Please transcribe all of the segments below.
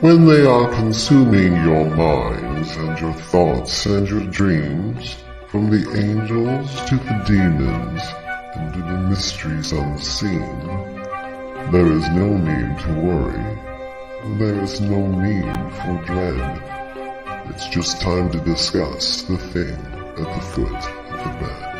when they are consuming your minds and your thoughts and your dreams, from the angels to the demons and to the mysteries unseen, there is no need to worry. There is no need for dread. It's just time to discuss the thing at the foot of the bed.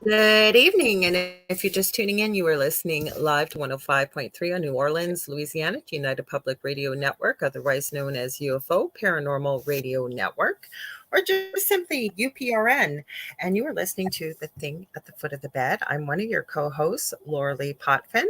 Good evening, and if you're just tuning in, you are listening live to 105.3 on New Orleans, Louisiana, United Public Radio Network, otherwise known as UFO Paranormal Radio Network, or just simply UPRN. And you are listening to The Thing at the Foot of the Bed. I'm one of your co-hosts, Lorilei Potvin.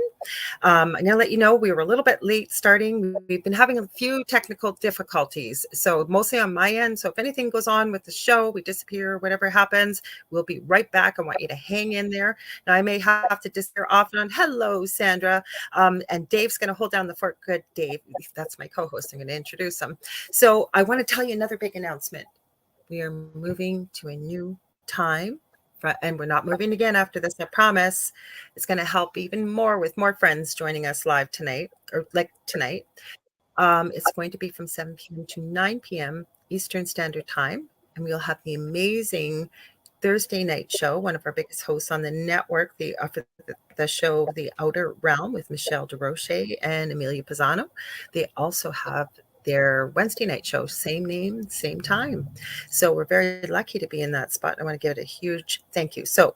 I'm going to let you know we were a little bit late starting. We've been having a few technical difficulties, so mostly on my end. So if anything goes on with the show, we disappear, whatever happens, we'll be right back. I want you to hang in there. Now, I may have to disappear off and on. Hello, Sandra. And Dave's going to hold down the fort. Good, Dave. That's my co-host. I'm going to introduce him. So I want to tell you another big announcement. We are moving to a new time. And we're not moving again after this, I promise. It's going to help even more with more friends joining us live tonight, or like tonight. It's going to be from 7 p.m. to 9 p.m. Eastern Standard Time. And we'll have the amazing Thursday night show, one of our biggest hosts on the network, the show The Outer Realm with Michelle DeRoche and Amelia Pisano. They also have their Wednesday night show, same name, same time. So we're very lucky to be in that spot. I want to give it a huge thank you. So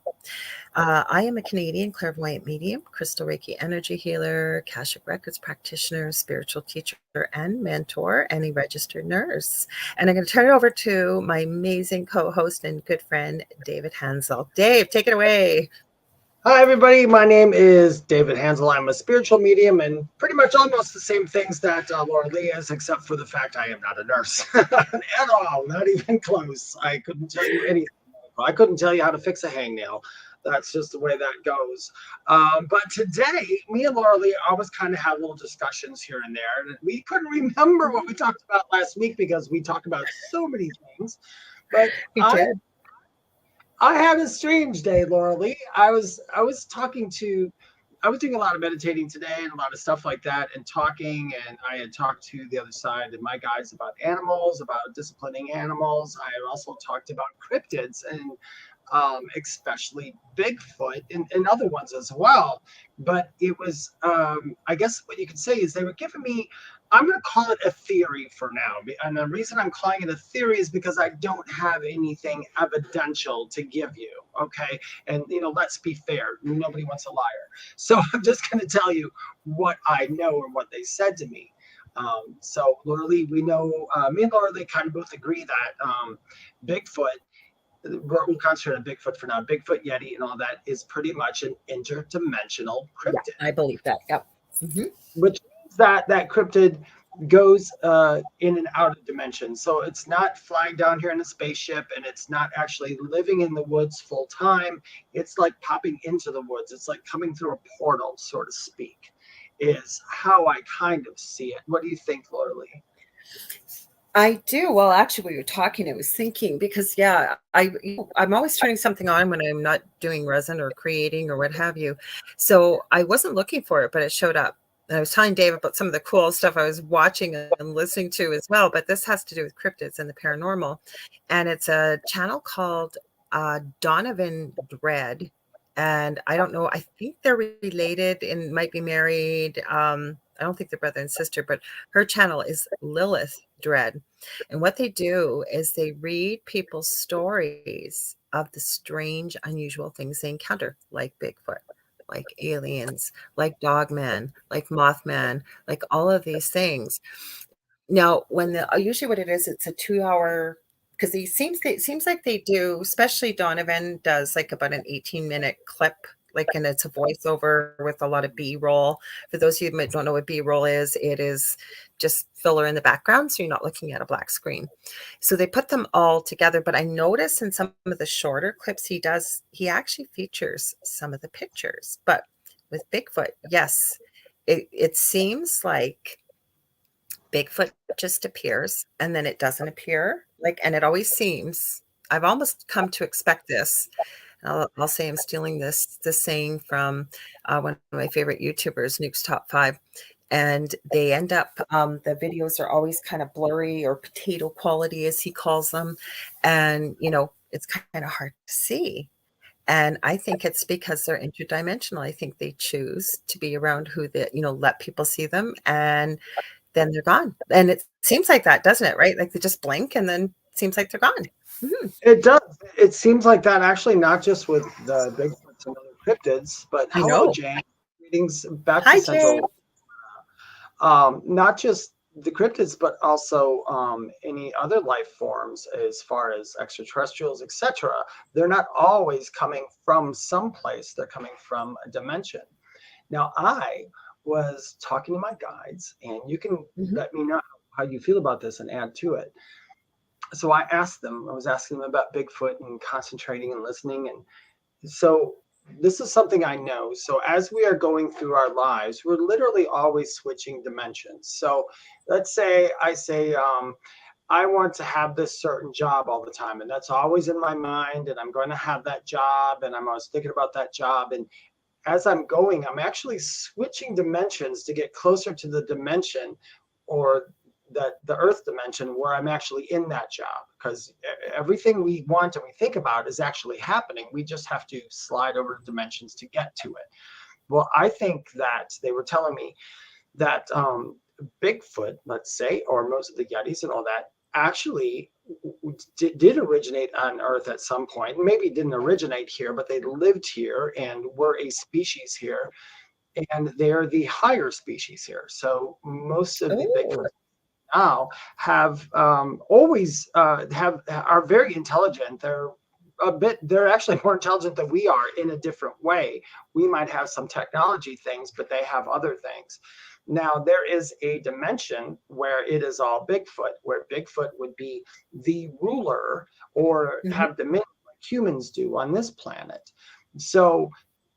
I am a Canadian clairvoyant medium, crystal Reiki energy healer, Akashic Records practitioner, spiritual teacher and mentor, and a registered nurse. And I'm going to turn it over to my amazing co-host and good friend, David Hanzel. Dave, take it away. Hi, everybody. My name is David Hanzel. I'm a spiritual medium and pretty much almost the same things that Lorilei is, except for the fact I am not a nurse at all, not even close. I couldn't tell you anything. I couldn't tell you how to fix a hangnail. That's just the way that goes. But today, me and Lorilei always kind of have little discussions here and there. And we couldn't remember what we talked about last week because we talked about so many things. But I had a strange day, Lorilei. I was doing a lot of meditating today and a lot of stuff like that and talking, and I had talked to the other side and my guys about animals, about disciplining animals. I had also talked about cryptids and especially Bigfoot and other ones as well. But it was, I guess what you could say is they were giving me, I'm going to call it a theory for now. And the reason I'm calling it a theory is because I don't have anything evidential to give you. Okay. And, let's be fair. Nobody wants a liar. So I'm just going to tell you what I know and what they said to me. So Lorilei, we know, me and Lorilei kind of both agree that Bigfoot, we'll concentrate on Bigfoot for now. Bigfoot, Yeti, and all that is pretty much an interdimensional cryptid. Yeah, I believe that. Yep. Mm-hmm. Which means that cryptid goes in and out of dimensions. So it's not flying down here in a spaceship, and it's not actually living in the woods full time. It's like popping into the woods. It's like coming through a portal, so to speak, is how I kind of see it. What do you think, Lorilei? I do. Well, actually, when you were talking, I was thinking because, I'm always turning something on when I'm not doing resin or creating or what have you. So I wasn't looking for it, but it showed up. And I was telling Dave about some of the cool stuff I was watching and listening to as well. But this has to do with cryptids and the paranormal. And it's a channel called Donovan Dread. And I don't know. I think they're related and might be married. I don't think they're brother and sister, but her channel is Lilith Dread. And what they do is they read people's stories of the strange, unusual things they encounter, like Bigfoot, like aliens, like Dogman, like Mothman, like all of these things. Now, usually what it is, it's a 2-hour, because it seems like they do, especially Donovan does like about an 18-minute clip, and it's a voiceover with a lot of B-roll. For those of you that don't know what B-roll is, it is just filler in the background, so you're not looking at a black screen. So they put them all together, but I notice in some of the shorter clips he actually features some of the pictures. But with Bigfoot, yes, it seems like Bigfoot just appears and then it doesn't appear. And it always seems, I've almost come to expect this. I'll say I'm stealing this saying from one of my favorite YouTubers, Nuke's Top 5. And they end up, the videos are always kind of blurry or potato quality, as he calls them. And, it's kind of hard to see. And I think it's because they're interdimensional. I think they choose to be around let people see them, and then they're gone. And it seems like that, doesn't it? Right? Like they just blink and then it seems like they're gone. Mm-hmm. It does. It seems like that, actually, not just with the Bigfoots and other cryptids, but I hello, know. Jane. Greetings back Hi, to Central. Jay. Not just the cryptids, but also any other life forms, as far as extraterrestrials, etc. They're not always coming from someplace. They're coming from a dimension. Now, I was talking to my guides, and you can let me know how you feel about this and add to it. So I was asking them about Bigfoot and concentrating and listening. And so this is something I know. So as we are going through our lives, we're literally always switching dimensions. So let's say I say, I want to have this certain job all the time, and that's always in my mind, and I'm going to have that job, and I'm always thinking about that job. And as I'm going, I'm actually switching dimensions to get closer to the dimension, or the earth dimension, where I'm actually in that job, because everything we want and we think about is actually happening. We just have to slide over dimensions to get to it. Well, I think that they were telling me that Bigfoot, let's say, or most of the Yetis and all that, actually did originate on Earth at some point. Maybe didn't originate here, but they lived here and were a species here, and they're the higher species here. So most of the Bigfoot now have always are very intelligent. They're actually more intelligent than we are in a different way. We might have some technology things, but they have other things. Now, there is a dimension where it is all Bigfoot, where Bigfoot would be the ruler, or have dominion like humans do on this planet. So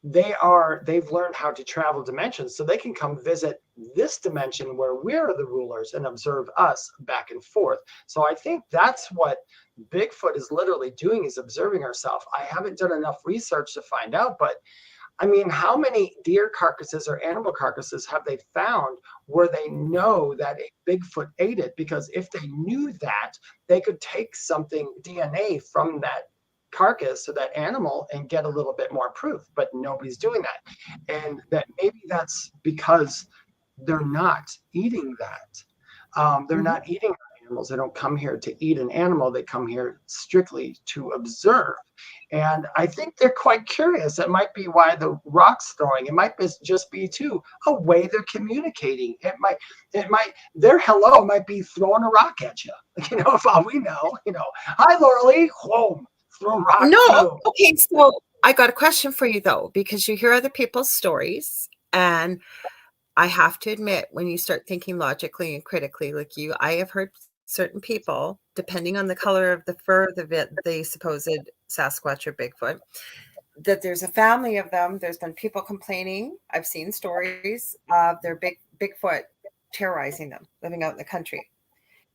they've learned how to travel dimensions, so they can come visit this dimension where we're the rulers and observe us back and forth. So I think that's what Bigfoot is literally doing, is observing herself. I haven't done enough research to find out, but I mean, how many deer carcasses or animal carcasses have they found where they know that a Bigfoot ate it? Because if they knew that, they could take something, DNA, from that carcass or that animal and get a little bit more proof, but nobody's doing that. And that maybe that's because they're not eating that. They're not eating animals. They don't come here to eat an animal. They come here strictly to observe. And I think they're quite curious. It might be why the rock's throwing. It might just be too a way they're communicating. Their hello might be throwing a rock at you. If all we know, hi, Lorilei, whoa, throw rock. No, okay. So I got a question for you though, because you hear other people's stories, and I have to admit, when you start thinking logically and critically, like you, I have heard certain people, depending on the color of the fur of the supposed Sasquatch or Bigfoot, that there's a family of them. There's been people complaining. I've seen stories of their Bigfoot terrorizing them, living out in the country.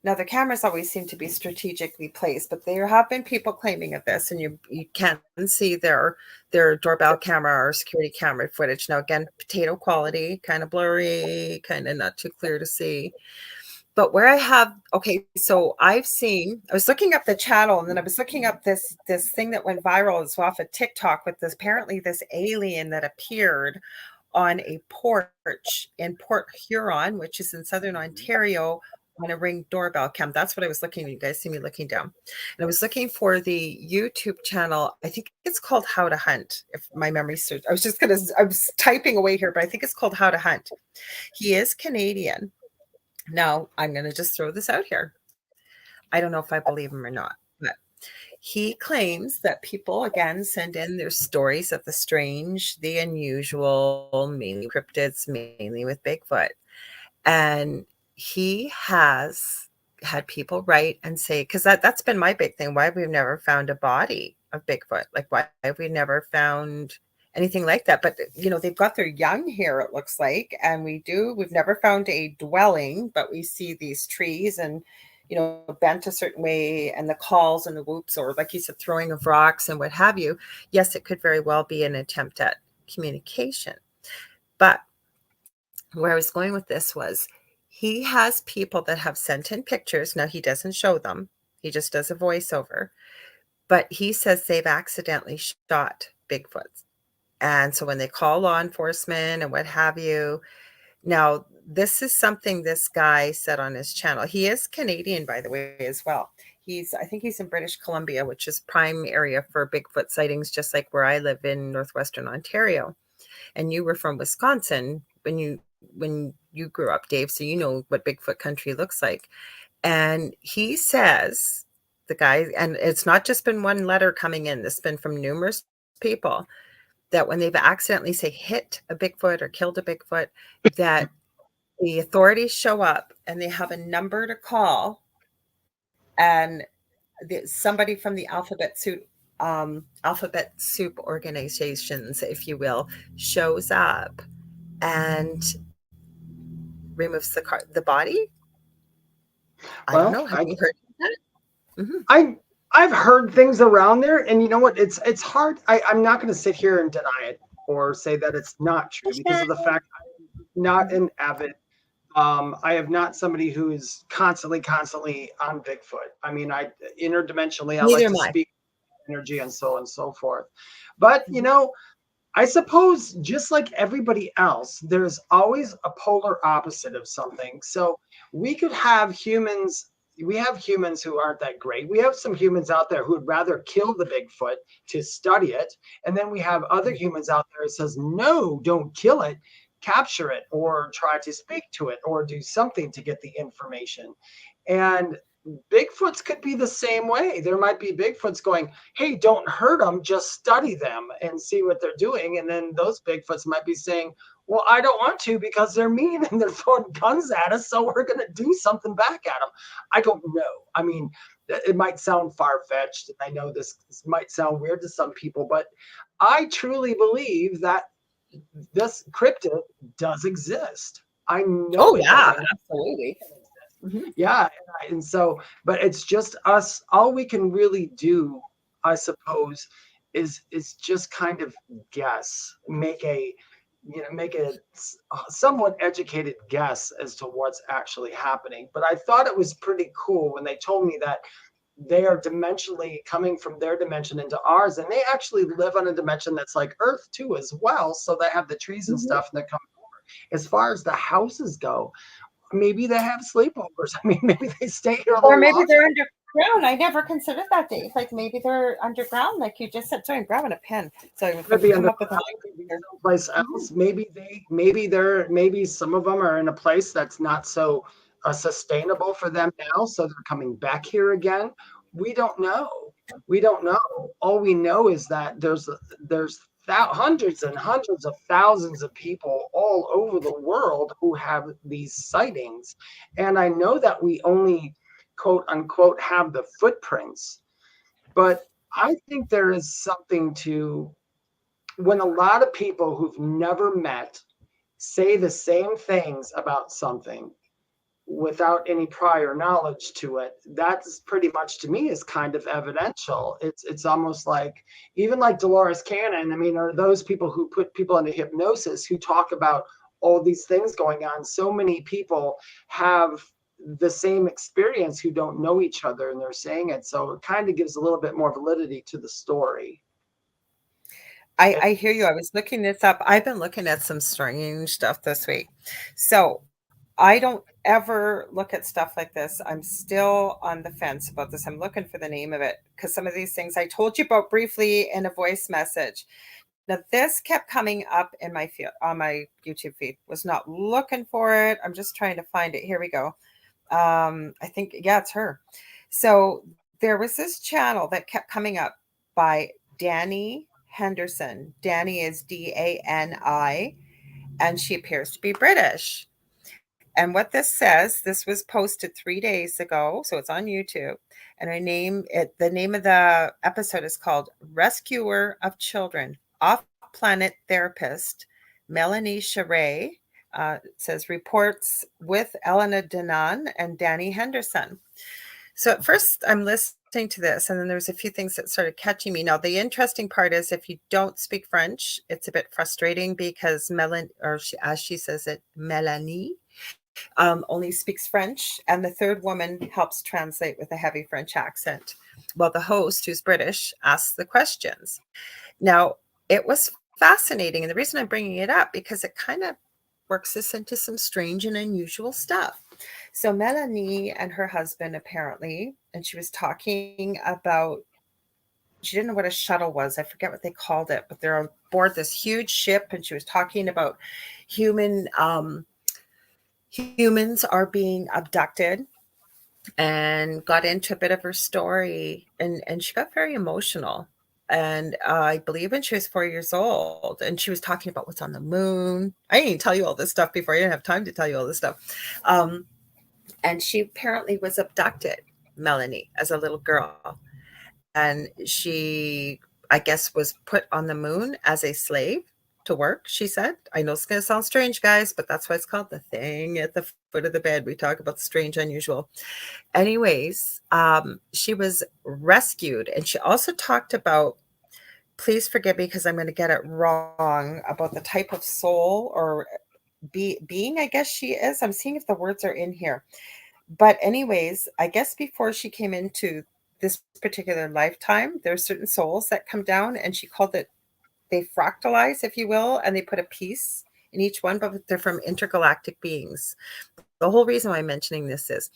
Now, the cameras always seem to be strategically placed, but there have been people claiming of this, and you can see their doorbell camera or security camera footage. Now, again, potato quality, kind of blurry, kind of not too clear to see. But where I have, so I was looking up the channel, and then I was looking up this thing that went viral. It's off of TikTok with apparently this alien that appeared on a porch in Port Huron, which is in southern Ontario, on a Ring doorbell cam. That's what I was looking. You guys see me looking down, and I was looking for the YouTube channel. I think it's called How to Hunt, if my memory serves. I was typing away here, but I think it's called How to Hunt. He is Canadian. Now, I'm going to just throw this out here. I don't know if I believe him or not, but he claims that people, again, send in their stories of the strange, the unusual, mainly cryptids, mainly with Bigfoot. And he has had people write and say, because that's been my big thing, why we've never found a body of Bigfoot. Like, why have we never found anything like that. But they've got their young here, it looks like, and we've never found a dwelling, but we see these trees and bent a certain way, and the calls and the whoops, or like you said, throwing of rocks and what have you. Yes, it could very well be an attempt at communication. But where I was going with this was, he has people that have sent in pictures. Now, he doesn't show them. He just does a voiceover. But he says they've accidentally shot Bigfoots. And so when they call law enforcement and what have you, now this is something this guy said on his channel. He is Canadian, by the way, as well. I think he's in British Columbia, which is prime area for Bigfoot sightings, just like where I live in northwestern Ontario. And you were from Wisconsin when you grew up, Dave, so you know what Bigfoot country looks like. And he says, the guy, and it's not just been one letter coming in, this has been from numerous people, that when they've accidentally, say, hit a Bigfoot or killed a Bigfoot, that the authorities show up and they have a number to call, and somebody from the alphabet soup organizations, if you will, shows up and removes the body. I don't know. Have you heard of that? Mm-hmm. I've heard things around there, and you know what? It's hard. I'm not going to sit here and deny it or say that it's not true, because of the fact I'm not an avid. I have not somebody who is constantly on Bigfoot. I mean, interdimensionally, I like to speak energy and so on and so forth. But I suppose just like everybody else, there's always a polar opposite of something. So we could have humans. We have humans who aren't that great. We have some humans out there who would rather kill the Bigfoot to study it. And then we have other humans out there that says, no, don't kill it, capture it, or try to speak to it, or do something to get the information. And Bigfoots could be the same way. There might be Bigfoots going, hey, don't hurt them, just study them and see what they're doing. And then those Bigfoots might be saying, well, I don't want to because they're mean and they're throwing guns at us, so we're going to do something back at them. I don't know. I mean, it might sound far-fetched. I know this might sound weird to some people, but I truly believe that this cryptid does exist. I know. Oh, yeah, absolutely. Mm-hmm. Yeah. And so, but it's just us. All we can really do, I suppose, is just kind of guess, make a somewhat educated guess as to what's actually happening. But I thought it was pretty cool when they told me that they are dimensionally coming from their dimension into ours, and they actually live on a dimension that's like Earth too as well. So they have the trees and stuff, and they're coming over. As far as the houses go, maybe they have sleepovers. I mean, maybe they stay here a little or maybe longer. They're underground. I never considered that, Dave. Like maybe they're underground, like you just said. Sorry, I'm grabbing a pen. So maybe someplace else. Maybe some of them are in a place that's not so sustainable for them now, so they're coming back here again. We don't know. All we know is that there's hundreds and hundreds of thousands of people all over the world who have these sightings. And I know that we only, quote unquote, have the footprints, but I think there is something to when a lot of people who've never met say the same things about something without any prior knowledge to it. That's pretty much, to me, is kind of evidential. It's almost like, even like Dolores Cannon, I mean, are those people who put people into hypnosis who talk about all these things going on. So many people have the same experience who don't know each other, and they're saying it. So it kind of gives a little bit more validity to the story. I hear you. I was looking this up. I've been looking at some strange stuff this week. So I don't ever look at stuff like this. I'm still on the fence about this. I'm looking for the name of it, because some of these things I told you about briefly in a voice message. Now, this kept coming up in my feed, on my YouTube feed. Was not looking for it. I'm just trying to find it. Here we go. I think, yeah, it's her. So there was this channel that kept coming up by Dani Henderson. Dani is Dani, and she appears to be British. And what this says, this was posted 3 days ago, so it's on YouTube. And the name of the episode is called "Rescuer of Children," off planet therapist Melanie Charret says reports with Elena Denan and Danny Henderson. So at first I'm listening to this, and then there's a few things that started catching me. Now, the interesting part is if you don't speak French, it's a bit frustrating because as she says it, Melanie, only speaks French, and the third woman helps translate with a heavy French accent. Well, the host, who's British, asks the questions. Now, it was fascinating, and the reason I'm bringing it up because it kind of works this into some strange and unusual stuff. So Melanie and her husband apparently, and she was talking about, she didn't know what a shuttle was. I forget what they called it, but they're on board this huge ship, and she was talking about humans are being abducted, and got into a bit of her story, and she got very emotional. And I believe when she was 4 years old, and she was talking about what's on the moon. I didn't tell you all this stuff before. I didn't have time to tell you all this stuff. And she apparently was abducted, Melanie, as a little girl. And she, I guess, was put on the moon as a slave to work, she said. I know it's going to sound strange, guys, but that's why it's called the thing at the foot of the bed. We talk about the strange, unusual. Anyways, she was rescued. And she also talked about, please forgive me because I'm going to get it wrong, about the type of soul or being, I guess she is. I'm seeing if the words are in here. But anyways, I guess before she came into this particular lifetime, there are certain souls that come down, and she called it, they fractalize, if you will, and they put a piece in each one, but they're from intergalactic beings. The whole reason why I'm mentioning this is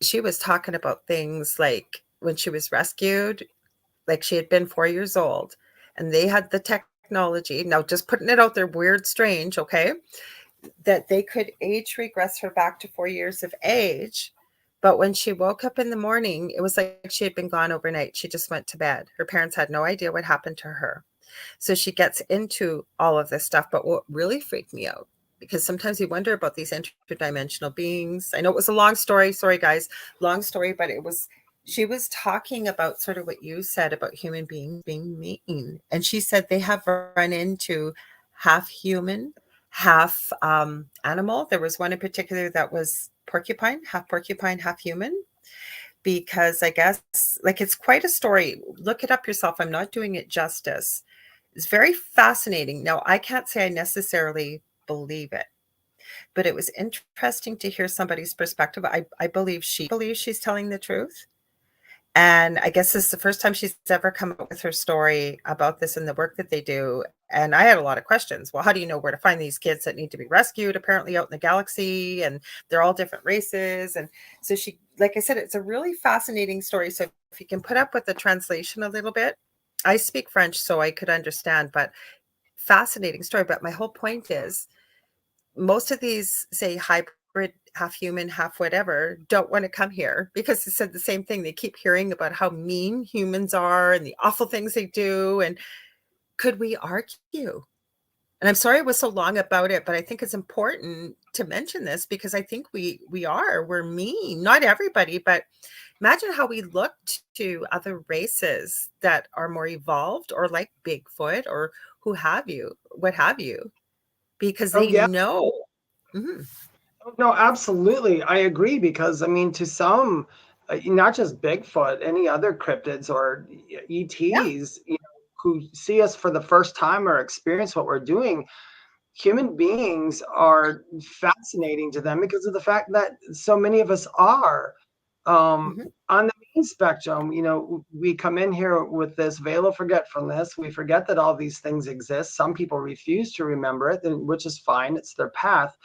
she was talking about things like when she was rescued, like she had been 4 years old, and they had the technology, now just putting it out there, weird, strange, okay, that they could age regress her back to 4 years of age. But when she woke up in the morning, it was like she had been gone overnight. She just went to bed. Her parents had no idea what happened to her. So she gets into all of this stuff. But what really freaked me out, because sometimes you wonder about these interdimensional beings. I know it was a long story. Sorry, guys. Long story, but she was talking about sort of what you said about human beings being mean. And she said they have run into half human, half animal. There was one in particular that was porcupine, half human, because I guess, like, it's quite a story. Look it up yourself. I'm not doing it justice. It's very fascinating. Now, I can't say I necessarily believe it, but it was interesting to hear somebody's perspective. I believe she believes she's telling the truth. And I guess this is the first time she's ever come up with her story about this and the work that they do. And I had a lot of questions. Well, how do you know where to find these kids that need to be rescued, apparently out in the galaxy, and they're all different races? And so she, like I said, it's a really fascinating story. So if you can put up with the translation a little bit, I speak French, so I could understand, but fascinating story. But my whole point is, most of these, say, hybrid, half human, half whatever, don't want to come here because they said the same thing. They keep hearing about how mean humans are and the awful things they do. And could we argue? And I'm sorry I was so long about it, but I think it's important to mention this because I think we're mean. Not everybody, but imagine how we look to other races that are more evolved, or like Bigfoot, or what have you, because Oh they yeah. know. Mhm. No, absolutely. I agree because I mean, to some, not just Bigfoot, any other cryptids or Yeah. ETs, who see us for the first time or experience what we're doing, human beings are fascinating to them because of the fact that so many of us are Mhm. on the mean spectrum. We come in here with this veil of forgetfulness. We forget that all these things exist. Some people refuse to remember it, which is fine. It's their path.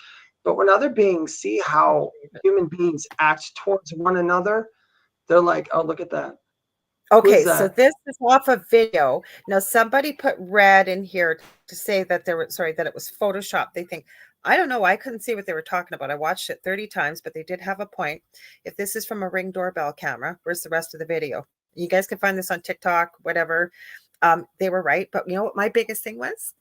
But when other beings see how human beings act towards one another, they're like, oh, look at that. Who is Okay, so that? this is off a video. Now, somebody put red in here to say that that it was Photoshop. They think, I don't know, I couldn't see what they were talking about. I watched it 30 times, but they did have a point. If this is from a Ring doorbell camera, where's the rest of the video? You guys can find this on TikTok, whatever. They were right. But you know what my biggest thing was?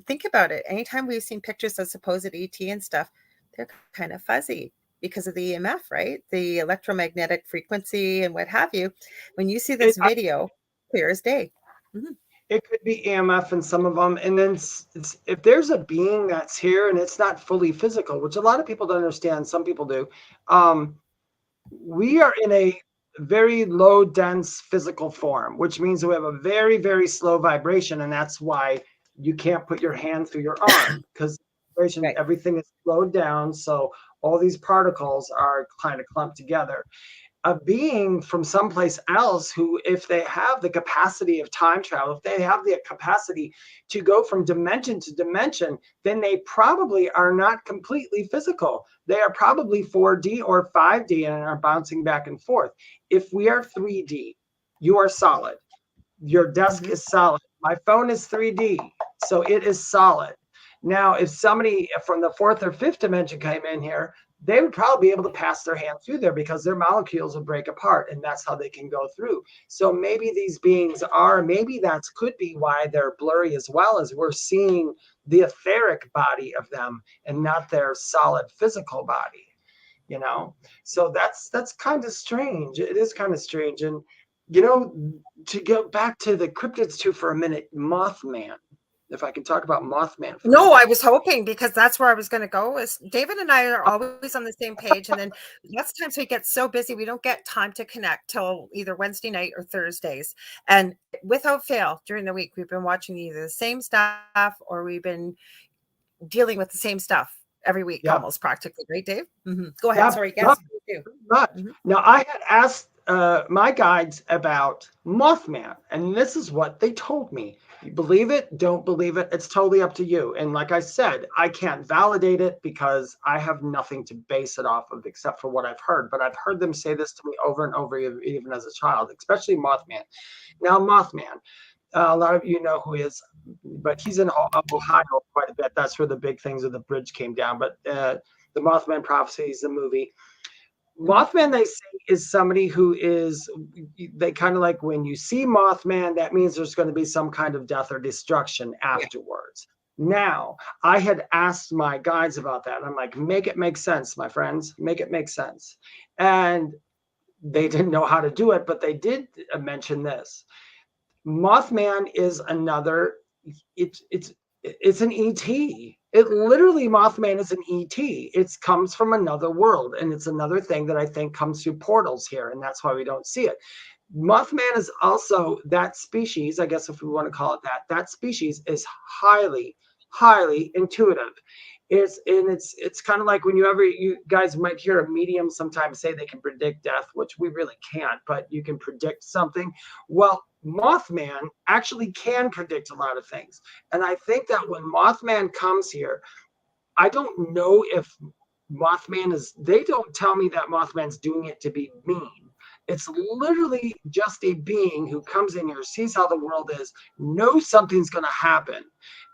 Think about it. Anytime we've seen pictures of supposed ET and stuff, they're kind of fuzzy because of the EMF, right? The electromagnetic frequency and what have you. When you see It, this video, clear as day. Mhm. It could be EMF in some of them. And then if there's a being that's here and it's not fully physical, which a lot of people don't understand, some people do, we are in a very low dense physical form, which means we have a very, very slow vibration. And that's why you can't put your hand through your arm, because Right. everything is slowed down. So all these particles are kind of clumped together. A being from someplace else who, if they have the capacity of time travel, if they have the capacity to go from dimension to dimension, then they probably are not completely physical. They are probably 4D or 5D and are bouncing back and forth. If we are 3D, you are solid. Your desk is solid. My phone is 3D, so it is solid. Now, if somebody from the fourth or fifth dimension came in here, they would probably be able to pass their hand through there because their molecules would break apart, and that's how they can go through. So maybe these beings are, maybe that could be why they're blurry as well, as we're seeing the etheric body of them and not their solid physical body, you know? So that's kind of strange. It is kind of strange. And, you know, to go back to the cryptids too for a minute, Mothman. If I can talk about Mothman. No, I was hoping, because that's where I was going to go. Is David and I are always on the same page, and then lots of times we get so busy we don't get time to connect till either Wednesday night or Thursdays. And without fail, during the week, we've been watching either the same stuff or we've been dealing with the same stuff every week, almost practically. Right, Dave? Go ahead. Sorry, yes. Now, I had asked my guides about Mothman, and this is what they told me. You believe it, don't believe it, it's totally up to you. And like I said, I can't validate it because I have nothing to base it off of except for what I've heard. But I've heard them say this to me over and over, even as a child, especially Mothman. Now, Mothman, a lot of you know who he is, but he's in Ohio quite a bit. That's where the big things of the bridge came down. But the Mothman Prophecies, the movie, Mothman, they say, is somebody who is, they kind of like, when you see Mothman, that means there's going to be some kind of death or destruction afterwards. Now, I had asked my guides about that. I'm like, make it make sense, my friends, make it make sense. And they didn't know how to do it, but they did mention this. Mothman is another, it's an ET. It literally, Mothman is an ET. It comes from another world, and it's another thing that I think comes through portals here, and that's why we don't see it. Mothman is also that species, I guess if we want to call it that, that species is highly, highly intuitive. It's kind of like when you guys might hear a medium sometimes say they can predict death, which we really can't, but you can predict something. Well, Mothman actually can predict a lot of things. And I think that when Mothman comes here, I don't know if they don't tell me that Mothman's doing it to be mean. It's literally just a being who comes in here, sees how the world is, knows something's going to happen.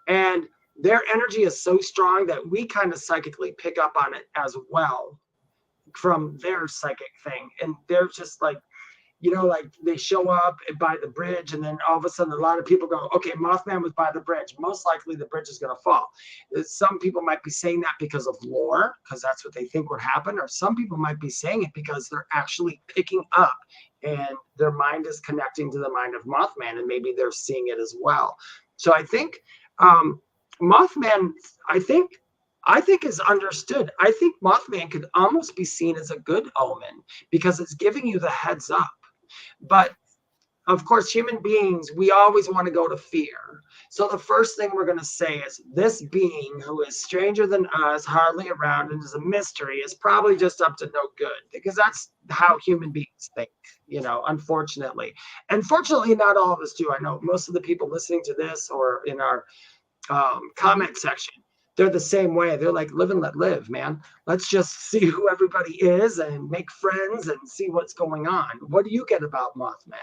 And their energy is so strong that we kind of psychically pick up on it as well from their psychic thing. And they're just like, like they show up by the bridge, and then all of a sudden a lot of people go, okay, Mothman was by the bridge. Most likely the bridge is going to fall. Some people might be saying that because of lore, because that's what they think would happen. Or some people might be saying it because they're actually picking up and their mind is connecting to the mind of Mothman, and maybe they're seeing it as well. So I think Mothman, I think is understood. I think Mothman could almost be seen as a good omen because it's giving you the heads up. But of course, human beings, we always want to go to fear. So the first thing we're going to say is this being who is stranger than us, hardly around, and is a mystery, is probably just up to no good, because that's how human beings think, unfortunately. And fortunately, not all of us do. I know most of the people listening to this or in our comment section, they're the same way. They're like, live and let live, man. Let's just see who everybody is and make friends and see what's going on. What do you get about Mothman?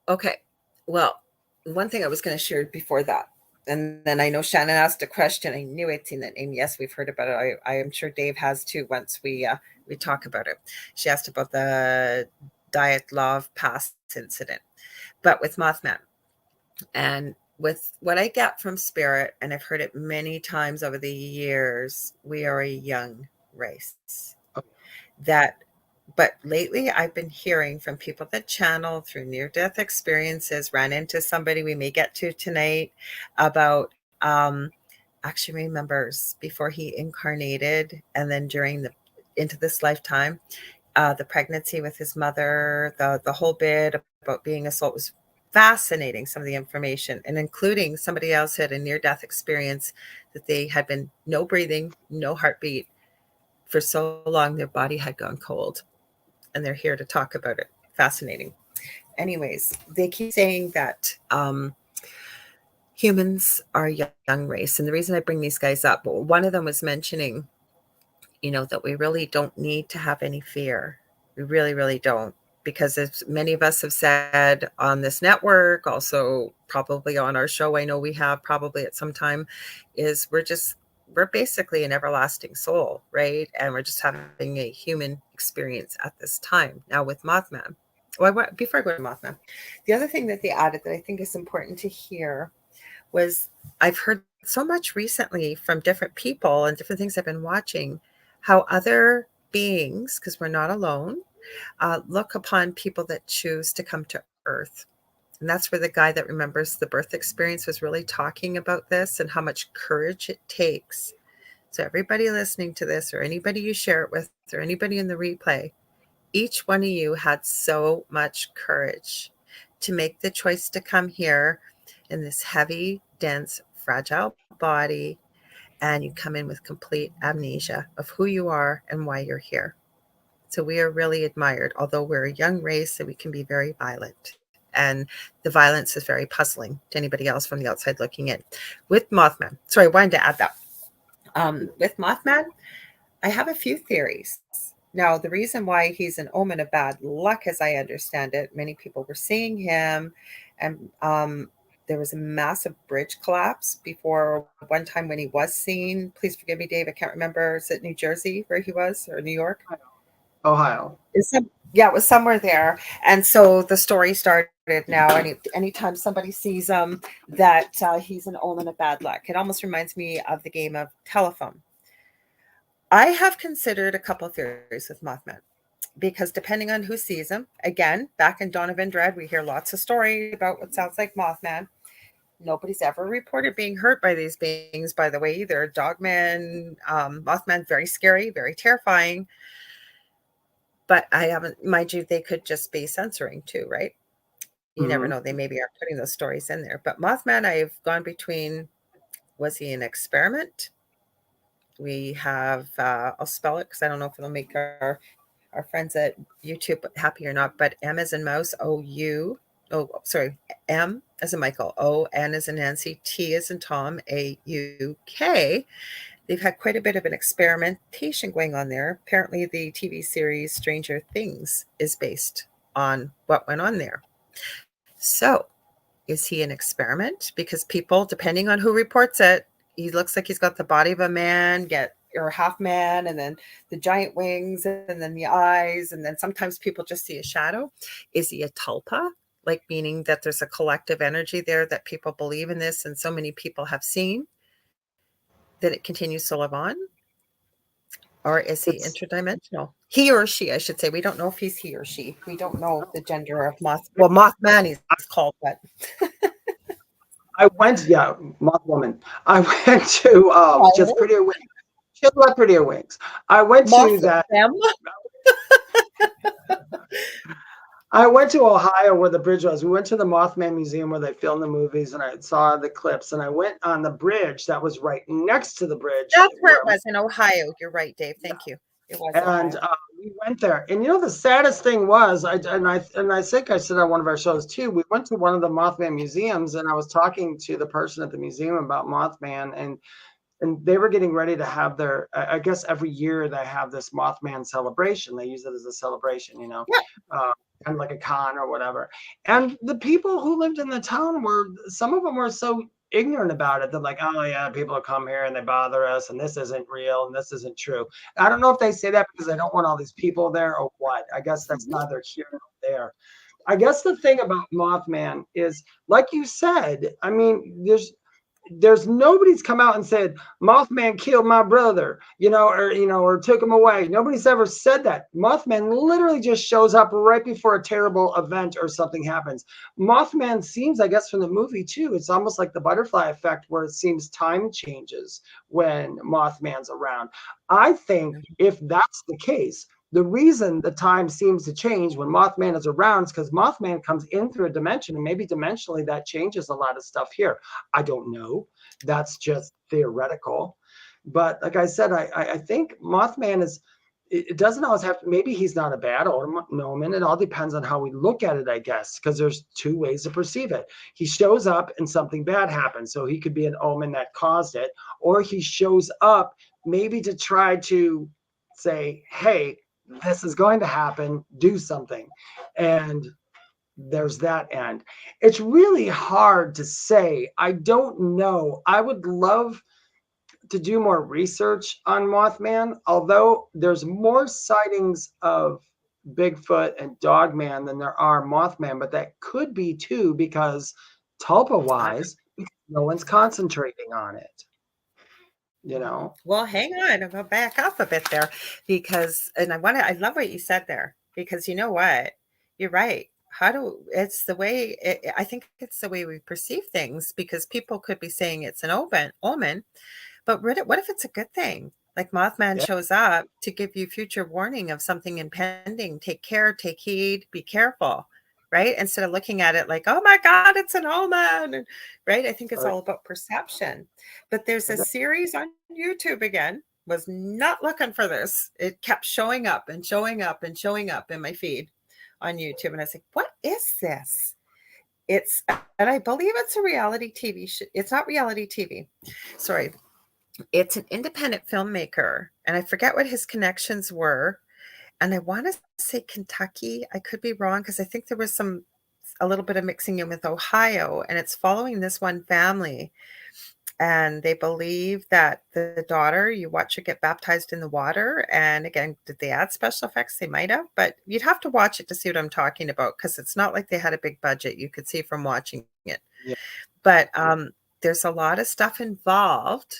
Okay. Well, one thing I was going to share before that, and then I know Shannon asked a question. I knew I'd seen that name. Yes, we've heard about it. I am sure Dave has too once we talk about it. She asked about the Dyatlov Pass incident. But with Mothman, and with what I get from Spirit, and I've heard it many times over the years, we are a young race. That But lately, I've been hearing from people that channel through near-death experiences, ran into somebody we may get to tonight about actually remembers before he incarnated and then during the into this lifetime, the pregnancy with his mother, the whole bit about being a soul was fascinating. Some of the information, and including somebody else had a near-death experience that they had been no breathing, no heartbeat for so long their body had gone cold, and they're here to talk about it. Fascinating. Anyways, they keep saying that humans are a young race. And the reason I bring these guys up, one of them was mentioning, that we really don't need to have any fear. We really, really don't. Because as many of us have said on this network, also probably on our show, I know we have probably at some time, is we're basically an everlasting soul, right? And we're just having a human experience at this time. Now with Mothman, before I go to Mothman, the other thing that they added that I think is important to hear was I've heard so much recently from different people and different things I've been watching, how other beings, because we're not alone, look upon people that choose to come to Earth. And that's where the guy that remembers the birth experience was really talking about this and how much courage it takes. So everybody listening to this, or anybody you share it with, or anybody in the replay, each one of you had so much courage to make the choice to come here in this heavy, dense, fragile body, and you come in with complete amnesia of who you are and why you're here. So we are really admired, although we're a young race and we can be very violent. And the violence is very puzzling to anybody else from the outside looking in. With Mothman, sorry, I wanted to add that. With Mothman, I have a few theories. Now, the reason why he's an omen of bad luck, as I understand it, many people were seeing him, and there was a massive bridge collapse before one time when he was seen. Please forgive me, Dave, I can't remember. Is it New Jersey where he was, or New York? Ohio. Yeah, it was somewhere there. And so the story started now. Anytime somebody sees him, that he's an omen of bad luck. It almost reminds me of the game of telephone. I have considered a couple of theories with Mothman, because depending on who sees him, again, back in Donovan Dread, we hear lots of stories about what sounds like Mothman. Nobody's ever reported being hurt by these beings, by the way, either. Dogman, Mothman, very scary, very terrifying. But I haven't, mind you, they could just be censoring too, right? You never know. They maybe are putting those stories in there. But Mothman, I've gone between, was he an experiment? We have, I'll spell it because I don't know if it'll make our friends at YouTube happy or not, but M as in mouse, M as in Michael, O, N as in Nancy, T as in Tom, A-U-K. They've had quite a bit of an experimentation going on there. Apparently the TV series Stranger Things is based on what went on there. So is he an experiment? Because people, depending on who reports it, he looks like he's got the body of a man, or half man, and then the giant wings, and then the eyes, and then sometimes people just see a shadow. Is he a tulpa? Like, meaning that there's a collective energy there that people believe in this, and so many people have seen that it continues to live on? Or is he interdimensional? He or she, I should say. We don't know if he's he or she. We don't know the gender of Mothman he's called, but I went, Mothwoman. I went to just Prettier Wings. She had a lot prettier wings. I went to that. I went to Ohio where the bridge was. We went to the Mothman Museum where they filmed the movies, and I saw the clips. And I went on the bridge that was right next to the bridge. That's where it was, in Ohio. You're right, Dave. Thank you. It was. And we went there. And the saddest thing was, I think I said on one of our shows too, we went to one of the Mothman museums, and I was talking to the person at the museum about Mothman, and they were getting ready to have their, I guess every year they have this Mothman celebration. They use it as a celebration, kind of like a con or whatever. And the people who lived in the town some of them were so ignorant about it. They're like, oh yeah, people come here and they bother us, and this isn't real and this isn't true. I don't know if they say that because they don't want all these people there or what. I guess that's neither here nor there. I guess the thing about Mothman is, like you said, I mean, there's nobody's come out and said Mothman killed my brother, or took him away. Nobody's ever said that. Mothman literally just shows up right before a terrible event or something happens. Mothman seems, I guess, from the movie too, it's almost like the butterfly effect, where it seems time changes when Mothman's around. I think if that's the case, the reason the time seems to change when Mothman is around is because Mothman comes in through a dimension, and maybe dimensionally that changes a lot of stuff here. I don't know. That's just theoretical. But like I said, I think Mothman is, it doesn't always have to, maybe he's not a bad omen. It all depends on how we look at it, I guess, because there's two ways to perceive it. He shows up and something bad happens. So he could be an omen that caused it, or he shows up maybe to try to say, hey, this is going to happen, do something. And there's that end. It's really hard to say. I don't know. I would love to do more research on Mothman, although there's more sightings of Bigfoot and Dogman than there are Mothman, but that could be too, because tulpa-wise, no one's concentrating on it. Well, hang on, I'm gonna back up a bit there, because I love what you said there, because you know what, you're right. I think it's the way we perceive things, because people could be saying it's an omen, but what if it's a good thing? Like Mothman shows up to give you future warning of something impending. Take care, take heed, be careful. Right? Instead of looking at it like, oh my God, it's an omen. Right? I think it's all about perception. But there's a series on YouTube again. Was not looking for this. It kept showing up and showing up and showing up in my feed on YouTube. And I was like, what is this? And I believe it's a reality TV show. It's not reality TV. Sorry. It's an independent filmmaker. And I forget what his connections were. And I want to say Kentucky. I could be wrong, because I think there was a little bit of mixing in with Ohio, and it's following this one family. And they believe that the daughter, you watch her get baptized in the water. And again, did they add special effects? They might have, but you'd have to watch it to see what I'm talking about, because it's not like they had a big budget. You could see from watching it. Yeah. But there's a lot of stuff involved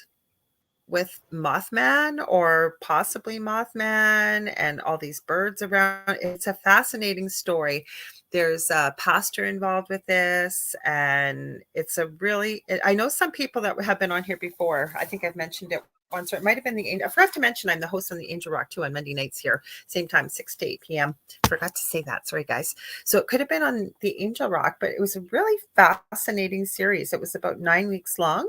with Mothman, or possibly Mothman, and all these birds around. It's a fascinating story. There's a pastor involved with this, and I know some people that have been on here before. I think I've mentioned it once, or it might have been I forgot to mention I'm the host on the Angel Rock too on Monday nights here, same time, 6 to 8 p.m. Forgot to say that. Sorry, guys. So it could have been on the Angel Rock, but it was a really fascinating series. It was about 9 weeks long.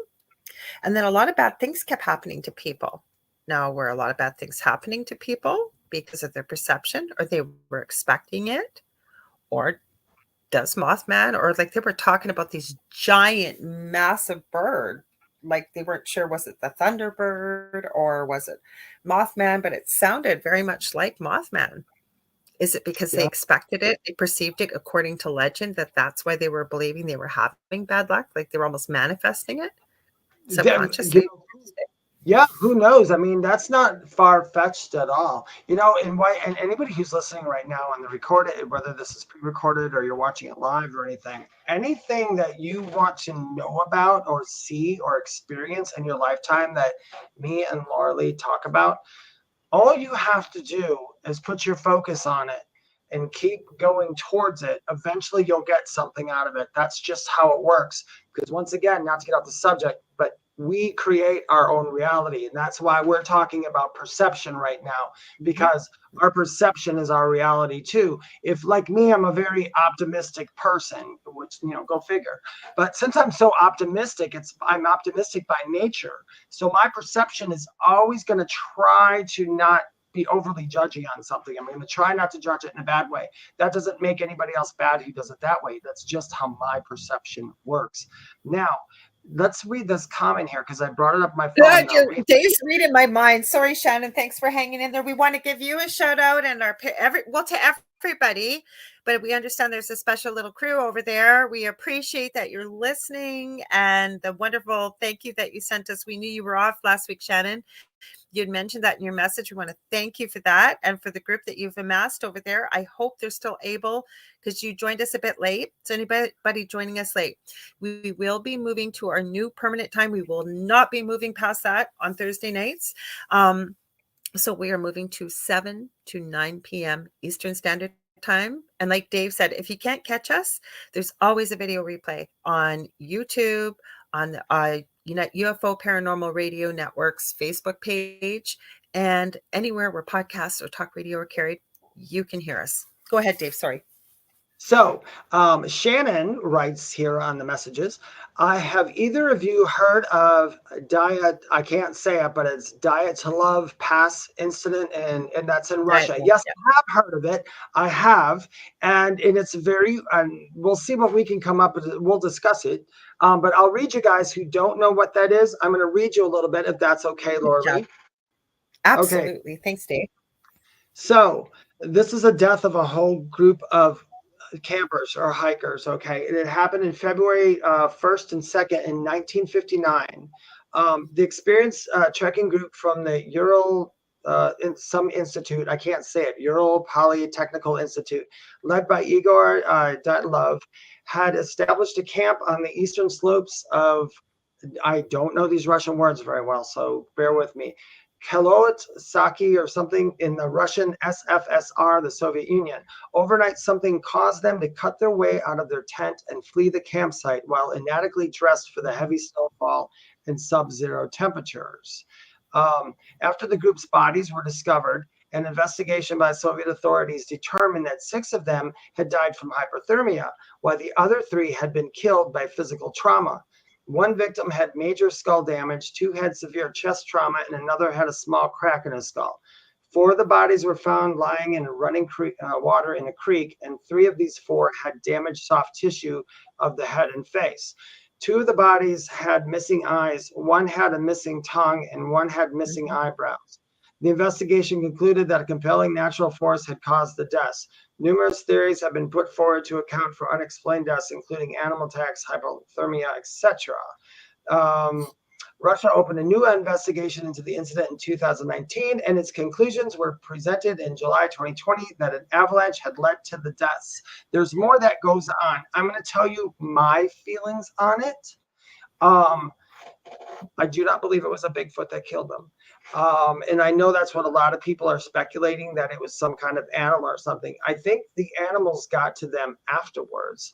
And then a lot of bad things kept happening to people. Now, were a lot of bad things happening to people because of their perception, or they were expecting it? Or does Mothman, or like they were talking about these giant, massive bird, like they weren't sure, was it the Thunderbird or was it Mothman? But it sounded very much like Mothman. Is it because they expected it? They perceived it according to legend, that's why they were believing they were having bad luck, like they were almost manifesting it subconsciously? Yeah, who knows? I mean, that's not far-fetched at all. And anybody who's listening right now on the recorded, whether this is pre-recorded or you're watching it live or anything that you want to know about or see or experience in your lifetime that me and Lorilei talk about, all you have to do is put your focus on it and keep going towards it. Eventually you'll get something out of it. That's just how it works. Because once again, not to get off the subject, but we create our own reality. And that's why we're talking about perception right now, because our perception is our reality too. If, like me, I'm a very optimistic person, which, go figure. But since I'm so optimistic, I'm optimistic by nature. So my perception is always going to try to not be overly judgy on something. I'm going to try not to judge it in a bad way. That doesn't make anybody else bad who does it that way. That's just how my perception works. Now, let's read this comment here, because I brought it up my phone. Dave's reading my mind. Sorry, Shannon. Thanks for hanging in there. We want to give you a shout out and to everybody, but we understand there's a special little crew over there. We appreciate that you're listening and the wonderful thank you that you sent us. We knew you were off last week, Shannon. You'd mentioned that in your message. We want to thank you for that and for the group that you've amassed over there. I hope they're still able, because you joined us a bit late. So anybody joining us late, we will be moving to our new permanent time. We will not be moving past that on Thursday nights. So we are moving to 7 to 9 p.m. Eastern Standard Time. And like Dave said, if you can't catch us, there's always a video replay on YouTube, on the UFO Paranormal Radio Network's Facebook page, and anywhere where podcasts or talk radio are carried, you can hear us. Go ahead, Dave. Sorry. So Shannon writes here on the messages, have either of you heard of Diet, I can't say it, but it's Diet to Love Pass incident, and that's in Russia. Yes, I have heard of it. I have. And it's very, we'll see what we can come up with. We'll discuss it. But I'll read you guys who don't know what that is. I'm going to read you a little bit, if that's okay, Lorilei. Absolutely. Okay. Thanks, Dave. So this is a death of a whole group of campers or hikers. Okay. And it happened in February 1st and 2nd in 1959. The experienced trekking group from the Ural in some institute, I can't say it, Ural Polytechnical Institute, led by Igor Dyatlov, had established a camp on the eastern slopes of, I don't know these Russian words very well, so bear with me, Kalot Saki or something in the Russian SFSR, the Soviet Union. Overnight, something caused them to cut their way out of their tent and flee the campsite while inadequately dressed for the heavy snowfall and sub-zero temperatures. After the group's bodies were discovered, an investigation by Soviet authorities determined that 6 of them had died from hypothermia, while the other 3 had been killed by physical trauma. 1 victim had major skull damage, 2 had severe chest trauma, and another had a small crack in his skull. 4 of the bodies were found lying in running water in a creek, and 3 of these 4 had damaged soft tissue of the head and face. 2 of the bodies had missing eyes, 1 had a missing tongue, and 1 had missing eyebrows. The investigation concluded that a compelling natural force had caused the deaths. Numerous theories have been put forward to account for unexplained deaths, including animal attacks, hypothermia, etc. Russia opened a new investigation into the incident in 2019, and its conclusions were presented in July 2020 that an avalanche had led to the deaths. There's more that goes on. I'm going to tell you my feelings on it. I do not believe it was a Bigfoot that killed them. And I know that's what a lot of people are speculating, that it was some kind of animal or something. I think the animals got to them afterwards.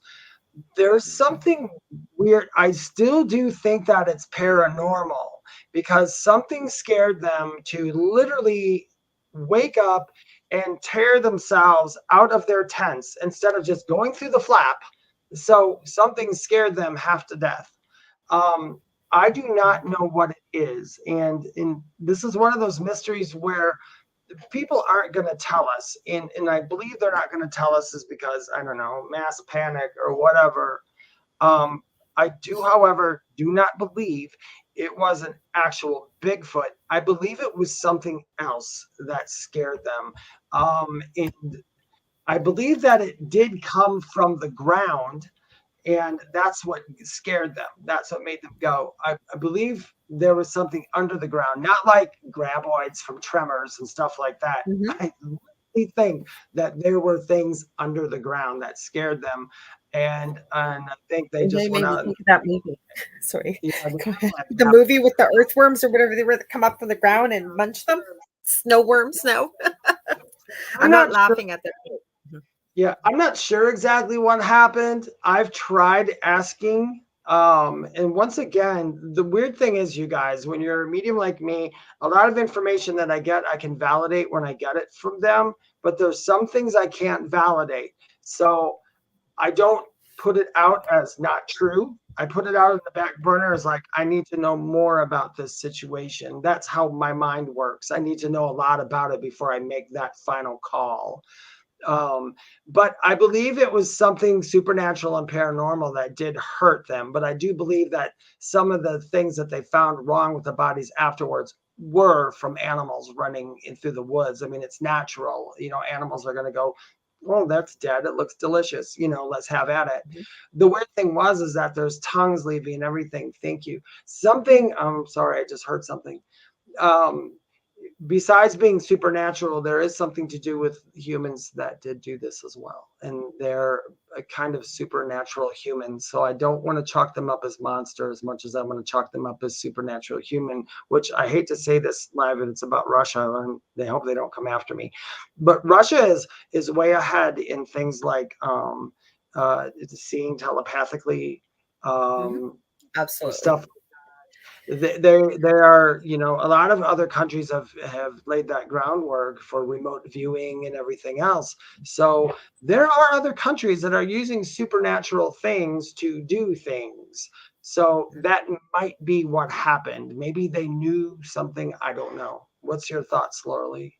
There's something weird. I still do think that it's paranormal, because something scared them to literally wake up and tear themselves out of their tents instead of just going through the flap. So something scared them half to death. I do not know what it is. And this is one of those mysteries where people aren't going to tell us. And I believe they're not going to tell us is because, I don't know, mass panic or whatever. I do, however, do not believe it was an actual Bigfoot. I believe it was something else that scared them. And I believe that it did come from the ground. And that's what scared them. That's what made them go. I believe there was something under the ground, not like graboids from Tremors and stuff like that. Mm-hmm. I really think that there were things under the ground that scared them. And I think they just went out. Think of that movie. Sorry. Yeah, the movie with the earthworms or whatever they were that come up from the ground and munch them. Snow worms, no. I'm not laughing at that. Yeah, I'm not sure exactly what happened. I've tried asking. And once again, the weird thing is, you guys, when you're a medium like me, a lot of information that I get, I can validate when I get it from them. But there's some things I can't validate. So I don't put it out as not true. I put it out in the back burner as like, I need to know more about this situation. That's how my mind works. I need to know a lot about it before I make that final call. But I believe it was something supernatural and paranormal that did hurt them. But I do believe that some of the things that they found wrong with the bodies afterwards were from animals running in through the woods. I mean, it's natural. You know, animals are going to go, oh, that's dead. It looks delicious. You know, let's have at it. Mm-hmm. The weird thing is that there's tongues leaving and everything. Thank you. Something, I'm sorry, I just heard something. besides being supernatural, there is something to do with humans that did do this as well. And they're a kind of supernatural humans. So I don't want to chalk them up as monsters as much as I want to chalk them up as supernatural human, which I hate to say this live, and it's about Russia, and they hope they don't come after me. But Russia is way ahead in things like seeing telepathically, Absolutely. stuff. They are, you know, a lot of other countries have laid that groundwork for remote viewing and everything else. So there are other countries that are using supernatural things to do things. So that might be what happened. Maybe they knew something. I don't know. What's your thoughts, Lorilei?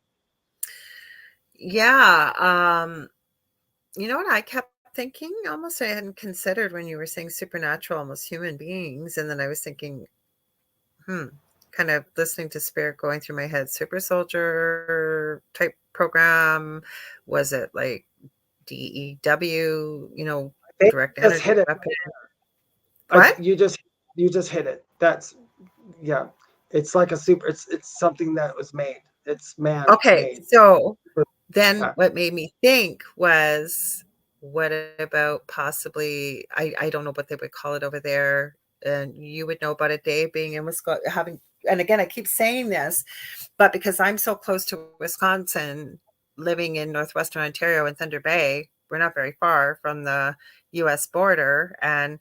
Yeah. You know what I kept thinking? Almost I hadn't considered when you were saying supernatural, almost human beings. And then I was thinking, kind of listening to spirit going through my head, super soldier type program. Was it like DEW, you know, direct Just hit energy it. weapon? What? You just hit it. That's, yeah. It's like a super. It's something that was made. It's man Okay, made. so then Yeah. what made me think was, what about possibly, I don't know what they would call it over there, and you would know about it, Dave, being in Wisconsin, having, and again, I keep saying this, but because I'm so close to Wisconsin, living in Northwestern Ontario in Thunder Bay, we're not very far from the US border. And,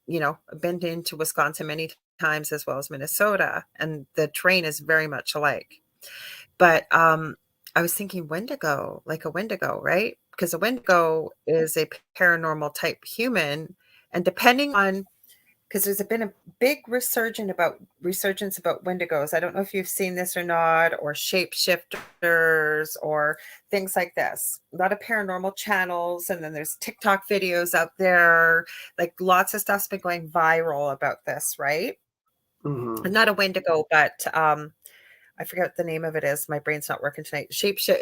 you know, I've been into Wisconsin many times as well as Minnesota, and the terrain is very much alike. But I was thinking Wendigo, like a Wendigo, right? Because a Wendigo is a paranormal type human, and depending on, because there's been a big resurgence about Wendigos. I don't know if you've seen this or not, or shapeshifters or things like this. A lot of paranormal channels, and then there's TikTok videos out there. Like lots of stuff's been going viral about this, right? Mm-hmm. Not a Wendigo, but I forget what the name of it is. My brain's not working tonight.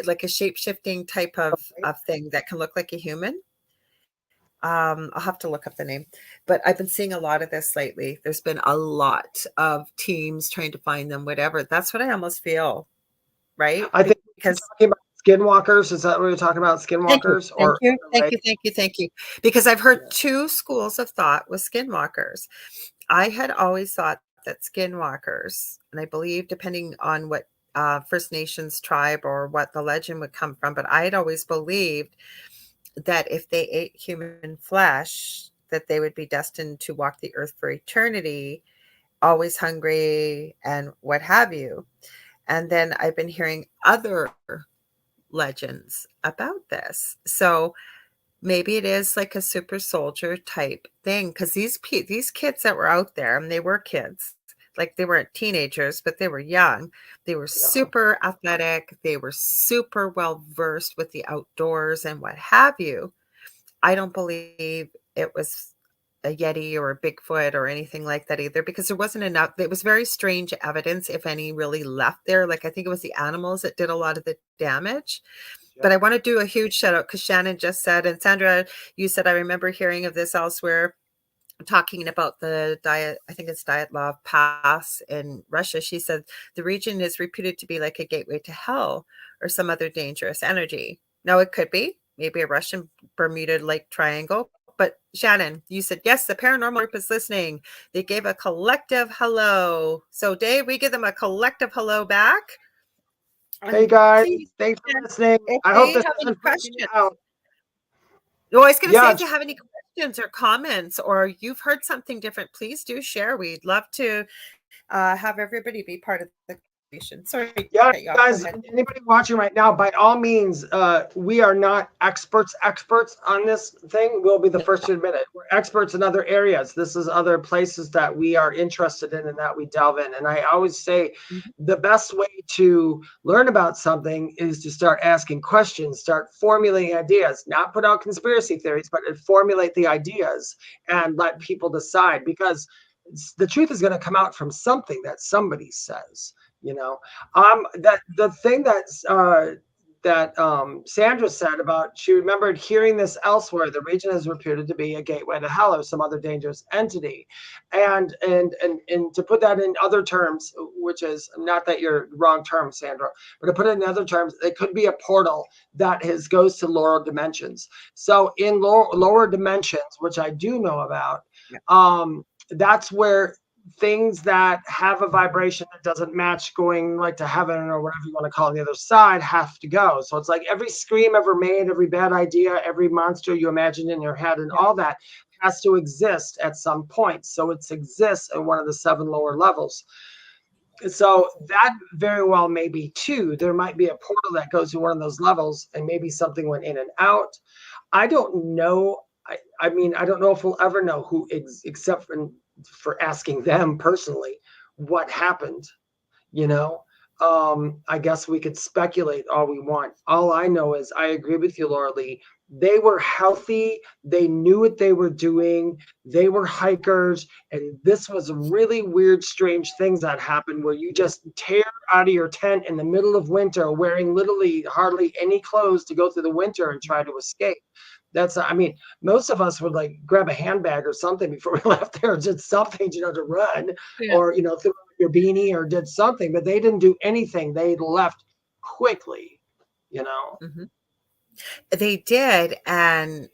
Like a shape shifting type of thing that can look like a human. I'll have to look up the name, but I've been seeing a lot of this lately. There's been a lot of teams trying to find them, whatever. That's what I almost feel, right? I think Because talking about skinwalkers. Is that what you're talking about? thank you, Skinwalkers, thank or you, thank right? you, thank you, thank you. Because I've heard Yeah. two schools of thought with skinwalkers. I had always thought that skinwalkers, and I believe depending on what First Nations tribe or what the legend would come from, but I had always believed that if they ate human flesh, that they would be destined to walk the earth for eternity, always hungry and what have you. And then I've been hearing other legends about this. So maybe it is like a super soldier type thing, because these kids that were out there, and they were kids, like they weren't teenagers, but they were young. They were Yeah. super athletic. They were super well versed with the outdoors and what have you. I don't believe it was a Yeti or a Bigfoot or anything like that either, because there wasn't enough. It was very strange evidence, if any, really left there. Like I think it was the animals that did a lot of the damage. But I want to do a huge shout out because Shannon just said, and Sandra, you said, I remember hearing of this elsewhere, talking about the diet, I think it's Dyatlov Pass in Russia. She said the region is reputed to be like a gateway to hell or some other dangerous energy. Now, it could be maybe a Russian Bermuda Lake Triangle. But Shannon, you said, yes, the paranormal group is listening. They gave a collective hello. So, Dave, we give them a collective hello back. Hey And guys, please, thanks for listening. if I hope they this have any doesn't freak you questions, out. no, I was going to say, Yeah, if you have any questions or comments, or you've heard something different, please do share. We'd love to have everybody be part of the conversation. Sorry to yeah, cut you off. Go guys, ahead. anybody watching right now, by all means, we are not experts on this thing. We'll be the first to admit it. We're experts in other areas. This is other places that we are interested in and that we delve in. And I always say the best way to learn about something is to start asking questions, start formulating ideas, not put out conspiracy theories, but formulate the ideas and let people decide, because the truth is going to come out from something that somebody says. You know, that the thing that's Sandra said about, she remembered hearing this elsewhere. The region is reputed to be a gateway to hell or some other dangerous entity. And to put that in other terms, which is not that you're wrong term, Sandra, but to put it in other terms, it could be a portal that goes to lower dimensions. So in lower dimensions, which I do know about, that's where things that have a vibration that doesn't match going like to heaven or whatever you want to call it, the other side, have to go. So it's like every scream ever made, every bad idea, every monster you imagined in your head, and all that has to exist at some point. So it exists at one of the 7 lower levels. So that very well may be too. There might be a portal that goes to one of those levels, and maybe something went in and out. I don't know. I mean, I don't know if we'll ever know who, except for asking them personally what happened. I guess we could speculate all we want. All I know is I agree with you, Lorilei. They were healthy. They knew what they were doing. They were hikers. And this was really weird, strange things that happened where you just tear out of your tent in the middle of winter, wearing literally hardly any clothes to go through the winter and try to escape. Most of us would like grab a handbag or something before we left there, did something, to run, or, threw your beanie or did something, but they didn't do anything. They left quickly, Mm-hmm. They did. And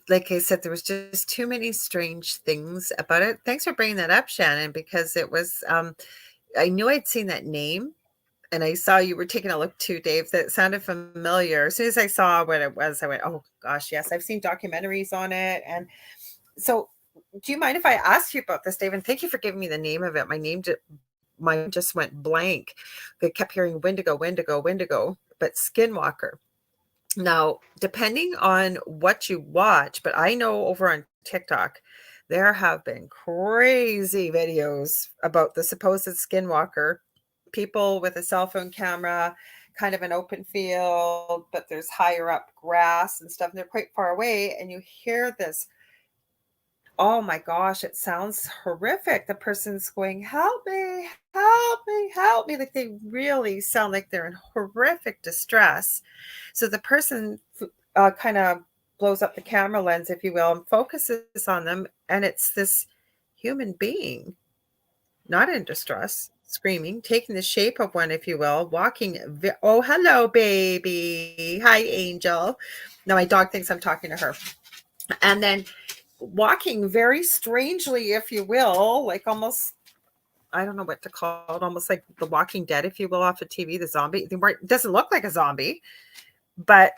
like I said, there was just too many strange things about it. Thanks for bringing that up, Shannon, because it was, I knew I'd seen that name. And I saw you were taking a look too, Dave. That sounded familiar. As soon as I saw what it was, I went, oh gosh, yes, I've seen documentaries on it. And so do you mind if I ask you about this, Dave? And thank you for giving me the name of it. Mine just went blank. They kept hearing Wendigo, Wendigo, Wendigo, but Skinwalker. Now, depending on what you watch, but I know over on TikTok, there have been crazy videos about the supposed Skinwalker. People with a cell phone camera, kind of an open field, but there's higher up grass and stuff, and they're quite far away. And you hear this, oh my gosh, it sounds horrific. The person's going, help me, help me, help me. Like they really sound like they're in horrific distress. So the person kind of blows up the camera lens, if you will, and focuses on them. And it's this human being, not in distress, screaming, taking the shape of one, if you will, walking. Oh, hello, baby. Hi, Angel. Now my dog thinks I'm talking to her. And then walking very strangely, if you will, like almost, I don't know what to call it, almost like The Walking Dead, if you will, off of TV, the zombie. It doesn't look like a zombie.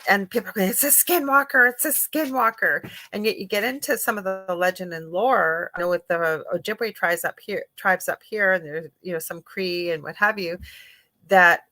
And people are going, it's a skinwalker, it's a skinwalker. And yet you get into some of the legend and lore, with the Ojibwe tribes up here, and there's, some Cree and what have you, that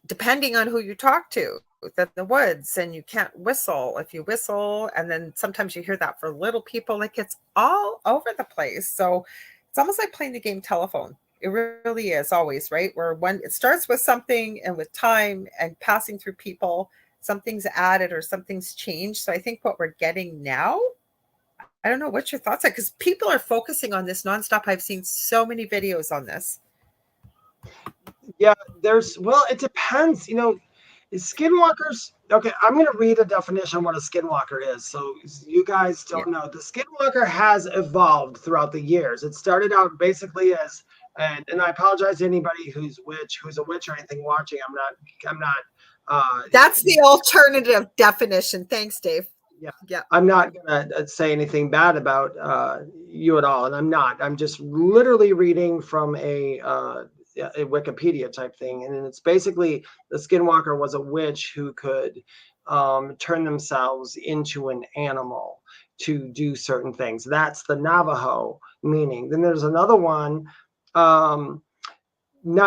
depending on who you talk to, in the woods, and you can't whistle. If you whistle, and then sometimes you hear that for little people, like it's all over the place. So it's almost like playing the game telephone. It really is always, right? Where when it starts with something and with time and passing through people, something's added or something's changed. So I think what we're getting now, I don't know what your thoughts are, because people are focusing on this nonstop. I've seen so many videos on this. Yeah, it depends, skinwalkers. Okay, I'm going to read a definition of what a skinwalker is. So you guys don't know. The skinwalker has evolved throughout the years. It started out basically as, and I apologize to anybody who's a witch or anything watching. I'm not. That's the alternative definition. Thanks, Dave. Yeah. I'm not going to say anything bad about you at all. And I'm not. I'm just literally reading from a Wikipedia type thing. And it's basically the skinwalker was a witch who could turn themselves into an animal to do certain things. That's the Navajo meaning. Then there's another one. Not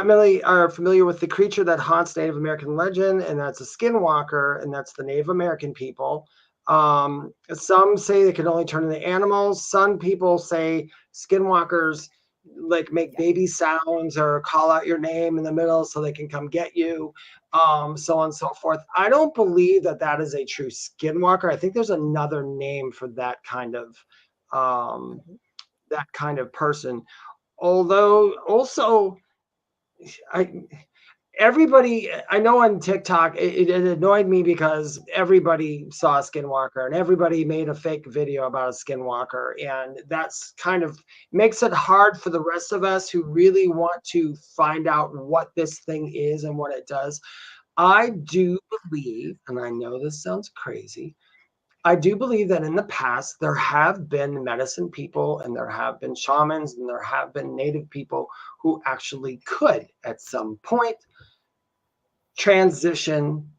many are familiar with the creature that haunts Native American legend, and that's a skinwalker, and that's the Native American people. Some say they can only turn into animals. Some people say skinwalkers like make baby sounds or call out your name in the middle so they can come get you, so on and so forth. I don't believe that is a true skinwalker. I think there's another name for that kind of person. Although also, everybody, I know on TikTok, it annoyed me because everybody saw a skinwalker and everybody made a fake video about a skinwalker. And that's kind of makes it hard for the rest of us who really want to find out what this thing is and what it does. I do believe, and I know this sounds crazy, I do believe that in the past, there have been medicine people and there have been shamans and there have been native people who actually could at some point transition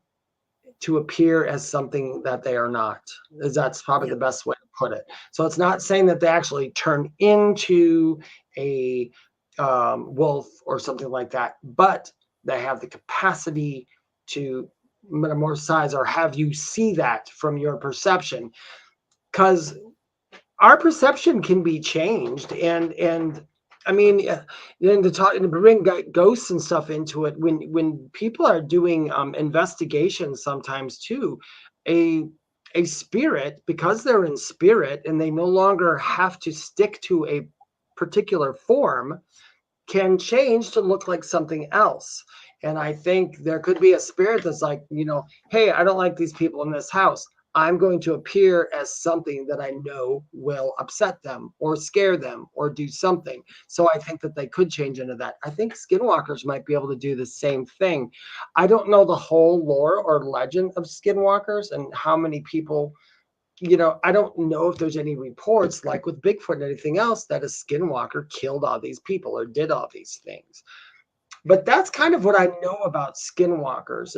to appear as something that they are not. That's probably the best way to put it. So it's not saying that they actually turn into a wolf or something like that, but they have the capacity to metamorphosize or have you see that from your perception, because our perception can be changed. And I mean, then to talk and to bring ghosts and stuff into it, when people are doing investigations sometimes too, a a spirit, because they're in spirit and they no longer have to stick to a particular form, can change to look like something else. And I think there could be a spirit that's like, hey, I don't like these people in this house. I'm going to appear as something that I know will upset them or scare them or do something. So I think that they could change into that. I think skinwalkers might be able to do the same thing. I don't know the whole lore or legend of skinwalkers and how many people, I don't know if there's any reports like with Bigfoot and anything else that a skinwalker killed all these people or did all these things. But that's kind of what I know about skinwalkers.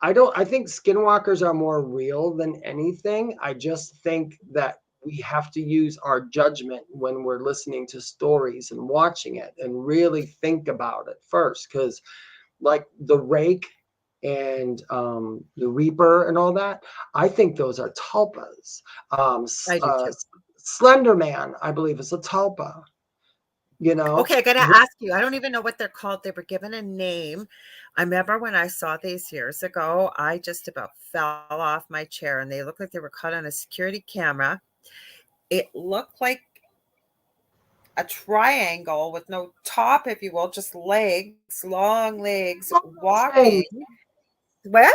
I think skinwalkers are more real than anything. I just think that we have to use our judgment when we're listening to stories and watching it and really think about it first. Because like the rake and the reaper and all that, I think those are tulpas. I do too. Slender Man, I believe, is a tulpa. Okay, I gotta ask you. I don't even know what they're called. They were given a name. I remember when I saw these years ago, I just about fell off my chair, and they looked like they were caught on a security camera. It looked like a triangle with no top, if you will, just legs, long legs, walking. What?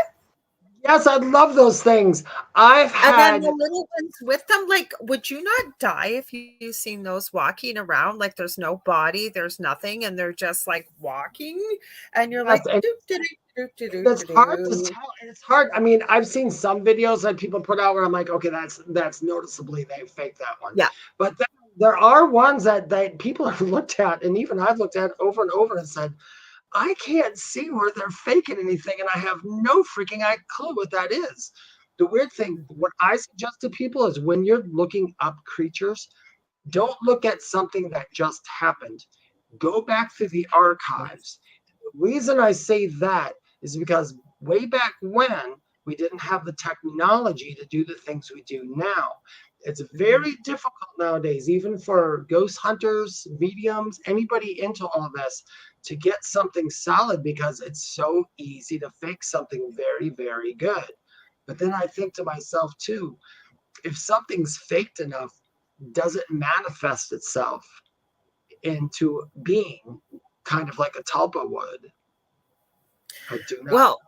Yes, I love those things. I've And then had the little ones with them, like, would you not die if you've seen those walking around? Like, there's no body, there's nothing, and they're just like walking, and you're yes, like, and doo, doo, doo, doo, doo, it's doo, hard to doo. tell. And it's hard. I mean, I've seen some videos that people put out where I'm like, okay, that's noticeably they faked that one. Yeah. But then there are ones that people have looked at, and even I've looked at over and over and said, I can't see where they're faking anything, and I have no freaking clue what that is. The weird thing, what I suggest to people is when you're looking up creatures, don't look at something that just happened. Go back through the archives. The reason I say that is because way back when we didn't have the technology to do the things we do now. It's very difficult nowadays, even for ghost hunters, mediums, anybody into all this, to get something solid because it's so easy to fake something very, very good. But then I think to myself too, if something's faked enough, does it manifest itself into being kind of like a tulpa would? I do not. Well,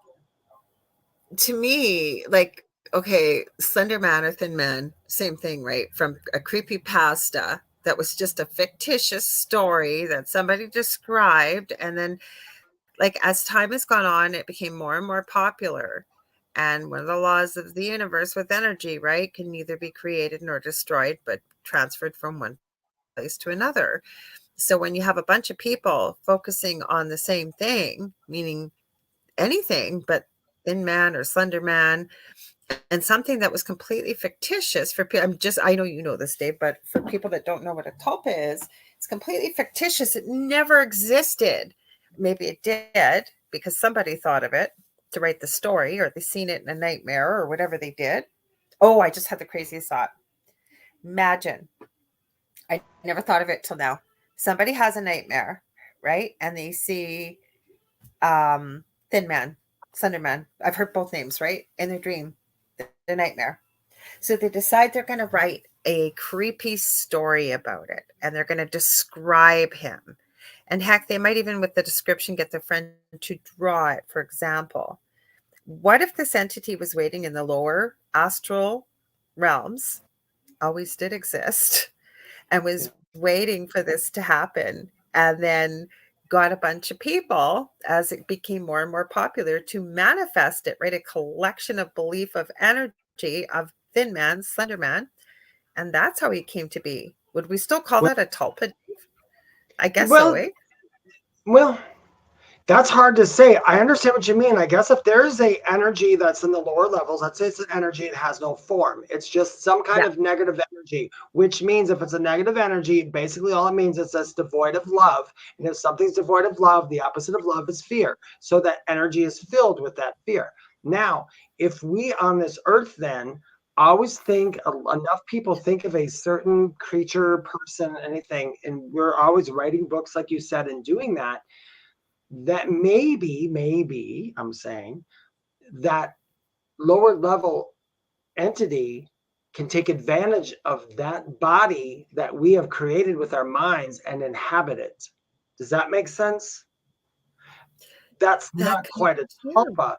to me, like, okay, Slender Man or Thin Man, same thing, right? From a creepy pasta that was just a fictitious story that somebody described. And then, like, as time has gone on, it became more and more popular. And one of the laws of the universe with energy, right, can neither be created nor destroyed, but transferred from one place to another. So when you have a bunch of people focusing on the same thing, meaning anything but Thin Man or Slender Man, and something that was completely fictitious for people. I know you know this, Dave, but for people that don't know what a tulpa is, it's completely fictitious. It never existed. Maybe it did because somebody thought of it to write the story, or they seen it in a nightmare or whatever they did. Oh, I just had the craziest thought. Imagine, I never thought of it till now. Somebody has a nightmare, right? And they see Thin Man, Slender Man. I've heard both names, right? In their dream, the nightmare. So they decide they're going to write a creepy story about it, and they're going to describe him. And heck, they might even with the description get their friend to draw it, for example. What if this entity was waiting in the lower astral realms, always did exist, and was waiting for this to happen, and then got a bunch of people as it became more and more popular to manifest it, right? A collection of belief of energy of thin man, slender man. And that's how he came to be. Would we still call that a tulpa? I guess so, Well, eh? well, that's hard to say. I understand what you mean. I guess if there's a energy that's in the lower levels, let's say it's an energy, it has no form. It's just some kind Yeah. of negative energy, which means if it's a negative energy, basically all it means is it's devoid of love. And if something's devoid of love, the opposite of love is fear. So that energy is filled with that fear. Now, if we on this earth then always think enough people think of a certain creature, person, anything, and we're always writing books, like you said, and doing that, that maybe I'm saying that lower level entity can take advantage of that body that we have created with our minds and inhabit it. Does that make sense? That's That not could quite a too. tulpa,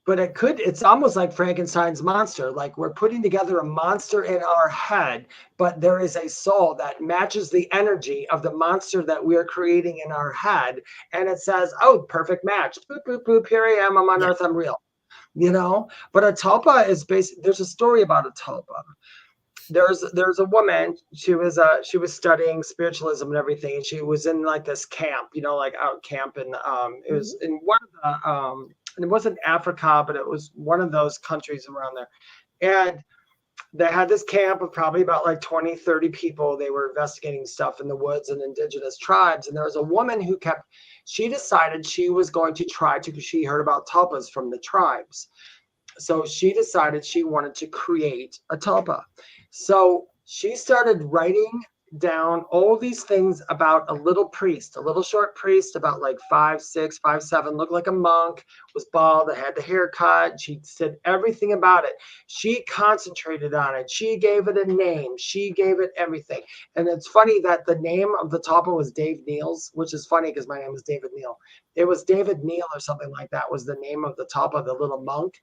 but it could. It's almost like Frankenstein's monster. Like we're putting together a monster in our head, but there is a soul that matches the energy of the monster that we're creating in our head. And it says, oh, perfect match. Boop, boop, boop. Here I am. I'm on Yeah. Earth. I'm real. But a tulpa is basically, there's a story about a tulpa. There's a woman. She was studying spiritualism and everything, and she was in like this camp, like out camp, and it was in one of the and it wasn't Africa, but it was one of those countries around there. And they had this camp of probably about like 20, 30 people. They were investigating stuff in the woods and indigenous tribes. And there was a woman who she decided she was going to try to, because she heard about tulpas from the tribes. So she decided she wanted to create a tulpa. So she started writing down all these things about a little priest, a little short priest, about like 5'6", 5'7", looked like a monk, was bald, had the haircut. She said everything about it. She concentrated on it. She gave it a name. She gave it everything. And it's funny that the name of the tulpa was Dave Neal's, which is funny because my name is David Neal. It was David Neal or something like that was the name of the tulpa, the little monk.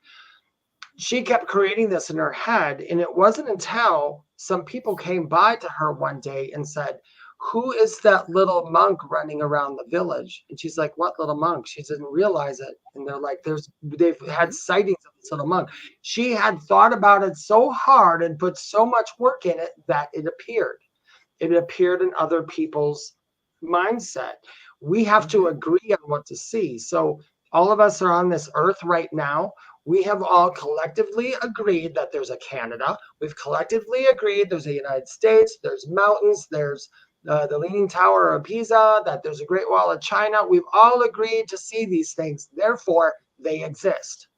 She kept creating this in her head. And it wasn't until some people came by to her one day and said, who is that little monk running around the village? And she's like, what little monk? She didn't realize it. And they're like, they've had sightings of this little monk. She had thought about it so hard and put so much work in it that it appeared. It appeared in other people's mindset. We have to agree on what to see. So all of us are on this earth right now. We have all collectively agreed that there's a Canada. We've collectively agreed there's a United States, there's mountains, there's the Leaning Tower of Pisa, that there's a Great Wall of China. We've all agreed to see these things. Therefore, they exist.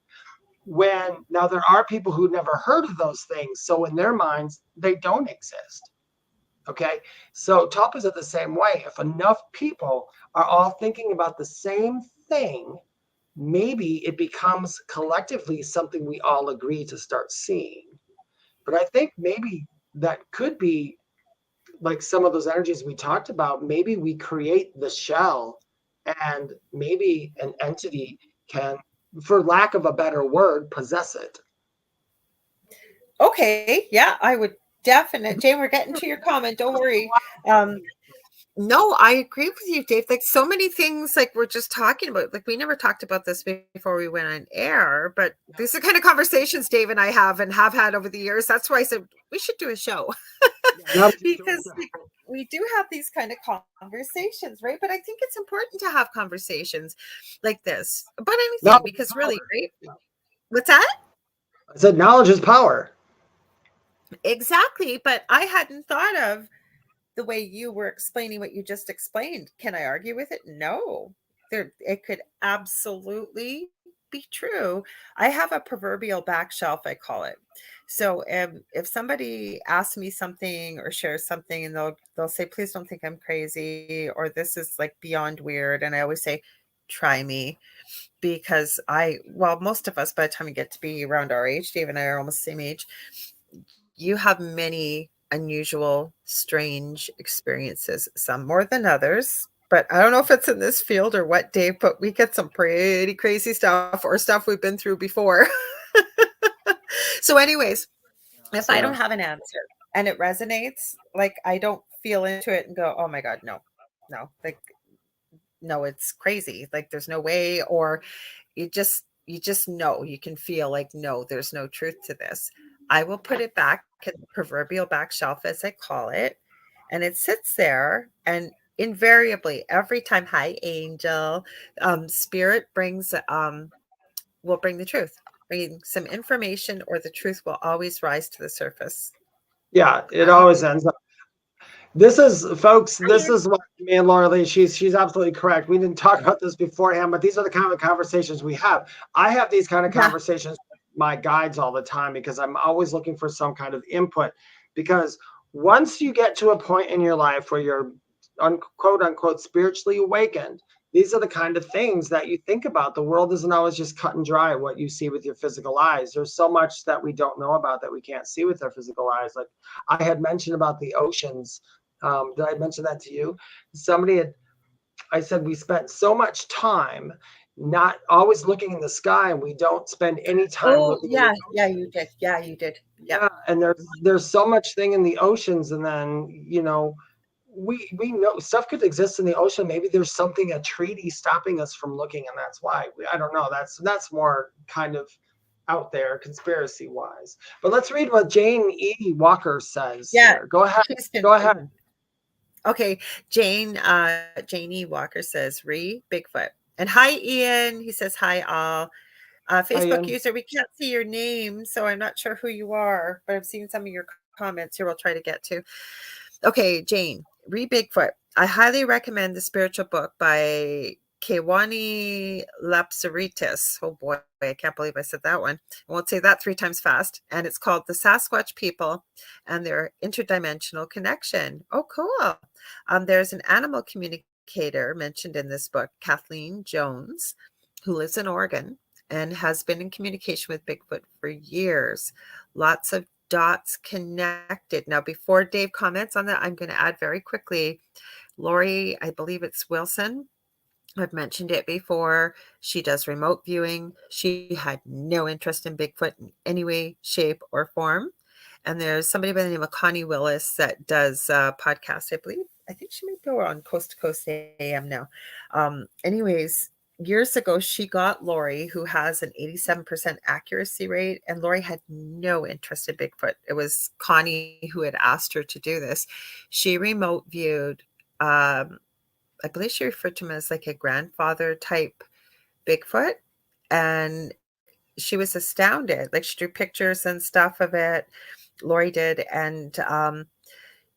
Now there are people who never heard of those things. So in their minds, they don't exist. Okay. So tulpas are the same way. If enough people are all thinking about the same thing, maybe it becomes collectively something we all agree to start seeing. But I think maybe that could be like some of those energies we talked about. Maybe we create the shell, and maybe an entity can, for lack of a better word, possess it. Okay. Yeah, I would definitely. Jane, we're getting to your comment. Don't worry. No, I agree with you, Dave. Like so many things, like we're just talking about, like we never talked about this before we went on air, but these are the kind of conversations Dave and I have and have had over the years. That's why I said we should do a show because we do have these kind of conversations, right? But I think it's important to have conversations like this about anything because really, right? What's that? I said knowledge is power. Exactly. But I hadn't thought of the way you were explaining what you just explained. Can I argue with it? No. It could absolutely be true. I have a proverbial back shelf, I call it. So if somebody asks me something or shares something and they'll say, please don't think I'm crazy, or this is like beyond weird. And I always say, try me, because most of us, by the time we get to be around our age, Dave and I are almost the same age, you have many unusual, strange experiences, some more than others. but I don't know if it's in this field or what, Dave, but we get some pretty crazy stuff or stuff we've been through before. So anyways, if I don't have an answer and it resonates, like I don't feel into it and go, oh my God, no, no, like, no, it's crazy. Like there's no way, or you just know, you can feel like, no, there's no truth to this. I will put it back at the proverbial back shelf, as I call it, and it sits there. And invariably, every time, hi, angel, spirit brings, will bring the truth, bring some information, or the truth will always rise to the surface. Yeah, it I, always ends up. This is, folks, this I is what me and Lorilei, she's absolutely correct. We didn't talk about this beforehand, but these are the kind of conversations we have. I have these kind of yeah. conversations with my guides all the time because I'm always looking for some kind of input. Because once you get to a point in your life where you're quote unquote spiritually awakened, these are the kind of things that you think about. The world isn't always just cut and dry what you see with your physical eyes. There's so much that we don't know about that we can't see with our physical eyes. Like I had mentioned about the oceans. Did I mention that to you? I said we spent so much time not always looking in the sky, and we don't spend any time Oh, looking in the yeah. Yeah, you did. Yeah, you did. Yep. yeah, and there's so much thing in the oceans, and then we know stuff could exist in the ocean. Maybe there's something, a treaty stopping us from looking, and that's why I don't know. That's more kind of out there conspiracy wise. But let's read what Jane E. Walker says Yeah. here. Go ahead. She's Go been. ahead. Okay, Janie Walker says, re Bigfoot. And hi, Ian. He says, hi, all. Hi, Facebook Ian. user, we can't see your name, so I'm not sure who you are, but I've seen some of your comments here we'll try to get to. Okay, Jane, re Bigfoot. I highly recommend the spiritual book by Kewani Lapsaritis. Oh boy, I can't believe I said that one. I won't say that 3 times fast. And it's called The Sasquatch People and Their Interdimensional Connection. Oh, cool. There's an animal communicator mentioned in this book, Kathleen Jones, who lives in Oregon and has been in communication with Bigfoot for years. Lots of dots connected. Now, before Dave comments on that, I'm going to add very quickly, Lori, I believe it's Wilson. I've mentioned it before. She does remote viewing. She had no interest in Bigfoot in any way, shape, or form. And there's somebody by the name of Connie Willis that does a podcast, I believe. I think she might go on Coast to Coast AM now. Anyways, years ago, she got Lori, who has an 87% accuracy rate, and Lori had no interest in Bigfoot. It was Connie who had asked her to do this. She remote viewed, I believe she referred to him as like a grandfather type Bigfoot, and she was astounded. Like she drew pictures and stuff of it. Lori did, and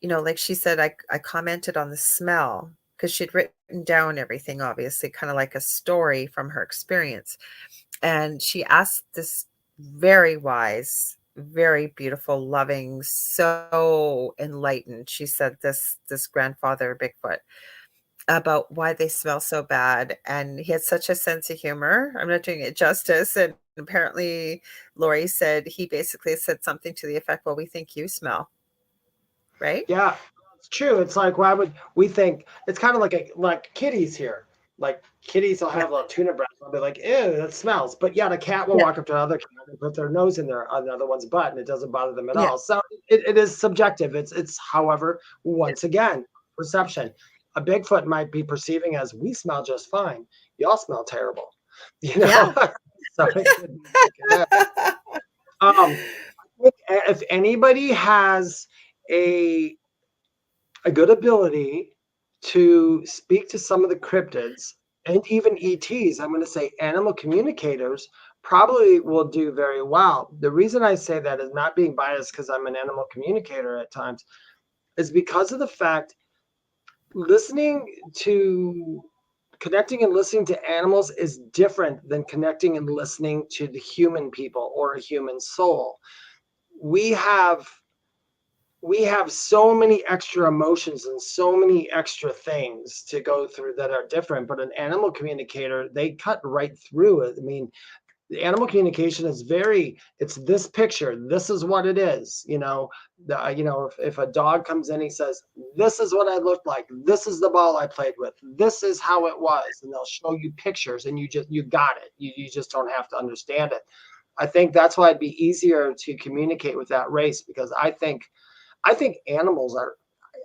like she said, I commented on the smell because she'd written down everything, obviously, kind of like a story from her experience. And she asked this very wise, very beautiful, loving, so enlightened. She said this grandfather Bigfoot about why they smell so bad. And he had such a sense of humor. I'm not doing it justice. And apparently Lori said he basically said something to the effect, well, we think you smell, right? Yeah, it's true. It's like, why would we think it's kind of like kitties here? Like kitties will Yeah. have a tuna breath. They'll be like, ew, that smells. But yeah, the cat will Yeah. walk up to another cat and put their nose in there on the other one's butt, and it doesn't bother them at Yeah. all. So it is subjective. It's however, once again, perception. A Bigfoot might be perceiving as we smell just fine. Y'all smell terrible. Yeah. So it could be like that. If anybody has a good ability to speak to some of the cryptids and even ETs, I'm going to say animal communicators, probably will do very well. The reason I say that is not being biased because I'm an animal communicator at times, is because of the fact connecting and listening to animals is different than connecting and listening to the human people or a human soul. We have so many extra emotions and so many extra things to go through that are different, but an animal communicator, they cut right through it. I mean, The animal communication is it's this picture. This is what it is. If a dog comes in, he says, this is what I looked like. This is the ball I played with. This is how it was. And they'll show you pictures and you got it. You just don't have to understand it. I think that's why it'd be easier to communicate with that race, because I think animals are,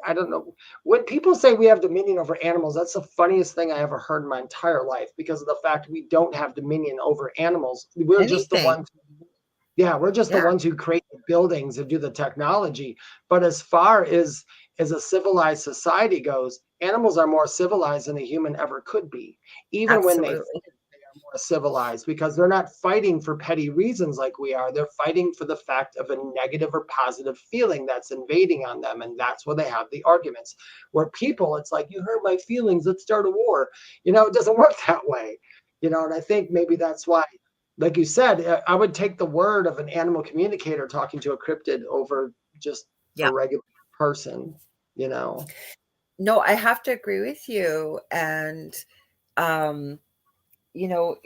I don't know. When people say we have dominion over animals, that's the funniest thing I ever heard in my entire life, because of the fact we don't have dominion over animals. We're just the Anything. ones. Yeah, we're just the ones who create the buildings and do the technology. But as far as a civilized society goes, animals are more civilized than a human ever could be. Even when they Absolutely. more civilized, because they're not fighting for petty reasons like we are. They're fighting for the fact of a negative or positive feeling that's invading on them. And that's where they have the arguments. Where people, it's like, you hurt my feelings, let's start a war. It doesn't work that way. And I think maybe that's why, like you said, I would take the word of an animal communicator talking to a cryptid over just a regular person. No, I have to agree with you. And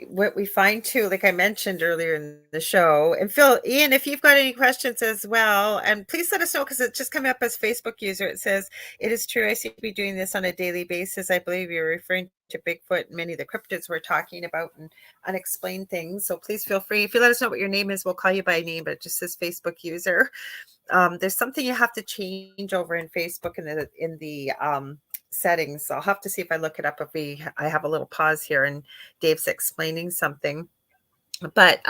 what we find too, like I mentioned earlier in the show, and Ian, if you've got any questions as well, and please let us know, because it's just coming up as Facebook user. It says, it is true, I seem to be doing this on a daily basis. I believe you're referring to Bigfoot and many of the cryptids we're talking about and unexplained things. So please feel free. If you let us know what your name is, we'll call you by name, but it just says Facebook user. There's something you have to change over in Facebook in the settings. I'll have to see if I look it up I have a little pause here and Dave's explaining something. But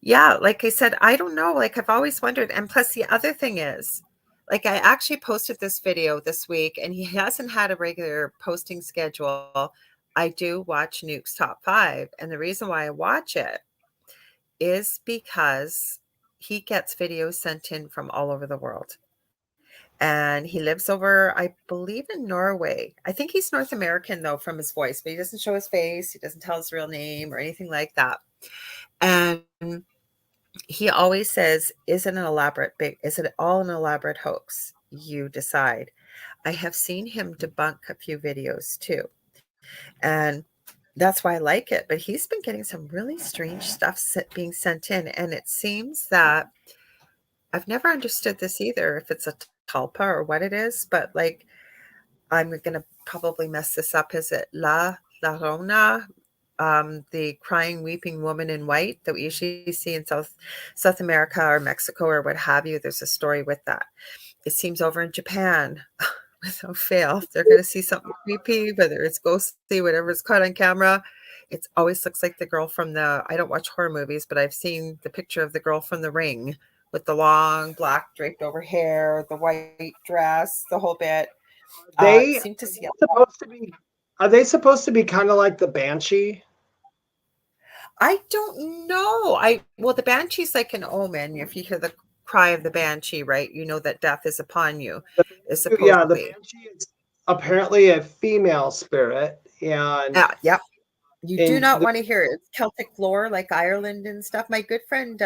yeah, like I said, I don't know. Like I've always wondered. And plus the other thing is, like I actually posted this video this week and he hasn't had a regular posting schedule. I do watch Nuke's Top 5. And the reason why I watch it is because he gets videos sent in from all over the world. And he lives over, I believe, in Norway. I think he's North American, though, from his voice, but he doesn't show his face. He doesn't tell his real name or anything like that. And he always says, is it all an elaborate hoax? You decide. I have seen him debunk a few videos, too. And that's why I like it. But he's been getting some really strange stuff being sent in. And it seems that I've never understood this either, if it's a tulpa or what it is, but like, I'm going to probably mess this up. Is it La Llorona, the crying, weeping woman in white that we usually see in South America or Mexico or what have you? There's a story with that. It seems over in Japan, without fail, if they're going to see something creepy, whether it's ghostly, whatever's caught on camera, it always looks like the girl from I don't watch horror movies, but I've seen the picture of the girl from The Ring with the long black draped over hair, the white dress, the whole bit. Seem to see Are they supposed to be kind of like the Banshee? I don't know. Well, the Banshee's like an omen. If you hear the cry of the Banshee, right, you know that death is upon you. The Banshee is apparently a female spirit, and yep. You do not want to hear it. It's Celtic lore, like Ireland and stuff. My good friend,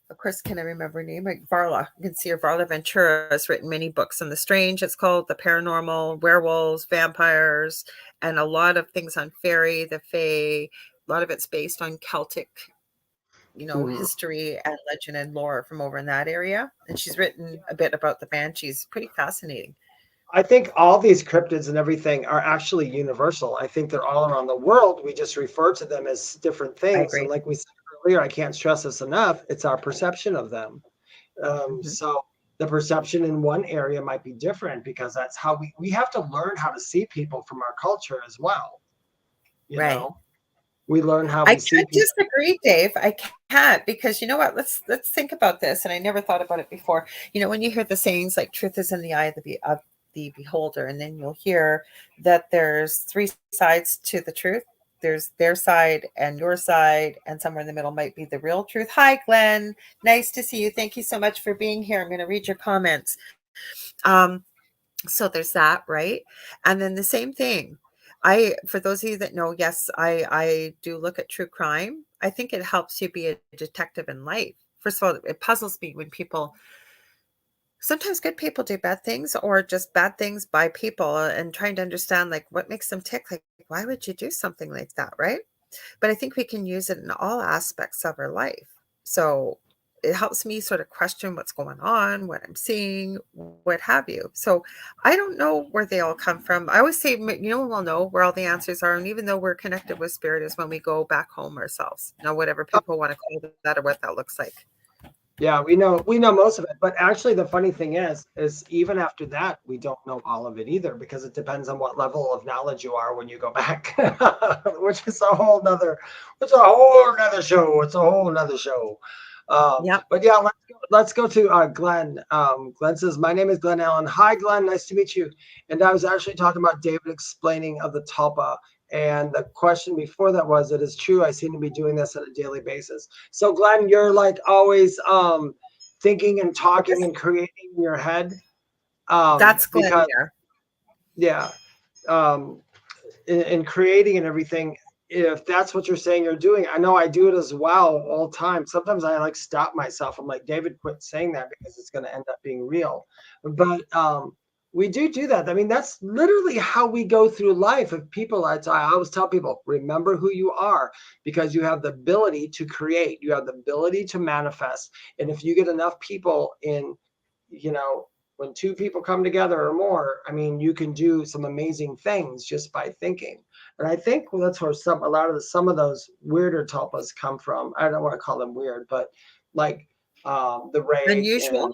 of course, can I remember her name? Like Varla. You can see her. Varla Ventura has written many books on the strange. It's called the paranormal, werewolves, vampires, and a lot of things on fairy, the fae. A lot of it's based on Celtic, history and legend and lore from over in that area. And she's written a bit about the Banshees. Pretty fascinating. I think all these cryptids and everything are actually universal. I think they're all around the world. We just refer to them as different things. And like we said earlier, I can't stress this enough, it's our perception of them. So the perception in one area might be different, because that's how we have to learn how to see people from our culture as well. You know? We learn how we see people. I can't disagree, Dave. I can't, because you know what? Let's think about this. And I never thought about it before. When you hear the sayings like truth is in the eye of the beholder, and then you'll hear that there's 3 sides to the truth. There's their side and your side, and somewhere in the middle might be the real truth. Hi, Glenn. Nice to see you. Thank you so much for being here. I'm going to read your comments. So there's that, right? And then the same thing. For those of you that know, yes, I do look at true crime. I think it helps you be a detective in life. First of all, it puzzles me when sometimes good people do bad things, or just bad things by people, and trying to understand like what makes them tick. Like, why would you do something like that, right? But I think we can use it in all aspects of our life. So it helps me sort of question what's going on, what I'm seeing, what have you. So I don't know where they all come from. I always say, we'll know where all the answers are. And even though we're connected with spirit is when we go back home ourselves, whatever people want to call that or what that looks like. Yeah, we know most of it, but actually the funny thing is even after that, we don't know all of it either, because it depends on what level of knowledge you are when you go back, which is a whole nother show. It's a whole nother show. Yeah. But yeah, let's go to Glenn. Glenn says, my name is Glenn Allen. Hi, Glenn. Nice to meet you. And I was actually talking about David explaining of the tulpa. And the question before that was, it is true, I seem to be doing this on a daily basis. So Glenn, you're like always thinking and talking and creating in your head. That's Glenn because, here. Yeah. In creating and everything, if that's what you're saying you're doing, I know I do it as well all the time. Sometimes I like stop myself. I'm like, David, quit saying that because it's going to end up being real. But we do that. I mean, that's literally how we go through life. If people, I always tell people, remember who you are, because you have the ability to create, you have the ability to manifest. And if you get enough people in, when two people come together or more, I mean, you can do some amazing things just by thinking. And I think that's where some of those weirder tulpas come from. I don't want to call them weird, but like the rage Unusual. and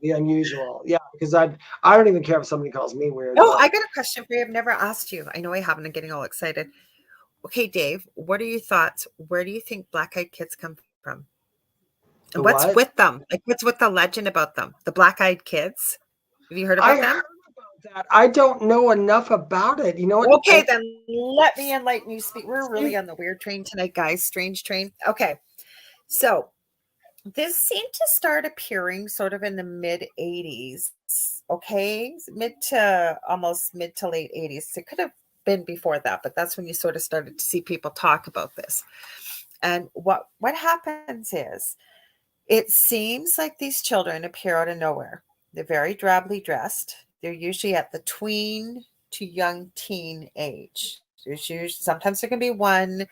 the unusual. Yeah, because I don't even care if somebody calls me weird. Oh, I got a question for you. I've never asked you. I know I haven't. I'm getting all excited. Okay, Dave, what are your thoughts? Where do you think black-eyed kids come from? And what's What? with them? Like, what's with the legend about them? The black-eyed kids? Have you heard I about them? heard about that. I don't know enough about it. You know what? Okay, then let me enlighten you. Speak. We're really on the weird train tonight, guys. Strange train. Okay, so this seemed to start appearing sort of in the mid 80s. Okay, mid to late 80s. It could have been before that, but that's when you sort of started to see people talk about this. And what happens is, it seems like these children appear out of nowhere. They're very drably dressed. They're usually at the tween to young teen age. Sometimes there can be one,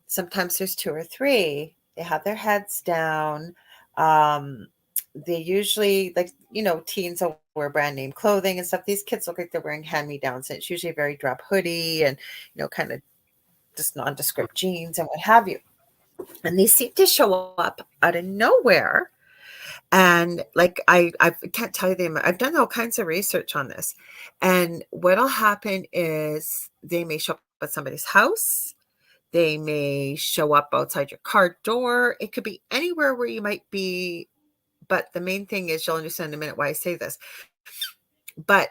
sometimes there's two or three. They have their heads down. They usually, like, teens will wear brand name clothing and stuff. These kids look like they're wearing hand-me-downs. And it's usually a very drab hoodie and, kind of just nondescript jeans and what have you. And they seem to show up out of nowhere. And like, I can't tell you the I've done all kinds of research on this. And what'll happen is they may show up at somebody's house. They may show up outside your car door. It could be anywhere where you might be. But the main thing is, you'll understand in a minute why I say this, but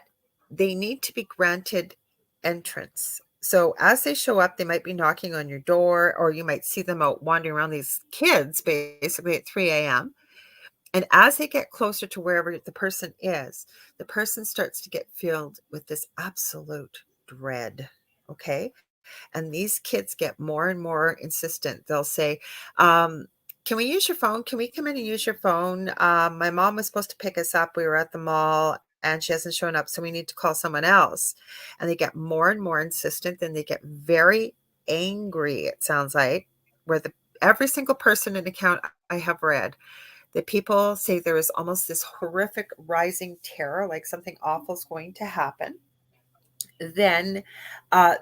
they need to be granted entrance. So as they show up, they might be knocking on your door, or you might see them out wandering around, these kids basically at 3 a.m. And as they get closer to wherever the person is, the person starts to get filled with this absolute dread. Okay. And these kids get more and more insistent. They'll say, can we use your phone? Can we come in and use your phone? My mom was supposed to pick us up. We were at the mall and she hasn't shown up, so we need to call someone else. And they get more and more insistent, and they get very angry, it sounds like, where every single person in account I have read, that people say there is almost this horrific rising terror, like something awful is going to happen. Then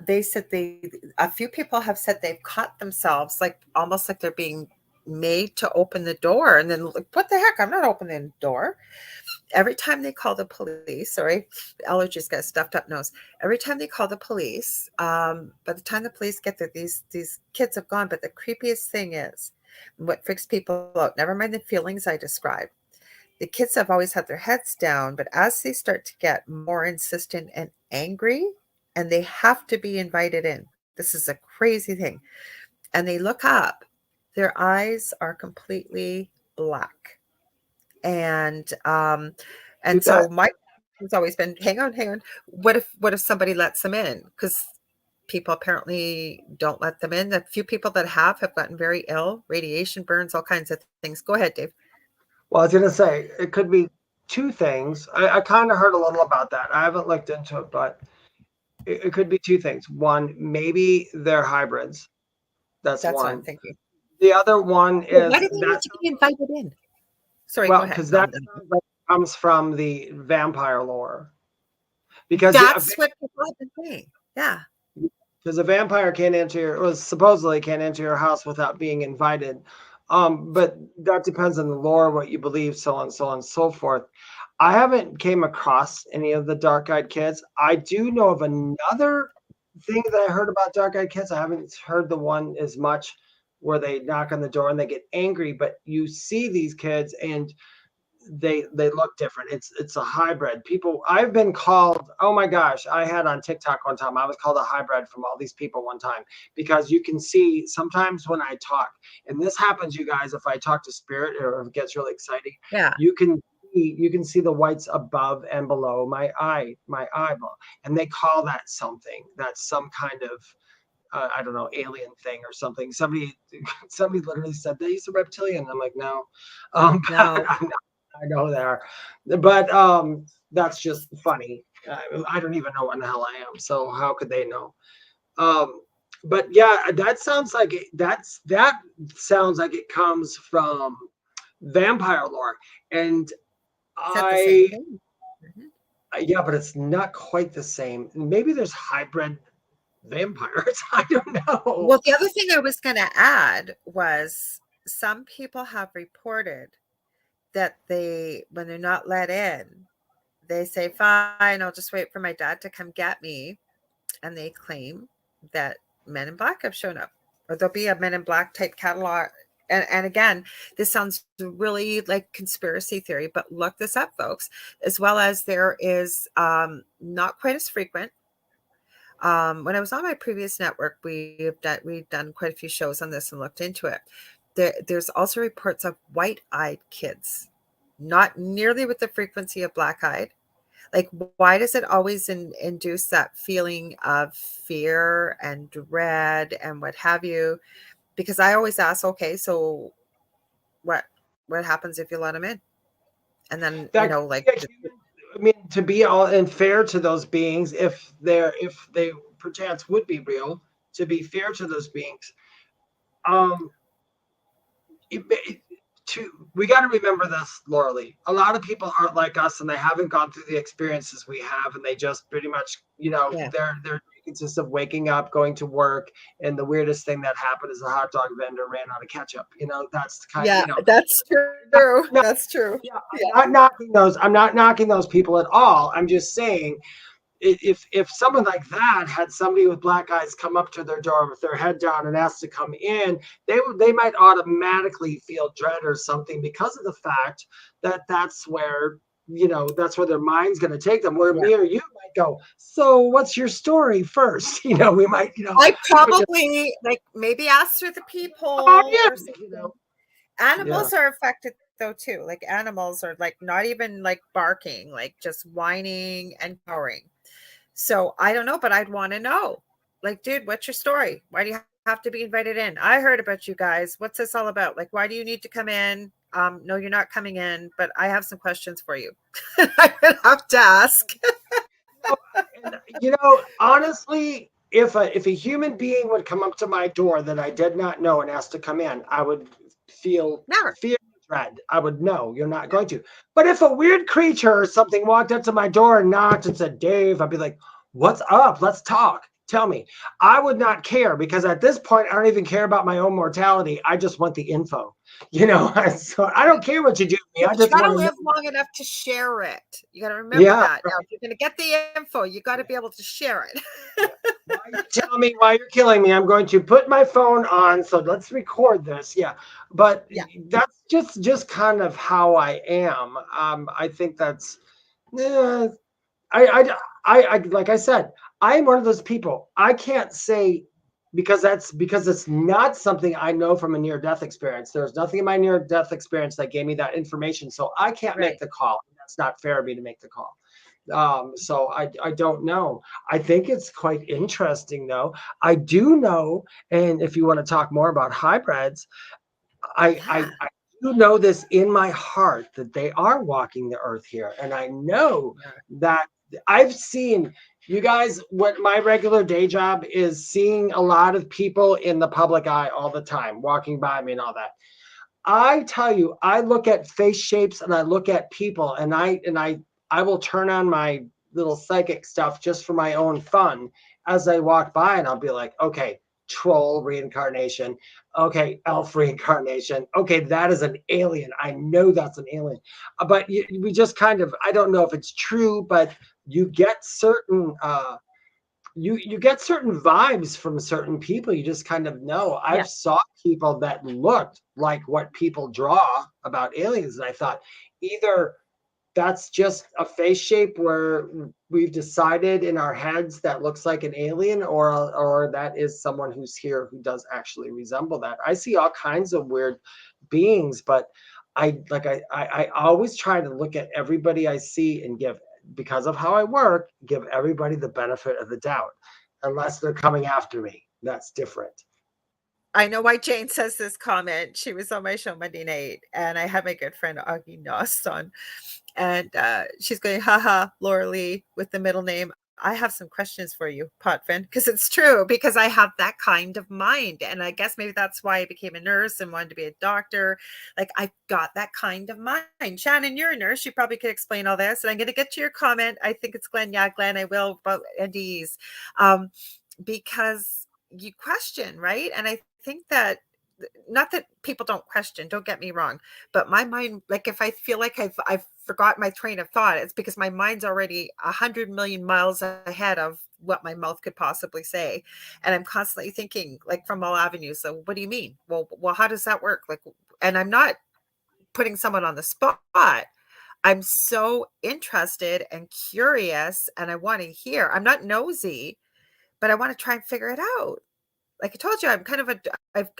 they said a few people have said they've caught themselves, like almost like they're being made to open the door, and then like, what the heck, I'm not opening the door. Every time they call the police, sorry, allergies got stuffed up nose. Every time they call the police, by the time the police get there, these kids have gone. But the creepiest thing is, what freaks people out, never mind the feelings I described, the kids have always had their heads down, but as they start to get more insistent and angry, and they have to be invited in, this is a crazy thing, and they look up, their eyes are completely black. And so my has always been, hang on, what if somebody lets them in? Because people apparently don't let them in. The few people that have gotten very ill, radiation burns, all kinds of things. Go ahead, Dave. Well, I was going to say, it could be two things. I kind of heard a little about that. I haven't looked into it, but It could be two things. One, maybe they're hybrids. That's That's what I'm one. thinking. The other one Well, is why do they need that, to be invited in? Sorry, go well, ahead. because No, that sounds like it comes from the vampire lore. Because that's what people have been saying. Yeah. because a vampire can't enter your, or supposedly can't enter your house without being invited. But that depends on the lore, what you believe, so on and so forth. I haven't came across any of the dark-eyed kids. I do know of another thing that I heard about dark-eyed kids. I haven't heard the one as much where they knock on the door and they get angry, but you see these kids and they look different. It's a hybrid. People, I've been called, oh my gosh, I had on TikTok one time, I was called a hybrid from all these people one time, because you can see sometimes when I talk, and this happens, you guys, if I talk to spirit or if it gets really exciting, Yeah. you can see the whites above and below my eyeball, and they call that something. That's some kind of I don't know, alien thing or something. Somebody literally said they use a reptilian. I'm like, no, No. I know they are, but that's just funny. I don't even know what the hell I am, so how could they know? Um, but yeah, that sounds like that sounds like it comes from vampire lore, and Is that the same I thing? Mhm. yeah, but it's not quite the same. Maybe there's hybrid vampires. I don't know. Well, the other thing I was going to add was some people have reported that when they're not let in, they say, fine, I'll just wait for my dad to come get me. And they claim that Men in Black have shown up, or there'll be a Men in Black type catalog. And again, this sounds really like conspiracy theory, but look this up, folks. As well as there is not quite as frequent. When I was on my previous network, we've done quite a few shows on this and looked into it. There's also reports of white-eyed kids, not nearly with the frequency of black-eyed. Like, why does it always induce that feeling of fear and dread and what have you? Because I always ask, okay, so what happens if you let them in? And then, That could like, be a human. I mean, to be all and fair to those beings, if they perchance would be real, to be fair to those beings, um, we got to remember this, Lorilei. A lot of people aren't like us, and they haven't gone through the experiences we have, and they just pretty much, yeah, their consists of waking up, going to work, and the weirdest thing that happened is a hot dog vendor ran out of ketchup. That's the kind. yeah, You know, that's not, true. not, That's true. yeah, Yeah, I'm not knocking those. I'm not knocking those people at all. I'm just saying if someone like that had somebody with black eyes come up to their door with their head down and asked to come in, they might automatically feel dread or something, because of the fact that that's where their mind's going to take them, where yeah. me or you might go, so what's your story first? We might I we would just, probably like maybe ask through the oh peephole yeah, or something. yeah. Animals are affected though too. Like animals are like not even like barking, like just whining and cowering. So I don't know, but I'd want to know. Like, dude, what's your story? Why do you have to be invited in? I heard about you guys. What's this all about? Like, why do you need to come in? No, you're not coming in, but I have some questions for you. I would have to ask. And honestly, if a human being would come up to my door that I did not know and asked to come in, I would feel Never. fear and dread. I would know you're not going to. But if a weird creature or something walked up to my door and knocked and said, Dave, I'd be like, what's up? Let's talk. Tell me. I would not care, because at this point, I don't even care about my own mortality. I just want the info. So I don't care what you do to me. I But you just got want to to know. live long enough to share it. You got to remember Yeah. that. Now, if you're going to get the info, you got to be able to share it. While you tell me why you're killing me, I'm going to put my phone on. So let's record this. Yeah, but Yeah. that's just kind of how I am. I think that's. eh, I like I said, I am one of those people. I can't say, because it's not something I know from a near death experience. There's nothing in my near death experience that gave me that information, so I can't make Right. the call. That's not fair of me to make the call. So I don't know. I think it's quite interesting, though. I do know, and if you want to talk more about hybrids, Yeah. I do know this in my heart that they are walking the earth here, and I know Yeah. that I've seen You guys, what my regular day job is, seeing a lot of people in the public eye all the time, walking by me and all that. I tell you, I look at face shapes and I look at people, and I will turn on my little psychic stuff just for my own fun as I walk by, and I'll be like, okay, troll reincarnation. Okay, elf reincarnation. Okay, that is an alien. I know that's an alien. But we just kind of, I don't know if it's true, but you get certain you get certain vibes from certain people. You just kind of know. I've saw people that looked like what people draw about aliens, and I thought either that's just a face shape where we've decided in our heads that looks like an alien, or that is someone who's here who does actually resemble that. I see all kinds of weird beings, but I always try to look at everybody I see and give, because of how I work, give everybody the benefit of the doubt, unless they're coming after me. That's different. I know why Jane says this comment. She was on my show Monday night, and I had my good friend Augie Noss on, and she's going, haha, Lorilei with the middle name. I have some questions for you, Potvin, because it's true, because I have that kind of mind. And I guess maybe that's why I became a nurse and wanted to be a doctor. Like, I got that kind of mind. Shannon, you're a nurse. You probably could explain all this. And I'm going to get to your comment. I think it's Glenn. Yeah, Glenn, I will, about NDEs. Because you question, right? And I think that, not that people don't question, don't get me wrong, but my mind, like if I feel like I've forgot my train of thought, it's because my mind's already 100 million miles ahead of what my mouth could possibly say, and I'm constantly thinking, like, from all avenues. So what do you mean? Well, how does that work? Like, and I'm not putting someone on the spot. I'm so interested and curious, and I want to hear. I'm not nosy, but I want to try and figure it out. Like I told you, I'm kind of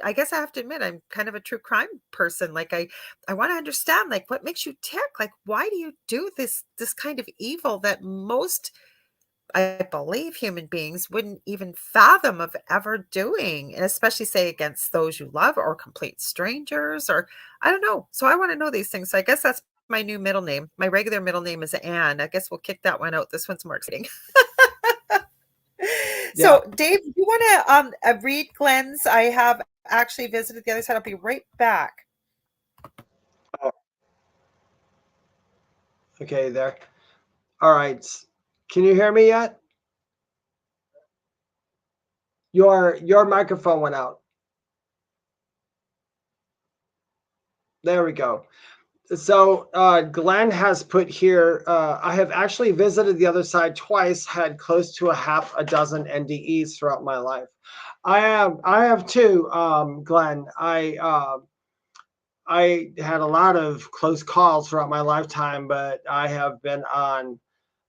I guess I have to admit, I'm kind of a true crime person. Like I want to understand, like, what makes you tick? Like, why do you do this kind of evil that most, I believe, human beings wouldn't even fathom of ever doing, and especially say against those you love or complete strangers, or I don't know. So I want to know these things. So I guess that's my new middle name. My regular middle name is Anne. I guess we'll kick that one out. This one's more exciting. Yeah. So, Dave, you want to read Glenn's? I have actually visited the other side. I'll be right back. Okay, there. All right. Can you hear me yet? Your microphone went out. There we go. So Glenn has put here, I have actually visited the other side twice, had close to a half a dozen NDEs throughout my life. I have too, Glenn. I had a lot of close calls throughout my lifetime, but I have been on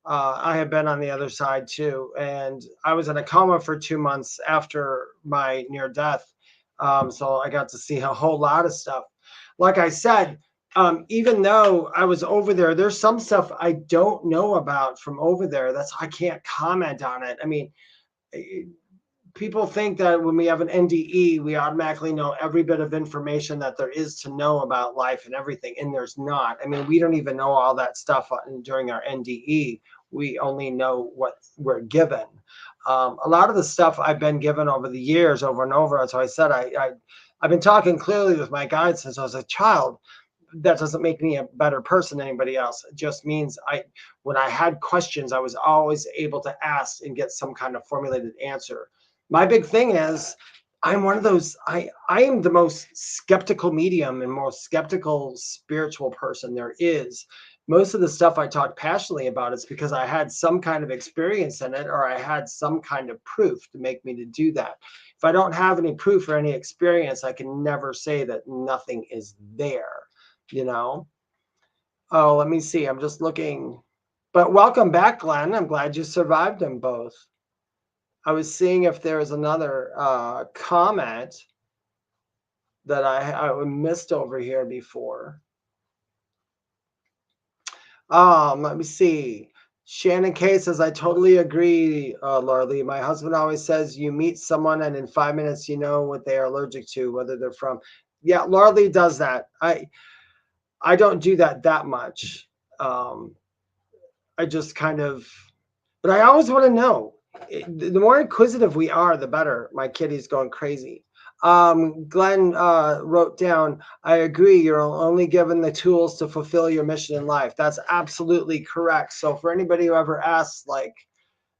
the other side too. And I was in a coma for 2 months after my near death. So I got to see a whole lot of stuff. Like I said, even though I was over there, there's some stuff I don't know about from over there. I can't comment on it. I mean, people think that when we have an NDE, we automatically know every bit of information that there is to know about life and everything, and there's not. I mean, we don't even know all that stuff during our NDE. We only know what we're given. A lot of the stuff I've been given over the years, over and over, as I said, I've been talking clearly with my guides since I was a child. That doesn't make me a better person than anybody else. It just means when I had questions, I was always able to ask and get some kind of formulated answer. My big thing is I'm one of those, I am the most skeptical medium and most skeptical spiritual person there is. Most of the stuff I talk passionately about is because I had some kind of experience in it, or I had some kind of proof to make me to do that. If I don't have any proof or any experience, I can never say that nothing is there, you know? Oh, let me see. I'm just looking. But welcome back, Glenn. I'm glad you survived them both. I was seeing if there was another comment that I missed over here before. Let me see. Shannon K says, I totally agree, Lorilei. My husband always says you meet someone and in 5 minutes you know what they are allergic to, whether they're from. Yeah, Lorilei does that. I don't do that much. I just kind of, But I always want to know. The more inquisitive we are, the better. My kitty's going crazy. Glenn wrote down, I agree, you're only given the tools to fulfill your mission in life. That's absolutely correct. So for anybody who ever asks, like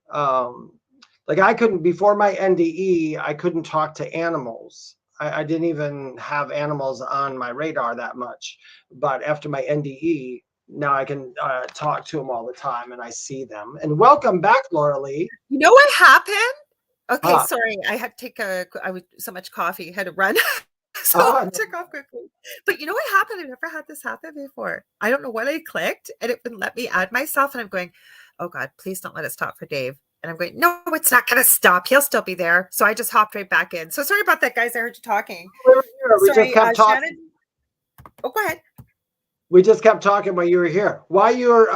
I couldn't, before my NDE, I couldn't talk to animals. I didn't even have animals on my radar that much. But after my NDE, now I can talk to them all the time and I see them. And welcome back, Lorilei. You know what happened? Okay, Ah. sorry. I had to take so much coffee, had to run. So I took off quickly. But you know what happened? I never had this happen before. I don't know what I clicked and it wouldn't let me add myself. And I'm going, oh God, please don't let it stop for Dave. And I'm going, no, it's not going to stop. He'll still be there. So I just hopped right back in. So sorry about that, guys. I heard you talking. We just kept talking. Shannon. Oh, go ahead. We just kept talking while you were here. While you were,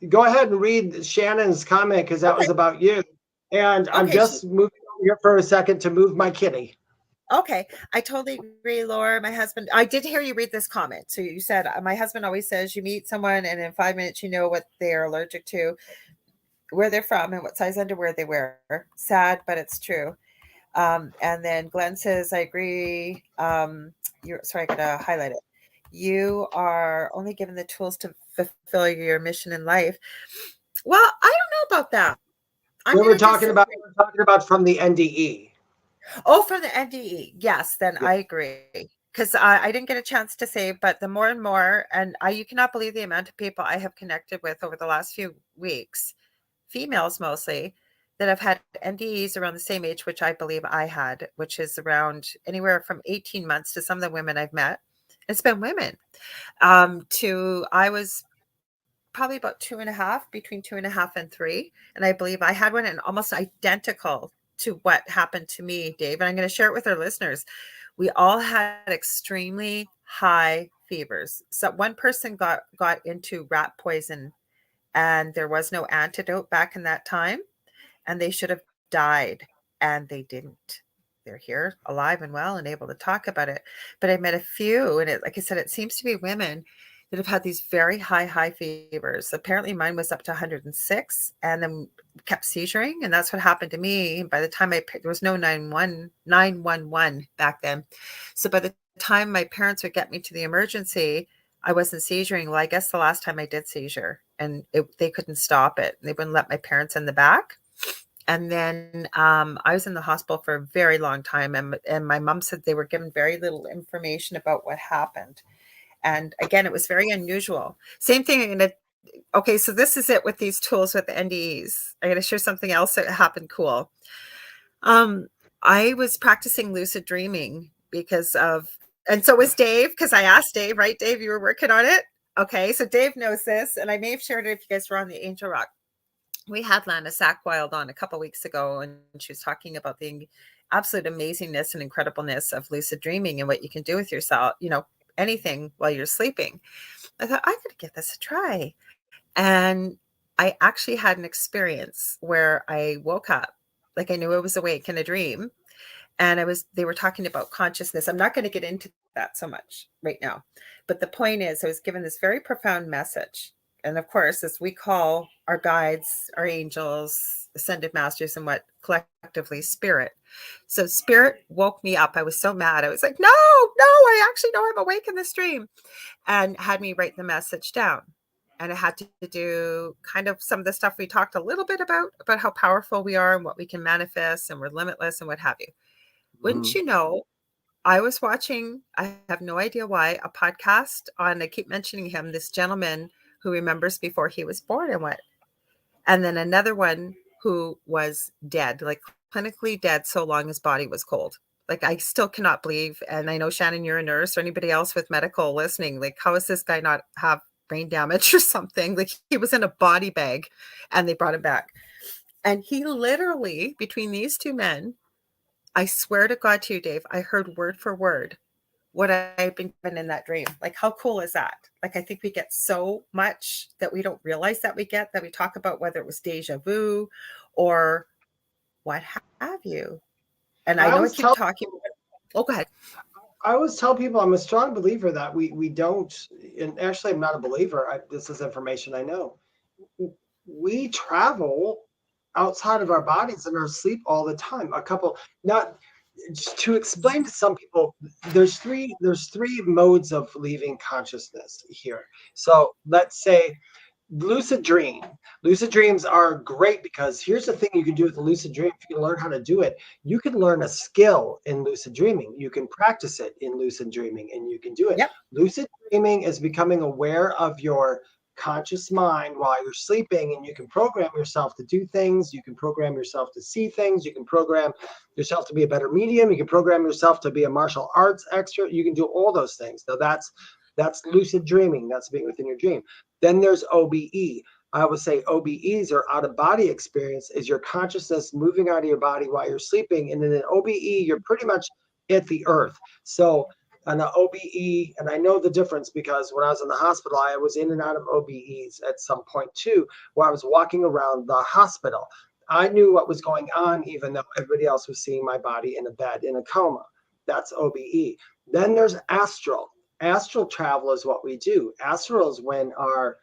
go ahead and read Shannon's comment because that was about you. And I'm just moving over here for a second to move my kitty. Okay. I totally agree, Laura. My husband, I did hear you read this comment. So you said, my husband always says you meet someone and in 5 minutes, you know what they're allergic to, where they're from and what size underwear they wear. Sad, but it's true. And then Glenn says, I agree. Sorry, I gotta highlight it. You are only given the tools to fulfill your mission in life. Well, I don't know about that. We were talking about from the NDE. Oh, from the NDE. Yes, then yeah. I agree. Because I didn't get a chance to say, but the more and more, and you cannot believe the amount of people I have connected with over the last few weeks, females mostly, that have had NDEs around the same age, which I believe I had, which is around anywhere from 18 months to some of the women I've met. It's been women. I was probably about 2.5, between 2.5 and 3. And I believe I had one and almost identical to what happened to me, Dave. And I'm going to share it with our listeners. We all had extremely high fevers. So one person got into rat poison and there was no antidote back in that time. And they should have died and they didn't. They're here alive and well and able to talk about it. But I met a few, and like I said, it seems to be women that have had these very high fevers. Apparently mine was up to 106 and then kept seizuring. And that's what happened to me. By the time there was no 911 back then. So by the time my parents would get me to the emergency, I wasn't seizuring. Well, I guess the last time I did seizure and they couldn't stop it. They wouldn't let my parents in the back. And then I was in the hospital for a very long time. And my mom said they were given very little information about what happened. And again, it was very unusual. Same thing. Okay, so this is it with these tools with the NDEs. I'm going to share something else that happened cool. I was practicing lucid dreaming and so was Dave, because I asked Dave, right, Dave, you were working on it? Okay, so Dave knows this. And I may have shared it if you guys were on the Angel Rock. We had Lana Sackwild on a couple weeks ago, and she was talking about the absolute amazingness and incredibleness of lucid dreaming and what you can do with yourself, anything while you're sleeping. I thought, I got to give this a try. And I actually had an experience where I woke up, like I knew I was awake in a dream. And they were talking about consciousness. I'm not going to get into that so much right now. But the point is, I was given this very profound message. And of course, as we call our guides, our angels, ascended masters, and what collectively spirit. So spirit woke me up. I was so mad. I was like, no, I actually know I'm awake in this dream, and had me write the message down. And it had to do kind of some of the stuff we talked a little bit about how powerful we are and what we can manifest and we're limitless and what have you. Wouldn't you know, I was watching, I have no idea why, a podcast on, I keep mentioning him, this gentleman who remembers before he was born and what. And then another one who was dead, like clinically dead so long his body was cold. Like I still cannot believe, and I know Shannon, you're a nurse, or anybody else with medical listening, like how is this guy not have brain damage or something? Like he was in a body bag and they brought him back. And he literally, between these two men, I swear to God to you, Dave, I heard word for word what I've been given in that dream. Like, how cool is that? Like, I think we get so much that we don't realize that we get, that we talk about whether it was deja vu or what have you. And I know I keep talking. Oh, go ahead. I always tell people I'm a strong believer that we don't, and actually I'm not a believer. This is information I know. We travel outside of our bodies and are asleep all the time. Not to explain to some people, there's three modes of leaving consciousness here. So let's say lucid dream. Lucid dreams are great because here's the thing you can do with a lucid dream. If you can learn how to do it, you can learn a skill in lucid dreaming. You can practice it in lucid dreaming, and you can do it. Yep. Lucid dreaming is becoming aware of your conscious mind while you're sleeping, and you can program yourself to do things. You can program yourself to see things. You can program yourself to be a better medium. You can program yourself to be a martial arts expert. You can do all those things. So that's lucid dreaming. That's being within your dream. Then there's OBE. I would say OBEs, or out of body experience, is your consciousness moving out of your body while you're sleeping. And in an OBE, you're pretty much at the earth. So on an OBE, and I know the difference because when I was in the hospital, I was in and out of OBEs at some point too, where I was walking around the hospital. I knew what was going on, even though everybody else was seeing my body in a bed in a coma. That's OBE. Then there's astral. Astral travel is what we do. Astral is when our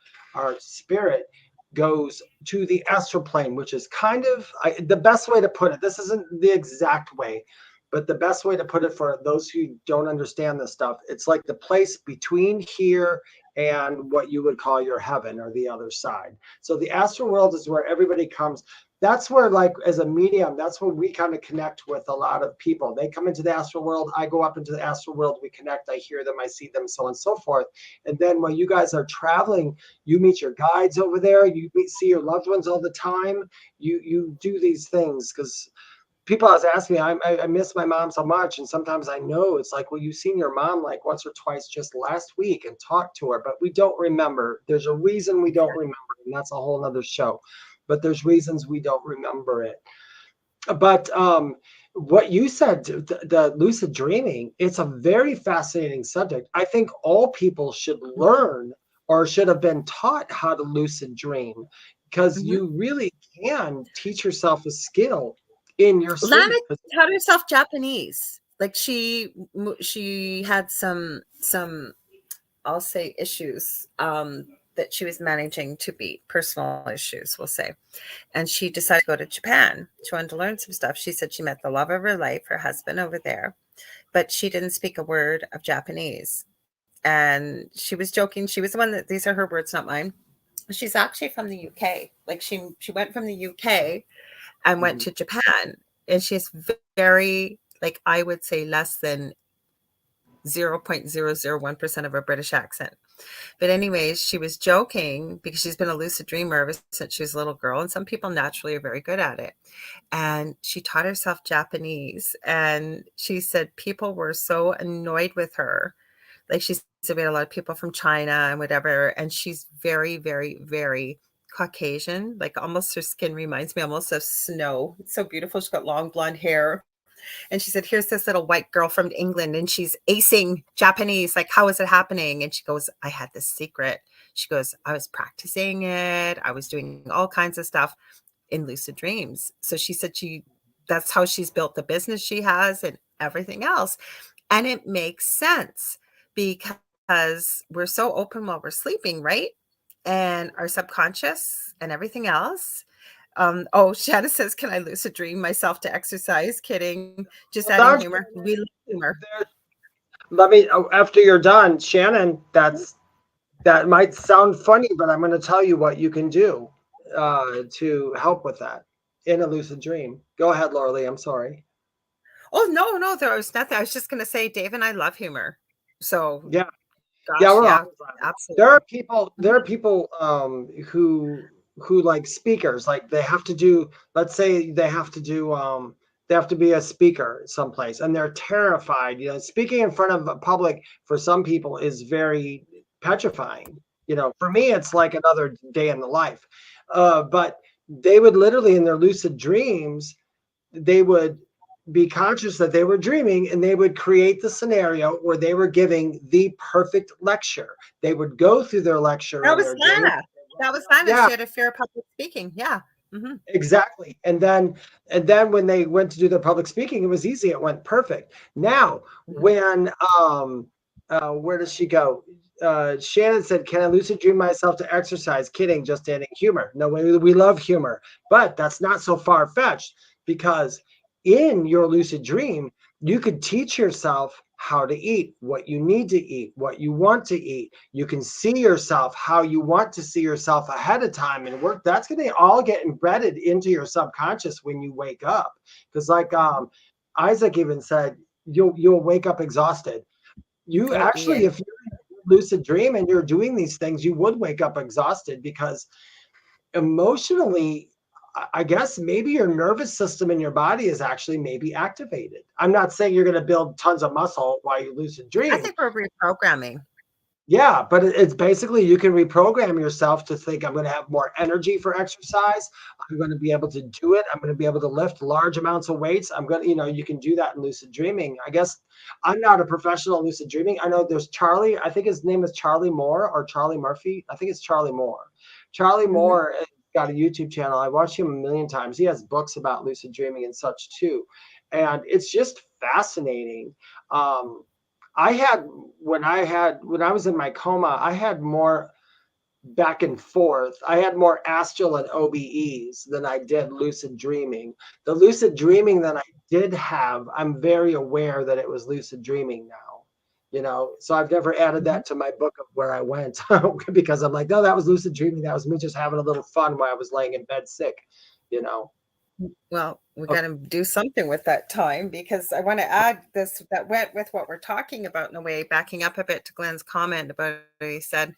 spirit goes to the astral plane, which is kind of the best way to put it. This isn't the exact way, but the best way to put it for those who don't understand this stuff, it's like the place between here and what you would call your heaven or the other side. So the astral world is where everybody comes. That's where, like, as a medium, that's where we kind of connect with a lot of people. They come into the astral world. I go up into the astral world. We connect. I hear them. I see them, so on and so forth. And then when you guys are traveling, you meet your guides over there. You see your loved ones all the time. You do these things because people always ask me, I miss my mom so much. And sometimes I know it's like, well, you've seen your mom like once or twice just last week and talked to her, but we don't remember. There's a reason we don't remember. And that's a whole nother show. But there's reasons we don't remember it. But what you said, the lucid dreaming, it's a very fascinating subject. I think all people should learn or should have been taught how to lucid dream, because you really can teach yourself a skill in your sleep. Lana taught herself Japanese. Like she had some I'll say issues that she was managing to beat, personal issues, we'll say. And she decided to go to Japan. She wanted to learn some stuff. She said she met the love of her life, her husband over there, but she didn't speak a word of Japanese. And she was joking. She was the one that, these are her words, not mine. She's actually from the UK. Like she went from the UK and went to Japan. And she's very, like, I would say less than 0.001% of a British accent. But anyways, she was joking because she's been a lucid dreamer ever since she was a little girl. And some people naturally are very good at it. And she taught herself Japanese. And she said people were so annoyed with her. Like she said, we had a lot of people from China and whatever. And she's very, very, very Caucasian. Like almost her skin reminds me almost of snow. It's so beautiful. She's got long blonde hair. And she said, here's this little white girl from England and she's acing Japanese. Like, how is it happening? And she goes, I had this secret. She goes, I was practicing it. I was doing all kinds of stuff in lucid dreams. So she said that's how she's built the business she has and everything else. And it makes sense because we're so open while we're sleeping, right? And our subconscious and everything else. Shanna says, can I lucid dream myself to exercise? Kidding. Just adding humor. We love humor. Let me, after you're done, Shannon, that might sound funny, but I'm going to tell you what you can do to help with that in a lucid dream. Go ahead, Lorilei. I'm sorry. Oh, no, there was nothing. I was just going to say, Dave and I love humor. So yeah. Gosh, yeah, absolutely. There are people who like speakers, like they have to do, let's say they have to be a speaker someplace and they're terrified. Speaking in front of a public for some people is very petrifying. For me, it's like another day in the life. But they would literally in their lucid dreams, they would be conscious that they were dreaming and they would create the scenario where they were giving the perfect lecture. They would go through their lecture. That was Lana. Yeah. She had a fear of public speaking. Yeah. Mm-hmm. Exactly. And then when they went to do their public speaking, it was easy. It went perfect. Now, when Where does she go? Shannon said, can I lucid dream myself to exercise? Kidding, just adding humor. No, we love humor, but that's not so far-fetched, because in your lucid dream, you could teach yourself how to eat, what you need to eat, what you want to eat. You can see yourself how you want to see yourself ahead of time and work. That's going to all get embedded into your subconscious when you wake up. Because like Isaac even said, you'll wake up exhausted. You Oh, actually, Ian. if you're in a lucid dream and you're doing these things, you would wake up exhausted, because emotionally, I guess maybe your nervous system in your body is actually maybe activated. I'm not saying you're going to build tons of muscle while you lucid I dream. think we're reprogramming. Yeah, but it's basically you can reprogram yourself to think, I'm going to have more energy for exercise. I'm going to be able to do it. I'm going to be able to lift large amounts of weights. I'm going to, you can do that in lucid dreaming. I guess I'm not a professional in lucid dreaming. I know there's Charlie. I think his name is Charlie Moore or Charlie Murphy. I think it's Charlie Moore. Charlie Mhm. Moore has got a YouTube channel. I watched him a million times. He has books about lucid dreaming and such too. And it's just fascinating. I had when I was in my coma, I had more back and forth. I had more astral and OBEs than I did lucid dreaming. The lucid dreaming that I did have, I'm very aware that it was lucid dreaming now. So I've never added Mhm. that to my book of where I went because I'm like, no, that was lucid dreaming. That was me just having a little fun while I was laying in bed sick, you know. Well, we Oh, got to do something with that time, because I want to add this that went with what we're talking about in a way, backing up a bit to Glenn's comment about he said,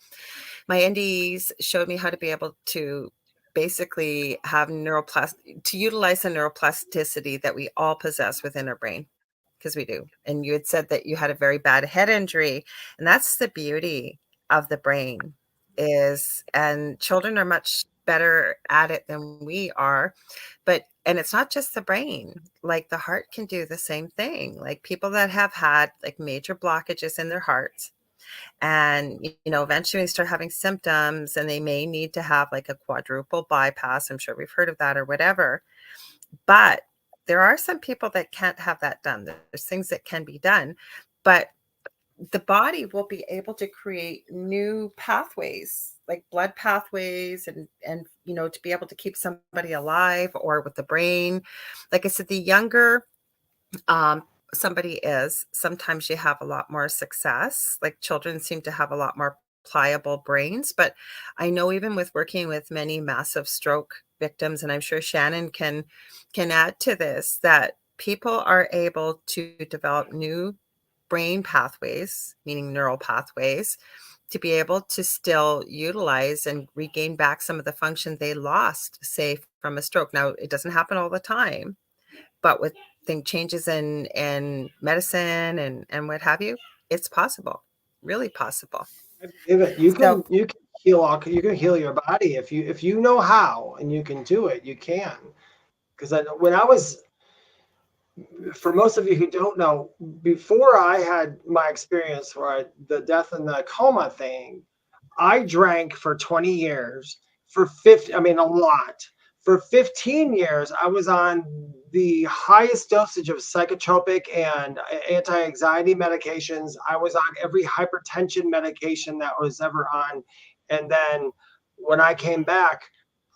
my NDEs showed me how to be able to basically have to utilize the neuroplasticity that we all possess within our brain, because we do. And you had said that you had a very bad head injury, and that's the beauty of the brain and children are much better at it than we are. And it's not just the brain, like the heart can do the same thing. Like people that have had like major blockages in their hearts, and eventually they start having symptoms and they may need to have like a quadruple bypass. I'm sure we've heard of that or whatever. But there are some people that can't have that done. There's things that can be done, but the body will be able to create new pathways, like blood pathways, and to be able to keep somebody alive. Or with the brain, like I said, the younger um, somebody is, sometimes you have a lot more success. Like children seem to have a lot more pliable brains. But I know, even with working with many massive stroke victims, and I'm sure Shannon can add to this, that people are able to develop new brain pathways, meaning neural pathways, to be able to still utilize and regain back some of the function they lost, say, from a stroke. Now, it doesn't happen all the time, but with changes in medicine and what have you, it's possible, really possible. I believe it. So You can you can heal your body if you know how and you can do it. You can. Because when I was, for most of you who don't know, before I had my experience the death and the coma thing, I drank for 20 years. For 50, I mean, a lot. For 15 years, I was on the highest dosage of psychotropic and anti-anxiety medications. I was on every hypertension medication that was ever on. And then when I came back,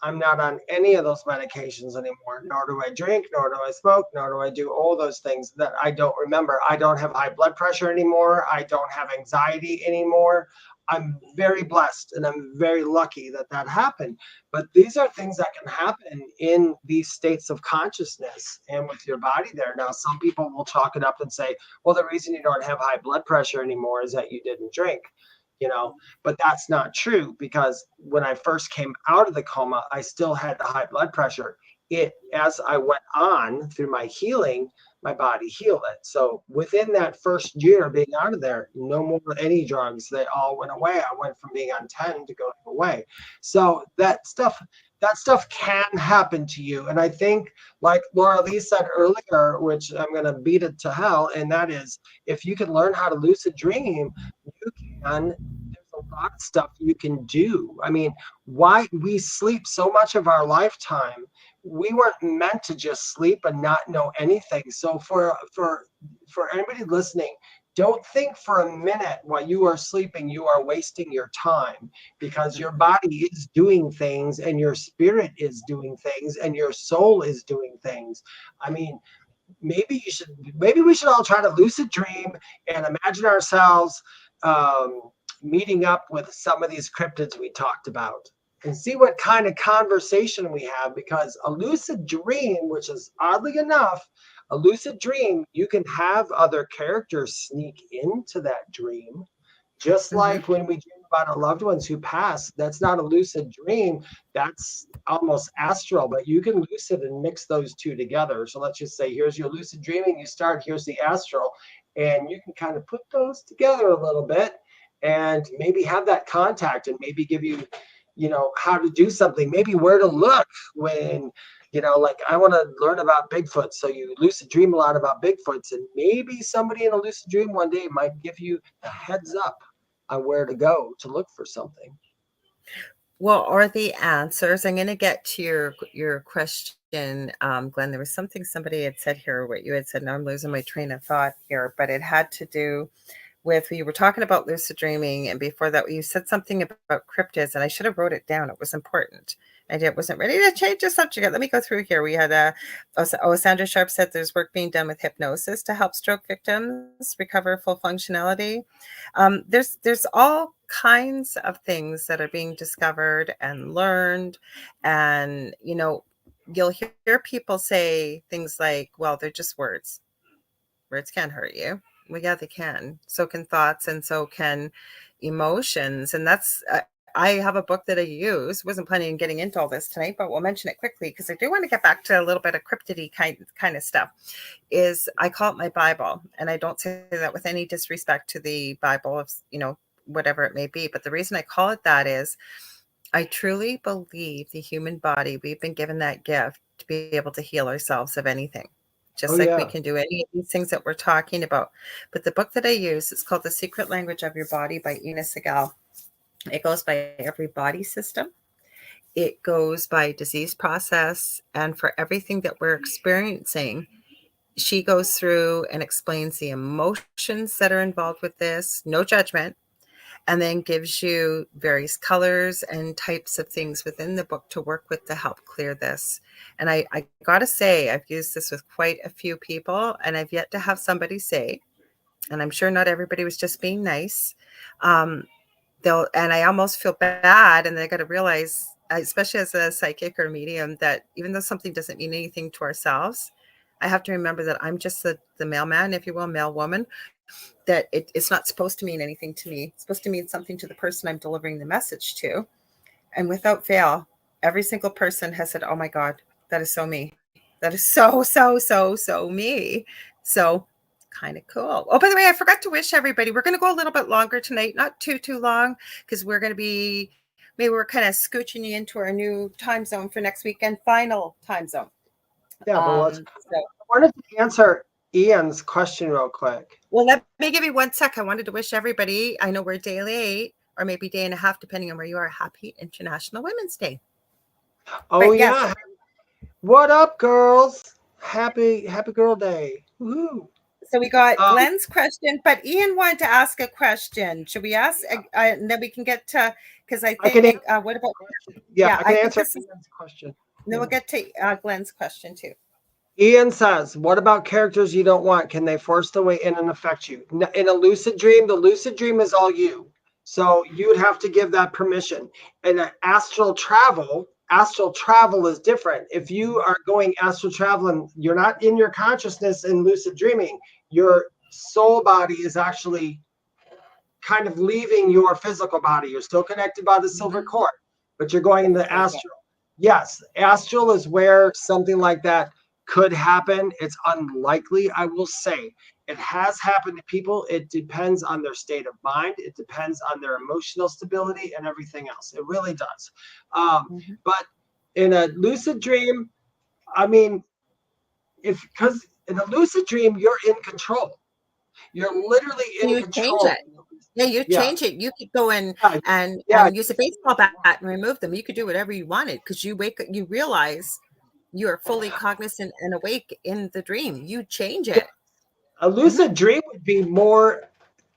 I'm not on any of those medications anymore. Nor do I drink, nor do I smoke, nor do I do all those things that I don't remember. I don't have high blood pressure anymore. I don't have anxiety anymore. I'm very blessed and I'm very lucky that that happened. But these are things that can happen in these states of consciousness and with your body there. Now, some people will chalk it up and say, well, the reason you don't have high blood pressure anymore is that you didn't drink, but that's not true, because when I first came out of the coma, I still had the high blood pressure. As I went on through my healing, my body healed it. So within that first year being out of there, no more any drugs. They all went away. I went from being on 10 to going away. So that stuff can happen to you. And I think, like Lorilei said earlier, which I'm going to beat it to hell, and that is, if you can learn how to lucid dream, you can. There's a lot of stuff you can do. I mean, why we sleep so much of our lifetime, we weren't meant to just sleep and not know anything. So for anybody listening, don't think for a minute while you are sleeping, you are wasting your time, because your body is doing things and your spirit is doing things and your soul is doing things. I mean, maybe we should all try to lucid dream and imagine ourselves meeting up with some of these cryptids we talked about and see what kind of conversation we have, because a lucid dream, which is oddly enough, a lucid dream, you can have other characters sneak into that dream. Just like when we dream about our loved ones who pass, that's not a lucid dream. That's almost astral, but you can lucid and mix those two together. So let's just say, here's your lucid dreaming. You start, here's the astral, and you can kind of put those together a little bit and maybe have that contact and maybe give you, how to do something, maybe where to look when, like I want to learn about Bigfoot. So you lucid dream a lot about Bigfoots, and maybe somebody in a lucid dream one day might give you a heads up on where to go to look for something. Well, or the answers. I'm going to get to your question, Glenn. There was something somebody had said here, what you had said. Now I'm losing my train of thought here, but it had to do with, you were talking about lucid dreaming, and before that you said something about cryptids, and I should have wrote it down. It was important. I wasn't ready to change the subject. Let me go through here. We had Sandra Sharp said there's work being done with hypnosis to help stroke victims recover full functionality. There's all kinds of things that are being discovered and learned, and you'll hear people say things like, well, they're just words. Words can't hurt you. Well, yeah, they can. So can thoughts, and so can emotions. And that's, I have a book that I use. Wasn't planning on getting into all this tonight, but we'll mention it quickly because I do want to get back to a little bit of cryptidy kind of stuff. I call it my Bible, and I don't say that with any disrespect to the Bible, whatever it may be. But the reason I call it that is I truly believe the human body, we've been given that gift to be able to heal ourselves of anything. Just we can do any of these things that we're talking about. But the book that I use, it's called The Secret Language of Your Body by Ina Segal. It goes by every body system. It goes by disease process. And for everything that we're experiencing, she goes through and explains the emotions that are involved with this, no judgment, and then gives you various colors and types of things within the book to work with to help clear this. And I got to say, I've used this with quite a few people, and I've yet to have somebody say, and I'm sure not everybody was just being nice, and I almost feel bad, and I got to realize, especially as a psychic or medium, that even though something doesn't mean anything to ourselves, I have to remember that I'm just the mailman, if you will, mail woman, that it's not supposed to mean anything to me. It's supposed to mean something to the person I'm delivering the message to. And without fail, every single person has said, oh my God, that is so me. That is so me. So kind of cool. Oh, by the way, I forgot to wish everybody, we're going to go a little bit longer tonight, not too long, because we're going to be, maybe we're kind of scooching you into our new time zone for next weekend, final time zone. Yeah, but I wanted to answer Ian's question real quick. Well, let me give you 1 sec. I wanted to wish everybody, I know we're day late, or maybe day and a half, depending on where you are, happy International Women's Day. Oh, yeah. Yes. What up, girls? Happy Girl Day. Woo-hoo. So we got Glenn's question, but Ian wanted to ask a question. Should we ask? And then we can get to, because I think, what about? Yeah, I can answer Ian's question. Then we'll get to Glenn's question too. Ian says, what about characters you don't want? Can they force their way in and affect you? In a lucid dream, the lucid dream is all you. So you would have to give that permission. And astral travel is different. If you are going astral travel and you're not in your consciousness in lucid dreaming, your soul body is actually kind of leaving your physical body. You're still connected by the silver cord, but you're going into astral. Yes, astral is where something like that could happen. It's unlikely, I will say. It has happened to people. It depends on their state of mind. It depends on their emotional stability and everything else. It really does. But in a lucid dream, I mean, because in a lucid dream, you're in control. You're literally in control. Change it. Yeah, you change it. You could go in and use a baseball bat and remove them. You could do whatever you wanted, because you wake up, you realize you are fully cognizant and awake in the dream. You change it. A lucid dream would be more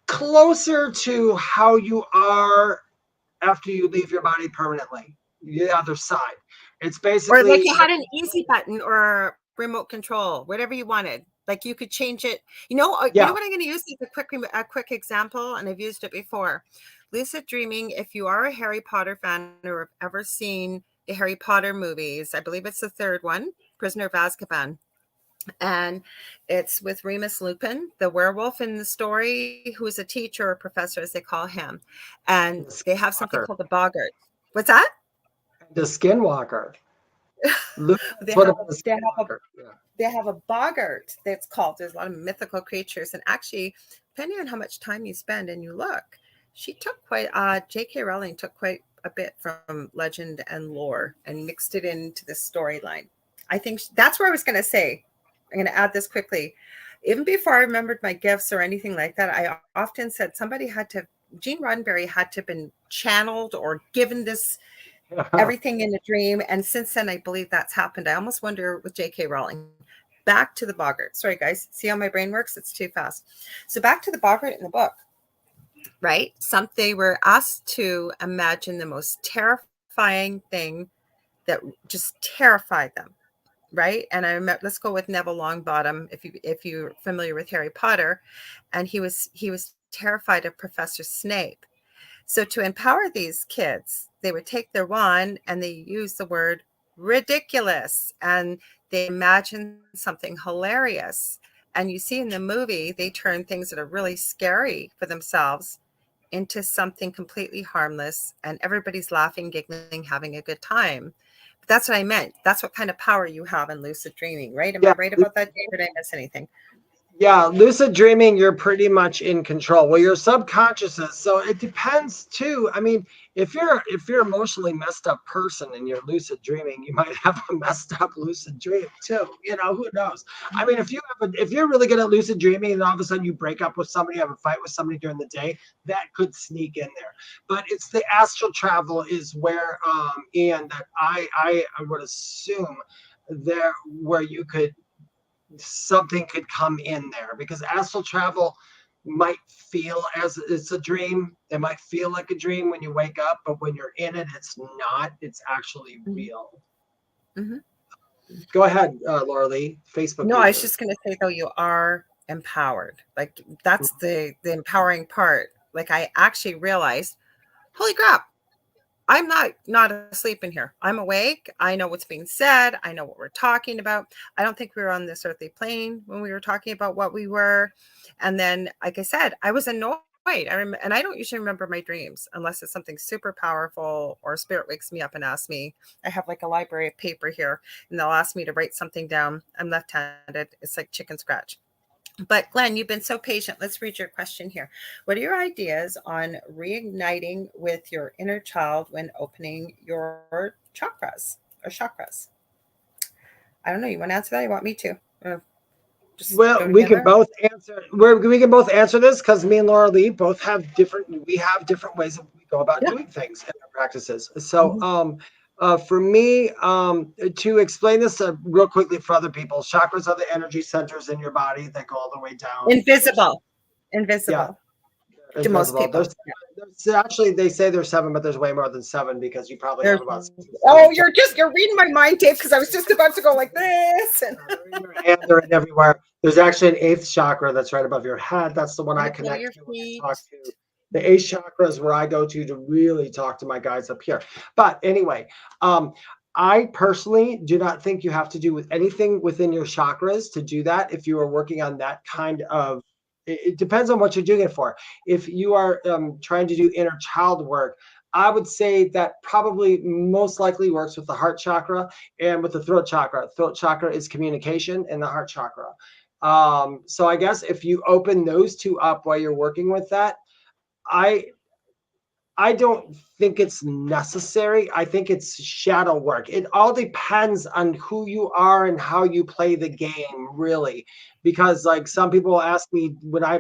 closer to how you are after you leave your body permanently, the other side. It's Or like basically, you had an easy button or remote control, whatever you wanted. Like you could change it. You know yeah. what I'm going to use as a quick example, and I've used it before. Lucid dreaming. If you are a Harry Potter fan or have ever seen the Harry Potter movies, I believe it's the third one, Prisoner of Azkaban, and it's with Remus Lupin, the werewolf in the story, who is a teacher or professor, as they call him, and The they have something skinwalker. called the boggart. What's that? The skinwalker. They Lupin's have would have been the they have a skinwalker. Yeah. they have a boggart that's called. There's a lot of mythical creatures, and actually, depending on how much time you spend and you look, she took quite. J.K. Rowling took quite a bit from legend and lore and mixed it into the storyline. I think that's where I was going to say. I'm going to add this quickly. Even before I remembered my gifts or anything like that, I often said somebody had to. Gene Roddenberry had to have been channeled or given this everything in a dream. And since then, I believe that's happened. I almost wonder with J.K. Rowling. Back to the boggart. Sorry, guys. See how my brain works? It's too fast. So back to the boggart in the book, right? They were asked to imagine the most terrifying thing that just terrified them, right? And I remember, let's go with Neville Longbottom, if you're familiar with Harry Potter, and he was terrified of Professor Snape. So to empower these kids, they would take their wand and they use the word ridiculous, and they imagine something hilarious. And you see in the movie, they turn things that are really scary for themselves into something completely harmless, and everybody's laughing, giggling, having a good time. But that's what I meant. That's what kind of power you have in lucid dreaming, right? Am I Yeah. right about that, Dave? Or did I miss anything? Yeah, lucid dreaming, you're pretty much in control. Well, your subconscious is, so it depends too. I mean, if you're emotionally messed up person and you're lucid dreaming, you might have a messed up lucid dream too. Who knows? I mean, if you're really good at lucid dreaming and all of a sudden you break up with somebody, have a fight with somebody during the day, that could sneak in there. But it's the astral travel is where Ian, that I would assume there where you could something could come in there, because astral travel might feel as it's a dream. It might feel like a dream when you wake up, but when you're in it, it's not. It's actually real. Mm-hmm. Go ahead, Lorilei. Facebook. No, I was User. just going to say, though, you are empowered. Like that's the empowering part. Like I actually realized, holy crap, I'm not asleep in here. I'm awake. I know what's being said. I know what we're talking about. I don't think we were on this earthly plane when we were talking about what we were. And then, like I said, I was annoyed. And I don't usually remember my dreams unless it's something super powerful or spirit wakes me up and asks me. I have like a library of paper here, and they'll ask me to write something down. I'm left-handed. It's like chicken scratch. But Glenn, you've been so patient. Let's read your question here. What are your ideas on reigniting with your inner child when opening your chakras or chakras? I don't know. You want to answer that? You want me to? Just Well, go we can together? both answer. We can both answer this because me and Lorilei both have different. We have different ways that we go about Yeah. doing things in our practices. So, for me, to explain this real quickly for other people, chakras are the energy centers in your body that go all the way down. Invisible. Yeah, Invisible to most invisible. people. There's actually, they say there's 7, but there's way more than 7 because you probably There's, have about. oh, you're reading my mind, Dave, because I was just about to go like this. And They're in your hand, they're in everywhere. There's actually an 8th chakra that's right above your head. That's the one I below your connect to when I feet. talk to. The 8th chakra is where I go to really talk to my guides up here. But anyway, I personally do not think you have to do with anything within your chakras to do that. If you are working on that kind of, it depends on what you're doing it for. If you are trying to do inner child work, I would say that probably most likely works with the heart chakra and with the throat chakra. Throat chakra is communication, and the heart chakra. So I guess if you open those two up while you're working with that, I don't think it's necessary. I think it's shadow work. It all depends on who you are and how you play the game, really. Because like some people ask me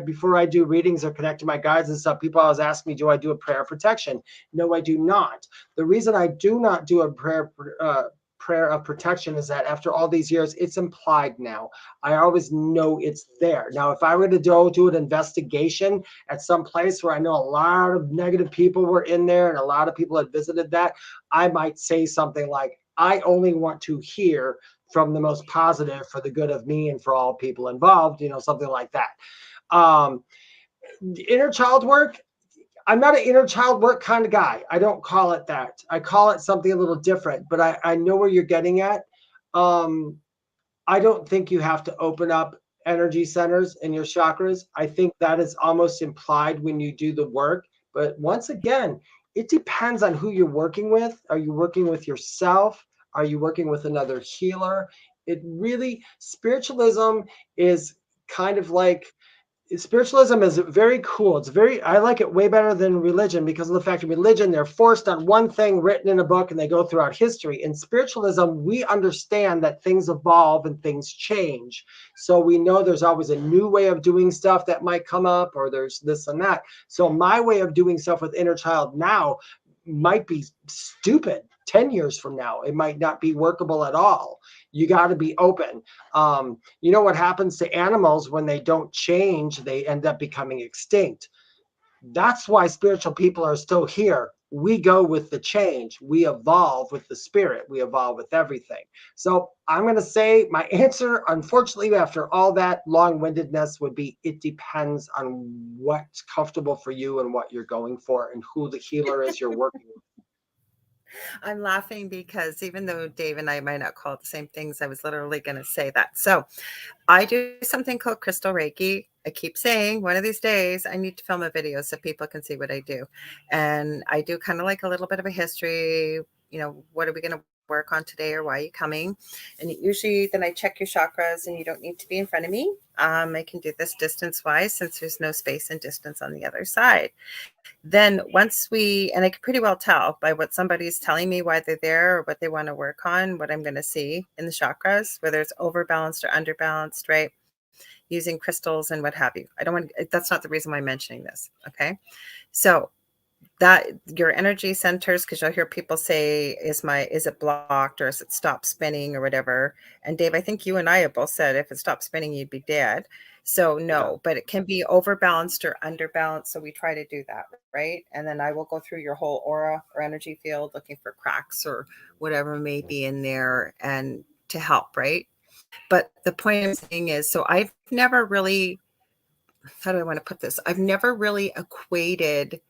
before I do readings or connect to my guides and stuff, people always ask me, do I do a prayer of protection? No, I do not. The reason I do not do a prayer prayer of protection is that after all these years, it's implied now. I always know it's there. Now, if I were to go do an investigation at some place where I know a lot of negative people were in there and a lot of people had visited that, I might say something like, I only want to hear from the most positive for the good of me and for all people involved, something like that. Inner child work, I'm not an inner child work kind of guy. I don't call it that. I call it something a little different, but I know where you're getting at. I don't think you have to open up energy centers in your chakras. I think that is almost implied when you do the work. But once again, it depends on who you're working with. Are you working with yourself? Are you working with another healer? It really, spiritualism is kind of like, spiritualism is very cool. I like it way better than religion because of the fact of religion, they're forced on one thing written in a book and they go throughout history. In spiritualism, we understand that things evolve and things change. So we know there's always a new way of doing stuff that might come up, or there's this and that. So my way of doing stuff with inner child now might be stupid 10 years from now. It might not be workable at all. You got to be open. You know what happens to animals when they don't change? They end up becoming extinct. That's why spiritual people are still here. We go with the change. We evolve with the spirit. We evolve with everything. So I'm going to say my answer, unfortunately, after all that long-windedness, would be it depends on what's comfortable for you and what you're going for and who the healer is you're working with. I'm laughing because even though Dave and I might not call it the same things, I was literally going to say that. So I do something called crystal Reiki. I keep saying one of these days I need to film a video so people can see what I do. And I do kind of like a little bit of a history, what are we going to work on today, or why are you coming? And usually then I check your chakras, and you don't need to be in front of me. I can do this distance wise since there's no space and distance on the other side. Then once and I can pretty well tell by what somebody's telling me why they're there or what they want to work on, what I'm going to see in the chakras, whether it's overbalanced or underbalanced, right? Using crystals and what have you. That's not the reason why I'm mentioning this. Okay. So that your energy centers, because you'll hear people say, is it blocked, or is it stopped spinning or whatever? And Dave, I think you and I have both said if it stopped spinning, you'd be dead. So no, but it can be overbalanced or underbalanced. So we try to do that, right? And then I will go through your whole aura or energy field looking for cracks or whatever may be in there and to help, right? But the point I'm saying is, so I've never really, how do I want to put this? I've never really equated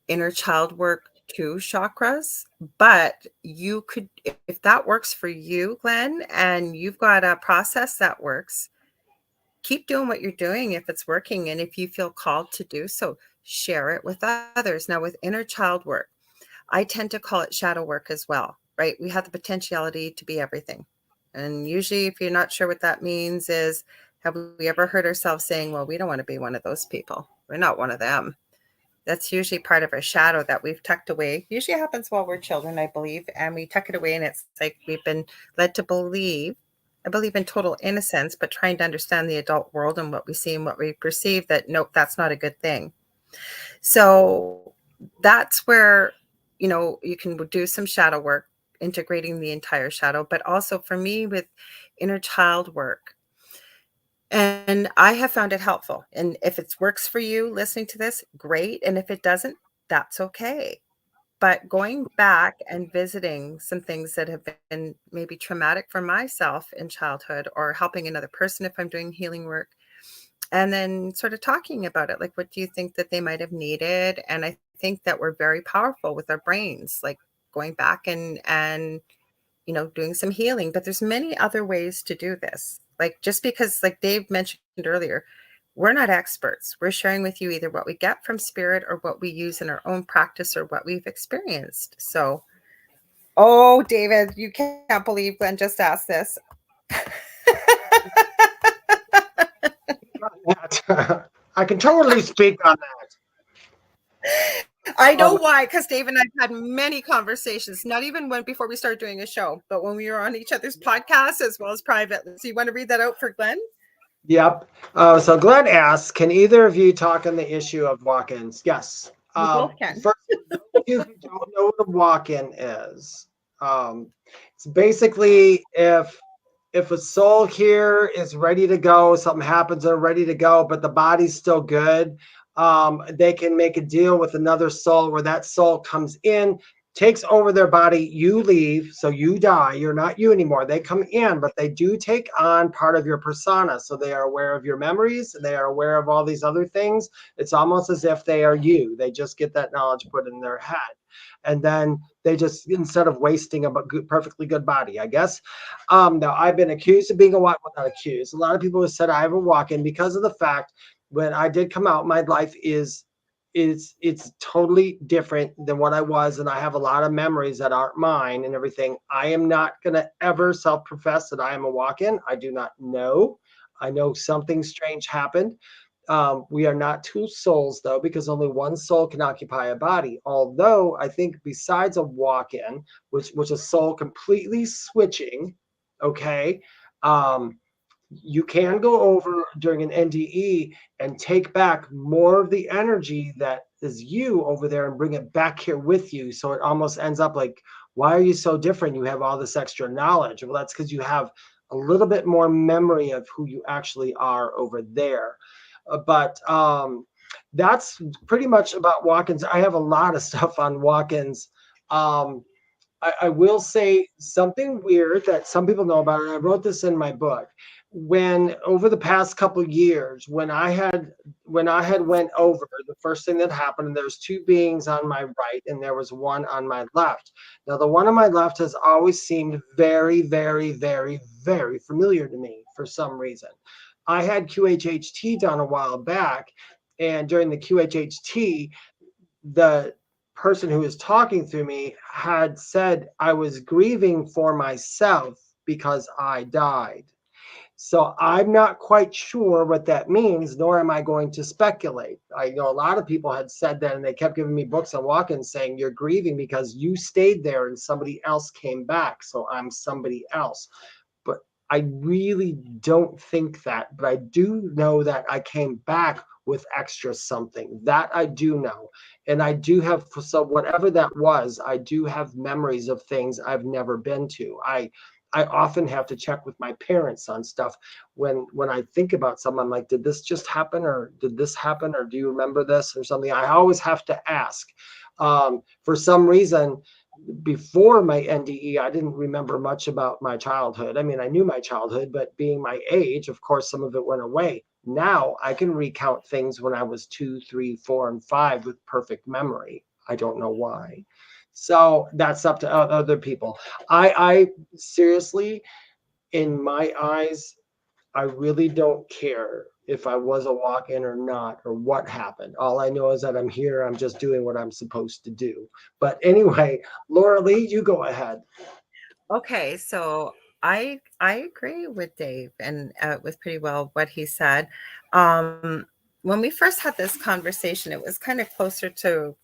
inner child work to chakras, but you could, if that works for you, Glenn, and you've got a process that works, keep doing what you're doing if it's working. And if you feel called to do so, share it with others. Now, with inner child work, I tend to call it shadow work as well, right? We have the potentiality to be everything. And usually, if you're not sure what that means, is have we ever heard ourselves saying, well, we don't want to be one of those people. We're not one of them. That's usually part of our shadow that we've tucked away. Usually happens while we're children, I believe. And we tuck it away, and it's like we've been led to believe. I believe in total innocence, but trying to understand the adult world and what we see and what we perceive, that nope, that's not a good thing. So that's where, you can do some shadow work, integrating the entire shadow, but also for me with inner child work. And I have found it helpful. And if it works for you listening to this, great. And if it doesn't, that's okay. But going back and visiting some things that have been maybe traumatic for myself in childhood, or helping another person if I'm doing healing work, and then sort of talking about it, like, what do you think that they might have needed? And I think that we're very powerful with our brains, like going back and doing some healing. But there's many other ways to do this. Like, just because, like Dave mentioned earlier, we're not experts. We're sharing with you either what we get from spirit or what we use in our own practice or what we've experienced. So, oh, David, you can't believe Glenn just asked this. I can totally speak on that. I know why, because Dave and I've had many conversations, not even before we started doing a show, but when we were on each other's podcasts as well as privately. So you want to read that out for Glenn? Yep. So Glenn asks, can either of you talk on the issue of walk-ins? Yes. We both can. For those of you who don't know what a walk-in is, It's basically if a soul here is ready to go, something happens, they're ready to go, but the body's still good. They can make a deal with another soul where that soul comes in, takes over their body, you leave, so you die. You're not you anymore. They come in, but they do take on part of your persona. So they are aware of your memories, they are aware of all these other things. It's almost as if they are you. They just get that knowledge put in their head. And then they just, instead of wasting a perfectly good body, I guess. Now, I've been accused of being a walk, well, not accused. A lot of people have said I have a walk-in because of the fact when I did come out, my life is it's totally different than what I was, and I have a lot of memories that aren't mine and everything. I am not gonna ever self-profess that I am a walk-in. I do not know. I know something strange happened. We are not two souls though, because only one soul can occupy a body. Although I think besides a walk-in, which a soul completely switching, okay, you can go over during an NDE and take back more of the energy that is you over there and bring it back here with you. So it almost ends up like, why are you so different? You have all this extra knowledge. Well, that's because you have a little bit more memory of who you actually are over there. But that's pretty much about walk-ins. I have a lot of stuff on walk-ins. I will say something weird that some people know about, and I wrote this in my book. When over the past couple of years, when I had went over, the first thing that happened, and there's two beings on my right, and there was one on my left. Now, the one on my left has always seemed very, very, very, very familiar to me for some reason. I had QHHT done a while back, and during the QHHT, the person who was talking through me had said I was grieving for myself because I died. So I'm not quite sure what that means, nor am I going to speculate. I know a lot of people had said that, and they kept giving me books on walk-ins saying you're grieving because you stayed there and somebody else came back. So I'm somebody else. But I really don't think that. But I do know that I came back with extra something. That I do know. And I do have, so whatever that was, I do have memories of things I've never been to. I often have to check with my parents on stuff when I think about something. I'm like, did this just happen, or did this happen, or do you remember this or something? I always have to ask. For some reason, before my NDE, I didn't remember much about my childhood. I mean, I knew my childhood, but being my age, of course, some of it went away. Now I can recount things when I was 2, 3, 4, and 5 with perfect memory. I don't know why. So that's up to other people. I seriously, in my eyes, I really don't care if I was a walk-in or not, or what happened. All I know is that I'm here. I'm just doing what I'm supposed to do. But anyway, Lorilei, you go ahead. Okay, so I agree with Dave and with pretty well what he said. When we first had this conversation, it was kind of closer to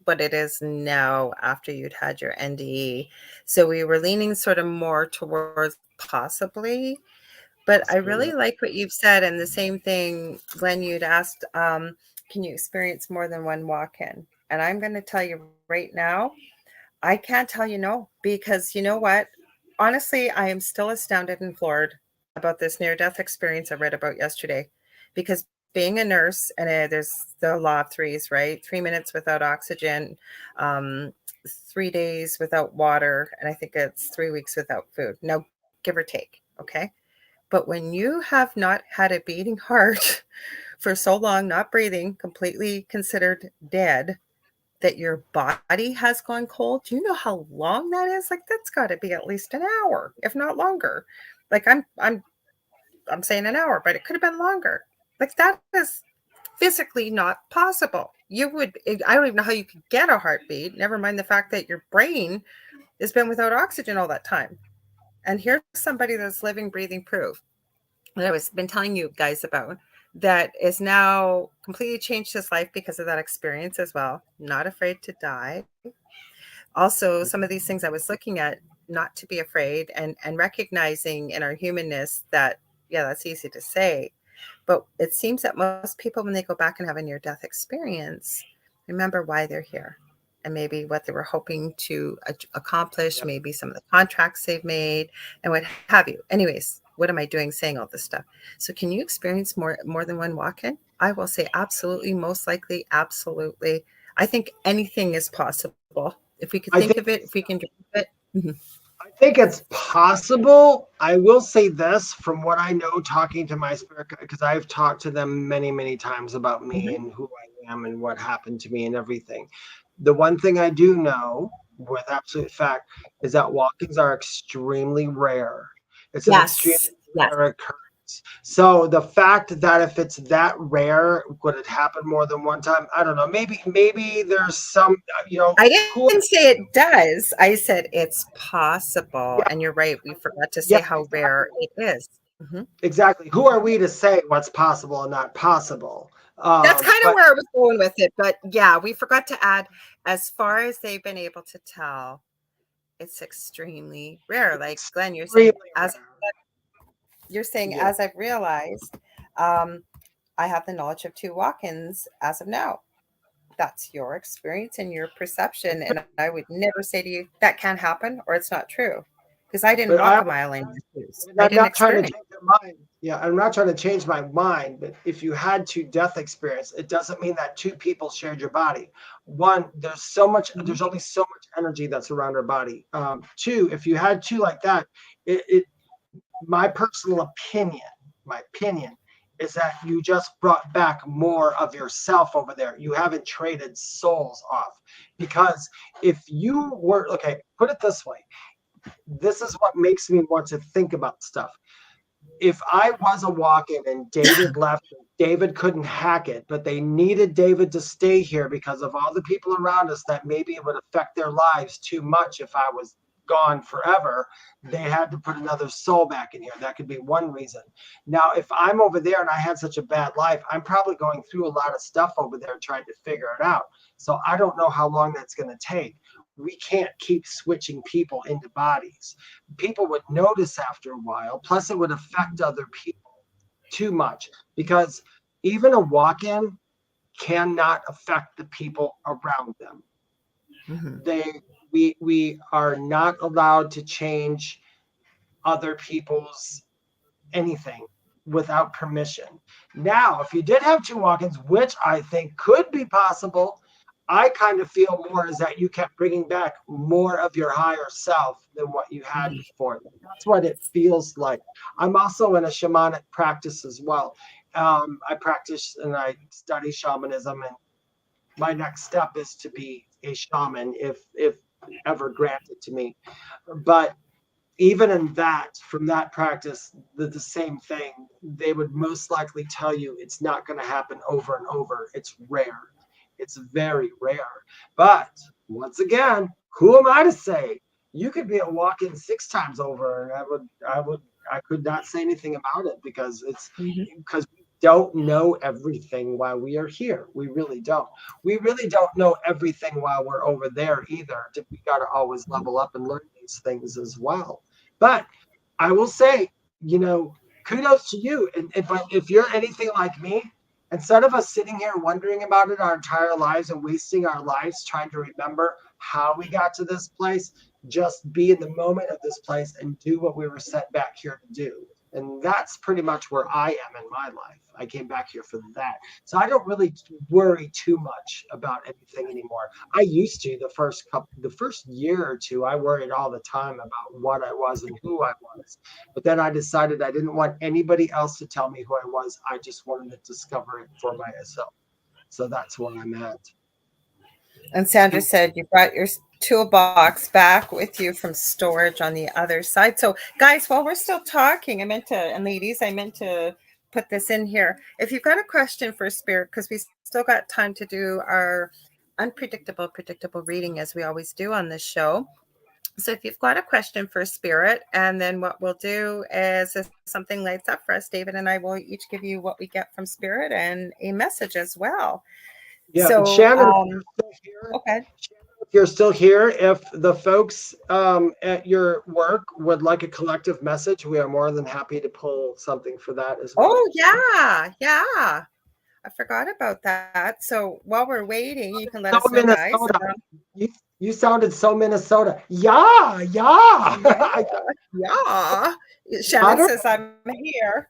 what it is now after you'd had your NDE. So we were leaning sort of more towards possibly, but I really like what you've said. And the same thing, Glenn, you'd asked, can you experience more than one walk-in? And I'm going to tell you right now, I can't tell you no, because you know what? Honestly, I am still astounded and floored about this near-death experience I read about yesterday, because being a nurse, and there's the law of threes, right? 3 minutes without oxygen, 3 days without water, and I think it's 3 weeks without food. Now, give or take, okay? But when you have not had a beating heart for so long, not breathing, completely considered dead, that your body has gone cold, do you know how long that is? Like, that's got to be at least an hour, if not longer. Like, I'm saying an hour, but it could have been longer. Like, that is physically not possible. I don't even know how you could get a heartbeat, never mind the fact that your brain has been without oxygen all that time. And here's somebody that's living, breathing proof that I've been telling you guys about, that is now completely changed his life because of that experience as well. Not afraid to die. Also, some of these things I was looking at, not to be afraid, and recognizing in our humanness that, yeah, that's easy to say. But it seems that most people, when they go back and have a near-death experience, remember why they're here. and maybe what they were hoping to accomplish, maybe some of the contracts they've made and what have you. Anyways, what am I doing saying all this stuff? So can you experience more than one walk-in? I will say absolutely, most likely, absolutely. I think anything is possible. If we could think of it, if we can dream of it. Mm-hmm. I think it's possible. I will say this from what I know, talking to my spirit, because I've talked to them many, many times about me and who I am and what happened to me and everything. The one thing I do know with absolute fact is that walk-ins are extremely rare. It's an extremely rare occurrence. So the fact that if it's that rare, would it happen more than one time? I don't know. Maybe there's some, I didn't say it does. I said it's possible. Yeah. And you're right. We forgot to say how rare it is. Mm-hmm. Exactly. Who are we to say what's possible and not possible? That's kind of where I was going with it. But yeah, we forgot to add, as far as they've been able to tell, it's extremely rare. Like Glenn, you're saying, as I've realized, I have the knowledge of 2 walk-ins as of now. That's your experience and your perception. And I would never say to you that can't happen or it's not true. Because I didn't walk a mile in your shoes. I'm not trying to change your mind. Yeah, I'm not trying to change my mind. But if you had 2 death experience, it doesn't mean that 2 people shared your body. One, there's only so much energy that's around our body. 2, if you had 2 like that, my personal opinion is that you just brought back more of yourself over there. You haven't traded souls off. Because if you were, put it this way. This is what makes me want to think about stuff. If I was a walk-in and David left, David couldn't hack it, but they needed David to stay here because of all the people around us that maybe it would affect their lives too much if I was gone forever, they had to put another soul back in here. That could be one reason. Now, if I'm over there and I had such a bad life, I'm probably going through a lot of stuff over there trying to figure it out. So I don't know how long that's going to take. We can't keep switching people into bodies. People would notice after a while, plus it would affect other people too much, because even a walk-in cannot affect the people around them. Mm-hmm. We are not allowed to change other people's anything without permission. Now, if you did have 2 walk-ins, which I think could be possible, I kind of feel more is that you kept bringing back more of your higher self than what you had before. That's what it feels like. I'm also in a shamanic practice as well. I practice and I study shamanism, and my next step is to be a shaman if ever granted to me. But even in that, from that practice, the same thing, they would most likely tell you it's not going to happen over and over. It's rare. It's very rare. But once again, who am I to say? You could be a walk-in 6 times over, and I could not say anything about it because because we don't know everything while we are here. We really don't. We really don't know everything while we're over there either. We got to always level up and learn these things as well. But I will say, kudos to you. But if you're anything like me, instead of us sitting here wondering about it our entire lives and wasting our lives trying to remember how we got to this place, just be in the moment of this place and do what we were sent back here to do. And that's pretty much where I am in my life. I came back here for that. So I don't really worry too much about anything anymore. I used to the first year or 2, I worried all the time about what I was and who I was. But then I decided I didn't want anybody else to tell me who I was. I just wanted to discover it for myself. So that's where I'm at. And Sandra said you brought your toolbox back with you from storage on the other side. So guys, while we're still talking, and ladies, I meant to put this in here. If you've got a question for Spirit, because we still got time to do our predictable reading as we always do on this show. So if you've got a question for Spirit, and then what we'll do is if something lights up for us, David and I will each give you what we get from Spirit and a message as well. Yeah, so, Shannon, okay. If you're still here, if the folks at your work would like a collective message, we are more than happy to pull something for that as well. Oh, yeah. I forgot about that. So while we're waiting, you can let us know, guys. You sounded so Minnesota. Yeah, yeah. Yeah. Shannon says I'm here.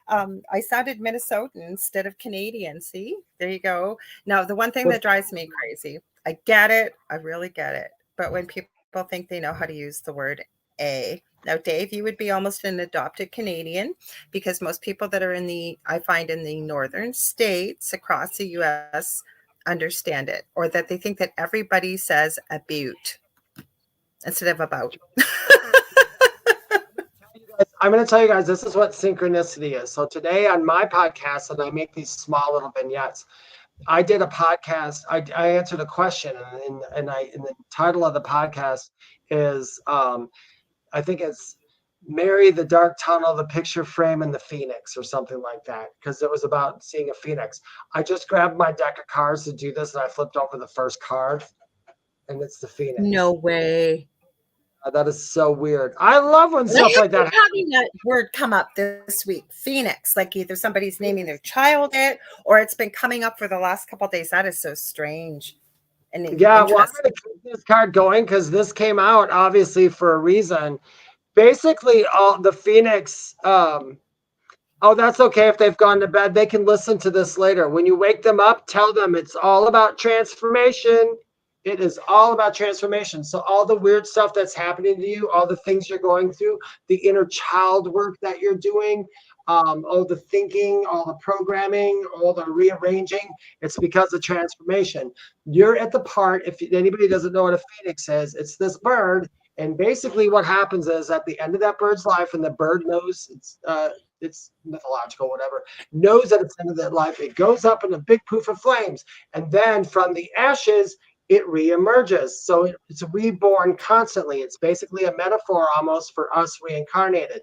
I sounded Minnesotan instead of Canadian. See, there you go. Now, the one thing that drives me crazy, I get it. I really get it. But when people think they know how to use the word a. Now, Dave, you would be almost an adopted Canadian because most people that are I find in the northern states across the US understand it, or that they think that everybody says a butte instead of about. I'm going to tell you guys, this is what synchronicity is. So today on my podcast, and I make these small little vignettes, I did a podcast. I answered a question, and the title of the podcast is I think it's Mary, the Dark Tunnel, the Picture Frame, and the Phoenix, or something like that, because it was about seeing a phoenix. I just grabbed my deck of cards to do this, and I flipped over the first card, and it's the Phoenix. No way. That is so weird. I love when stuff like that happens. Having that word come up this week, Phoenix, like either somebody's naming their child it, or it's been coming up for the last couple of days. That is so strange. And yeah, well, I'm going to keep this card going because this came out obviously for a reason. Basically, all the Phoenix. Oh, that's okay if they've gone to bed. They can listen to this later. When you wake them up, tell them it's all about transformation. It is all about transformation. So all the weird stuff that's happening to you, all the things you're going through, the inner child work that you're doing, all the thinking, all the programming, all the rearranging, it's because of transformation. You're at the part, if anybody doesn't know what a phoenix is, it's this bird. And basically what happens is at the end of that bird's life, and the bird knows it's mythological, whatever, knows that it's the end of that life, it goes up in a big poof of flames. And then from the ashes, it reemerges. So it's reborn constantly. It's basically a metaphor almost for us reincarnated.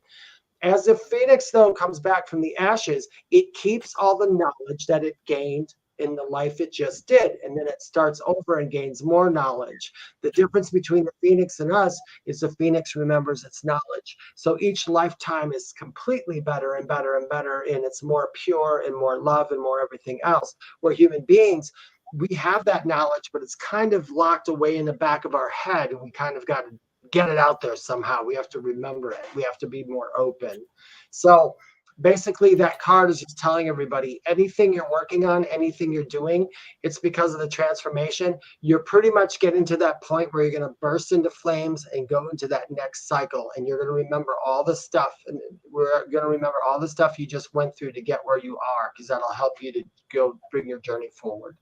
As the phoenix, though, comes back from the ashes, it keeps all the knowledge that it gained in the life it just did. And then it starts over and gains more knowledge. The difference between the phoenix and us is the phoenix remembers its knowledge. So each lifetime is completely better and better and better. And it's more pure and more love and more everything else. Where human beings, we have that knowledge, but it's kind of locked away in the back of our head. And we kind of got to get it out there somehow. We have to remember it. We have to be more open. So basically that card is just telling everybody anything you're working on, anything you're doing, it's because of the transformation. You're pretty much getting to that point where you're going to burst into flames and go into that next cycle. And you're going to remember all the stuff. And we're going to remember all the stuff you just went through to get where you are, because that'll help you to go bring your journey forward.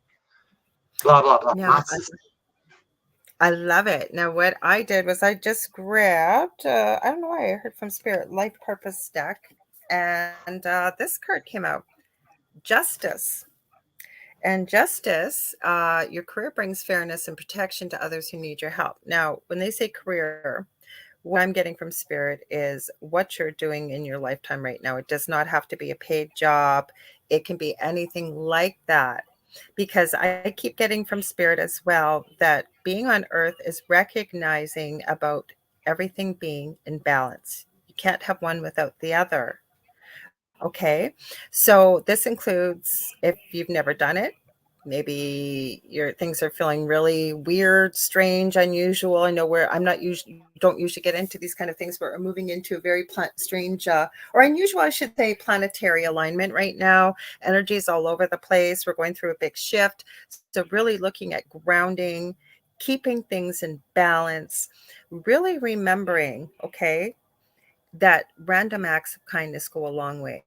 Blah, blah, blah. Now, I love it. Now, what I did was I just grabbed, I don't know why I heard from Spirit, Life Purpose deck. And this card came out, Justice. And justice, your career brings fairness and protection to others who need your help. Now, when they say career, what I'm getting from Spirit is what you're doing in your lifetime right now. It does not have to be a paid job. It can be anything like that. Because I keep getting from Spirit as well that being on Earth is recognizing about everything being in balance. You can't have one without the other. Okay, so this includes if you've never done it, maybe your things are feeling really weird, strange, unusual. I know where I'm not usually don't usually get into these kind of things, but we're moving into a very strange or unusual, I should say, planetary alignment right now. Energy is all over the place. We're going through a big shift. So really looking at grounding, keeping things in balance, really remembering, okay, that random acts of kindness go a long way.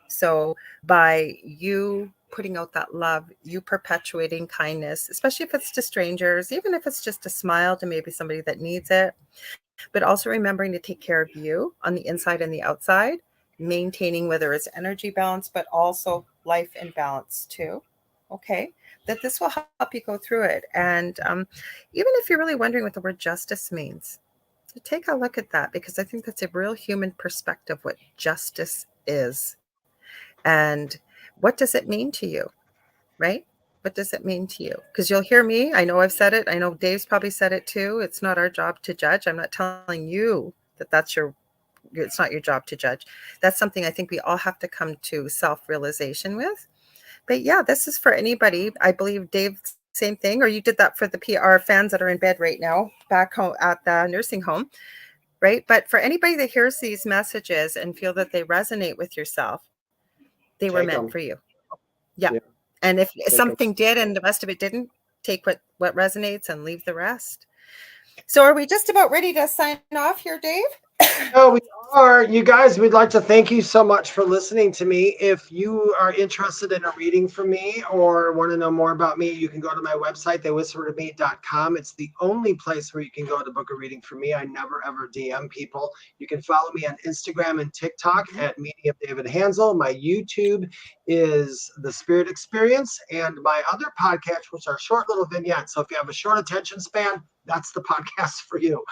So by you putting out that love, you perpetuating kindness, especially if it's to strangers, even if it's just a smile to maybe somebody that needs it, but also remembering to take care of you on the inside and the outside, maintaining whether it's energy balance, but also life in balance too. Okay, that this will help you go through it. And even if you're really wondering what the word justice means, take a look at that, because I think that's a real human perspective, what justice is. And what does it mean to you, right? What does it mean to you? Because you'll hear me. I know I've said it. I know Dave's probably said it too. It's not our job to judge. I'm not telling you that it's not your job to judge. That's something I think we all have to come to self-realization with. But yeah, this is for anybody. I believe Dave same thing, or you did that for the PR fans that are in bed right now back home at the nursing home, right? But for anybody that hears these messages and feel that they resonate with yourself, they were meant for you. Yeah. And if something did and the rest of it didn't, take what resonates and leave the rest. So are we just about ready to sign off here, Dave? Oh, we are. You guys, we'd like to thank you so much for listening to me. If you are interested in a reading from me or want to know more about me, you can go to my website, theywhispertome.com. It's the only place where you can go to book a reading from me. I never, ever DM people. You can follow me on Instagram and TikTok at Medium David Hanzel. My YouTube is The Spirit Experience, and my other podcast, which are short little vignettes. So if you have a short attention span, that's the podcast for you.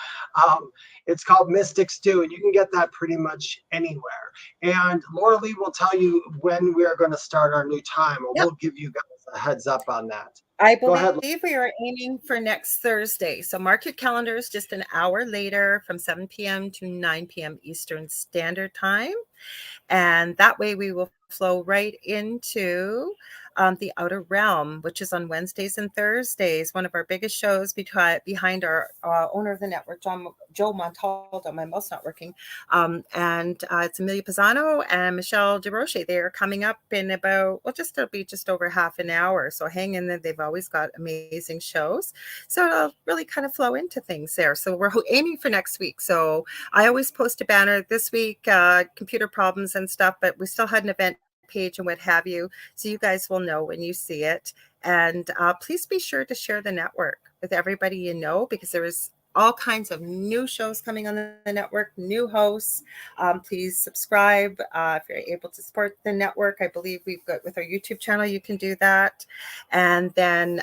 It's called Mystic Stew, and you can get that pretty much anywhere. And Lorilei will tell you when we are going to start our new time, or we'll give you guys a heads up on that. I believe we are aiming for next Thursday. So mark your calendars just an hour later from 7 p.m. to 9 p.m. Eastern Standard Time. And that way we will flow right into the Outer Realm, which is on Wednesdays and Thursdays, one of our biggest shows behind our owner of the network, Joe Montaldo. My mouth's not working. And it's Amelia Pisano and Michelle DeRoche. They are coming up in about, it'll be just over half an hour. So hang in there. They've always got amazing shows. So it'll really kind of flow into things there. So we're aiming for next week. So I always post a banner this week, computer problems and stuff, but we still had an event page and what have you, so you guys will know when you see it. And please be sure to share the network with everybody you know, because there is all kinds of new shows coming on the network, new hosts. Please subscribe if you're able to support the network. I believe we've got with our YouTube channel, you can do that. And then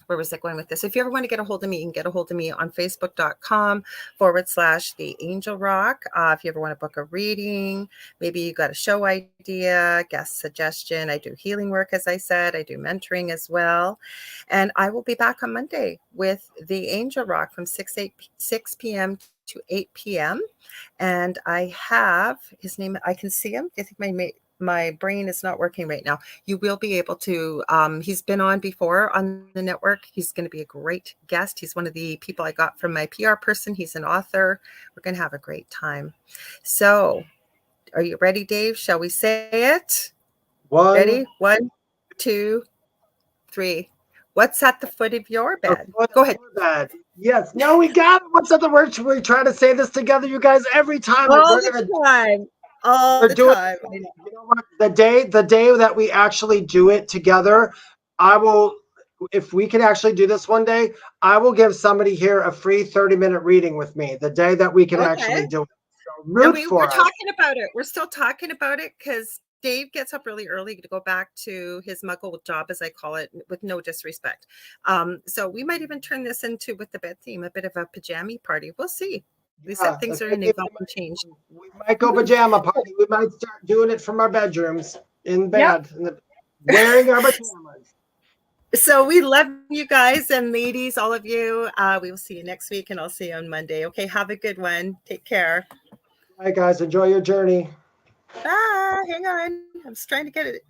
where was I going with this? If you ever want to get a hold of me, you can get a hold of me on facebook.com/The Angel Rock. If you ever want to book a reading, maybe you got a show idea, guest suggestion. I do healing work, as I said. I do mentoring as well. And I will be back on Monday with The Angel Rock from 6 p.m. to 8 p.m. And I have his name. I can see him. I think my brain is not working right now. You will be able to, he's been on before on the network. He's going to be a great guest. He's one of the people I got from my PR person. He's an author. We're going to have a great time. So are you ready, Dave? Shall we say it? Ready? 1, 2, 3. What's at the foot of your bed? Go ahead. Bed. Yes. No, we got it. What's at the word? We're trying to say this together, you guys, every time. All the time. All the time. You know what? The day that we actually do it together, I will, if we can actually do this one day, I will give somebody here a free 30-minute reading with me the day that we can actually do it. So we're talking about it. We're still talking about it because Dave gets up really early to go back to his muggle job, as I call it, with no disrespect. So we might even turn this into, with the bed theme, a bit of a pajama party. We'll see. We said things are going to evolve and change. We might go pajama party. We might start doing it from our bedrooms in bed, wearing our pajamas. So we love you guys and ladies, all of you. We will see you next week, and I'll see you on Monday. Okay, have a good one. Take care. All right, guys, enjoy your journey. Bye. Hang on. I'm just trying to get it.